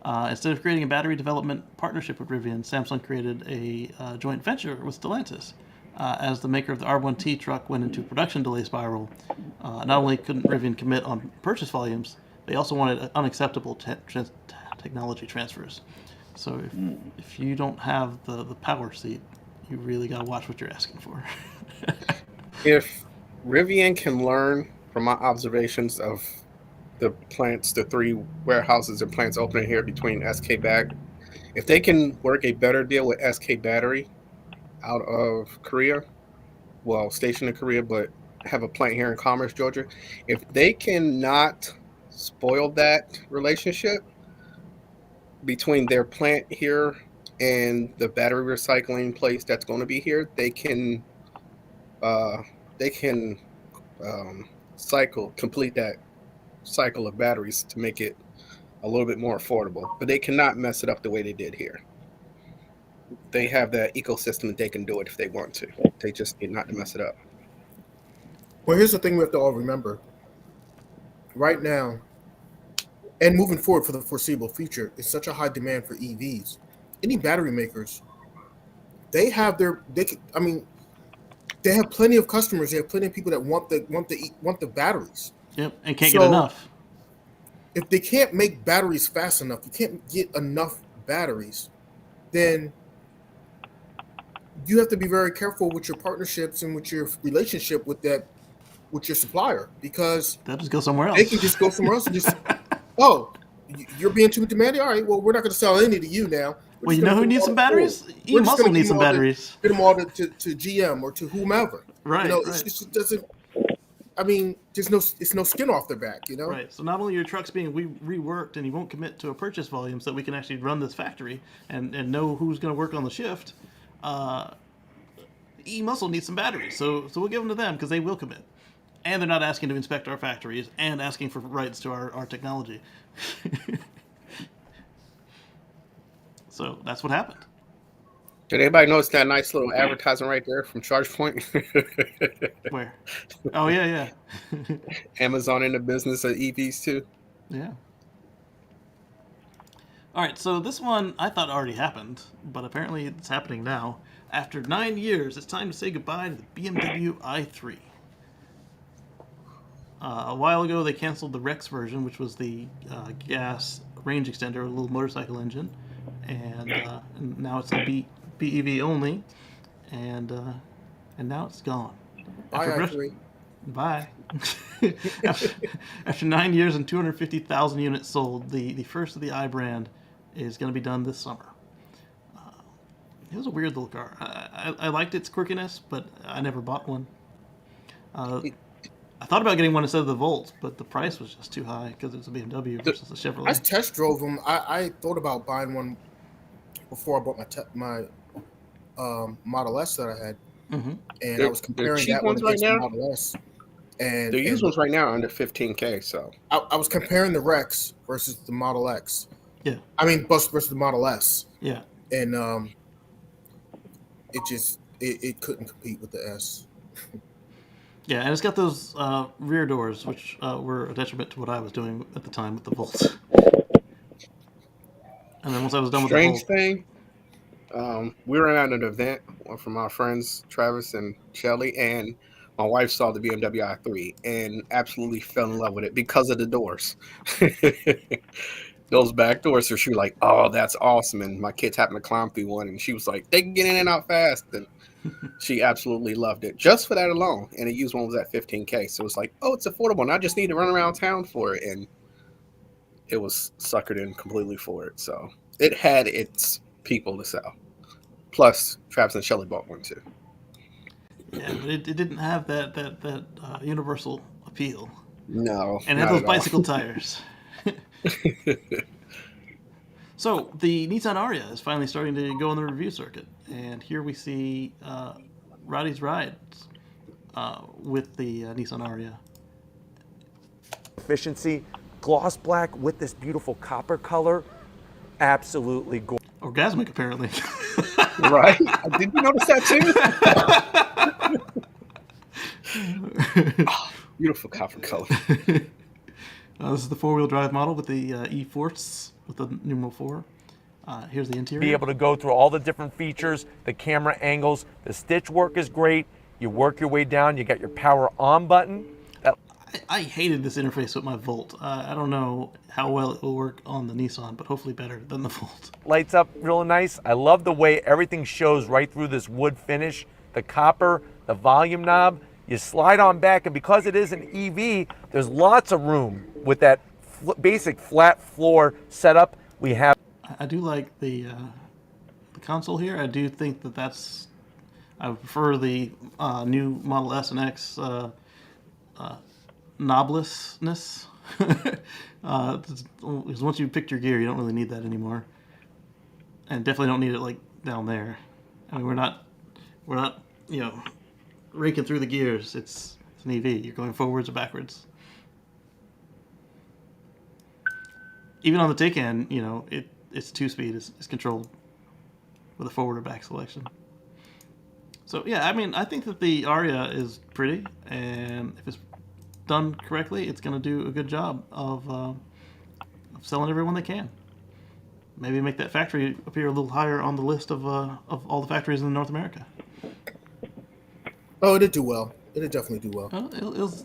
instead of creating a battery development partnership with Rivian, Samsung created a joint venture with Stellantis. As the maker of the R1T truck went into production delay spiral, not only couldn't Rivian commit on purchase volumes, they also wanted unacceptable technology transfers. So if you don't have the power seat, you really got to watch what you're asking for. If Rivian can learn from my observations of the plants, the 3 warehouses and plants opening here between SK Bag, if they can work a better deal with SK Battery out of Korea, well, stationed in Korea, but have a plant here in Commerce, Georgia. If they cannot spoil that relationship between their plant here and the battery recycling place that's going to be here, they can uh, complete that cycle of batteries to make it a little bit more affordable. But they cannot mess it up the way they did here. They have that ecosystem that they can do it if they want to. They just need not to mess it up. Well, here's the thing we have to all remember. Right now, and moving forward for the foreseeable future, is such a high demand for EVs. Any battery makers, they have plenty of customers. They have plenty of people that want the batteries. Yep, and can't get enough. If they can't make batteries fast enough, you can't get enough batteries, then you have to be very careful with your partnerships and with your relationship with your supplier, because they'll just go somewhere else. They can just go somewhere else and just, oh, you're being too demanding. All right, well, we're not going to sell any to you now. Well, you know who needs some batteries? E-Muscle needs some batteries. Get them all to GM or to whomever. Right. It just doesn't. I mean, it's no skin off their back, Right. So not only are your trucks being reworked, and you won't commit to a purchase volume, so that we can actually run this factory and know who's going to work on the shift. E-Muscle needs some batteries, so we'll give them to them because they will commit, and they're not asking to inspect our factories and asking for rights to our technology. So that's what happened. Did anybody notice that nice little advertisement right there from ChargePoint? Where? Oh, yeah. Amazon in the business of EVs too. Yeah. All right, so this one I thought already happened, but apparently it's happening now. After 9 years, it's time to say goodbye to the BMW i3. A while ago, they canceled the Rex version, which was the gas range extender, a little motorcycle engine, and now it's a BEV only, and now it's gone. Bye. After 9 years and 250,000 units sold, the first of the i brand is going to be done this summer. It was a weird little car. I liked its quirkiness, but I never bought one. I thought about getting one instead of the Volt, but the price was just too high because it was a BMW versus a Chevrolet. I test drove them. I thought about buying one before I bought my Model S that I had, and I was comparing that one against the Model S. And the used ones right now are under $15K. So I was comparing the Rex versus the Model X. Yeah. I mean, versus the Model S. Yeah. And it couldn't compete with the S. Yeah, and it's got those rear doors, which were a detriment to what I was doing at the time with the Volt. And then once I was done with the Volt... Strange thing, we were at an event from our friends Travis and Shelly, and my wife saw the BMW i3 and absolutely fell in love with it because of the doors. Those back doors, so she was like, "Oh, that's awesome!" And my kids happened to climb through one, and she was like, "They can get in and out fast." And she absolutely loved it just for that alone. And the used one was at $15K, so it's like, "Oh, it's affordable, and I just need to run around town for it." And it was suckered in completely for it. So it had its people to sell. Plus, Travis and Shelly bought one too. Yeah, but it didn't have that universal appeal. No, and it had those bicycle tires. So the Nissan Ariya is finally starting to go on the review circuit, and here we see Roddy's rides with the Nissan Ariya. Efficiency, gloss black with this beautiful copper color, absolutely gorgeous. Orgasmic, apparently. Right? Did you notice that too? Oh, beautiful copper color. This is the four-wheel drive model with the E-Force with the numeral 4. Here's the interior. Be able to go through all the different features, the camera angles, the stitch work is great. You work your way down, you got your power on button. I hated this interface with my Volt. I don't know how well it will work on the Nissan, but hopefully better than the Volt. Lights up real nice. I love the way everything shows right through this wood finish. The copper, the volume knob. You slide on back, and because it is an EV, there's lots of room with that basic flat floor setup we have. I do like the console here. I do think that's I would prefer the new Model S and X knoblessness. Because once you picked your gear, you don't really need that anymore, and definitely don't need it like down there. I mean, we're not raking through the gears. It's an EV. You're going forwards or backwards. Even on the take end, it's 2-speed. It's controlled with a forward or back selection. So yeah, I mean, I think that the Aria is pretty, and if it's done correctly, it's going to do a good job of selling everyone they can. Maybe make that factory appear a little higher on the list of all the factories in North America. Oh, it'll do well. It'll definitely do well.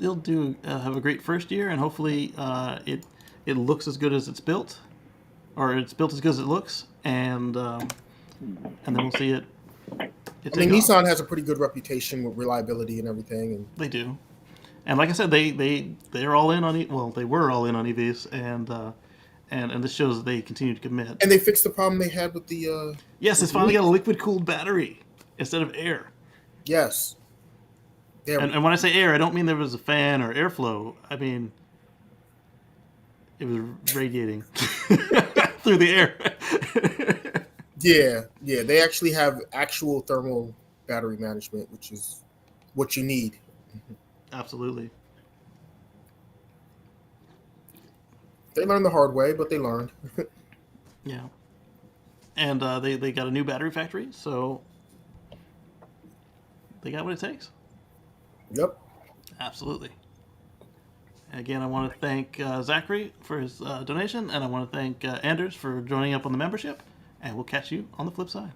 It'll do have a great first year, and hopefully it looks as good as it's built, or it's built as good as it looks, and then we'll see it. I mean, Nissan has a pretty good reputation with reliability and everything, and they do. And like I said, they're all in on they were all in on EVs, and this shows that they continue to commit. And they fixed the problem they had with the. Yes, it's finally got a liquid cooled battery instead of air. Yes. And when I say air, I don't mean there was a fan or airflow. I mean it was radiating through the air. Yeah. They actually have actual thermal battery management, which is what you need. Absolutely. They learned the hard way, but they learned. Yeah. And they got a new battery factory, so they got what it takes. Yep. Absolutely. Again, I want to thank Zachary for his donation, and I want to thank Anders for joining up on the membership, and we'll catch you on the flip side.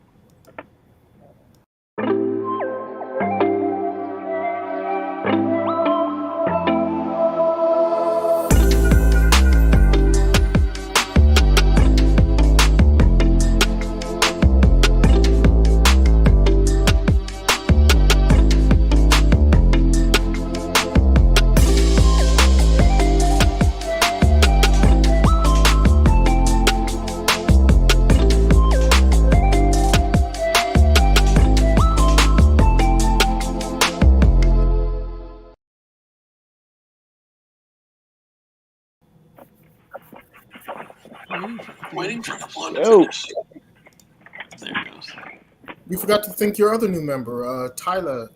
Waiting for the one to Oh. finish. There it goes. We forgot to thank your other new member, Tyler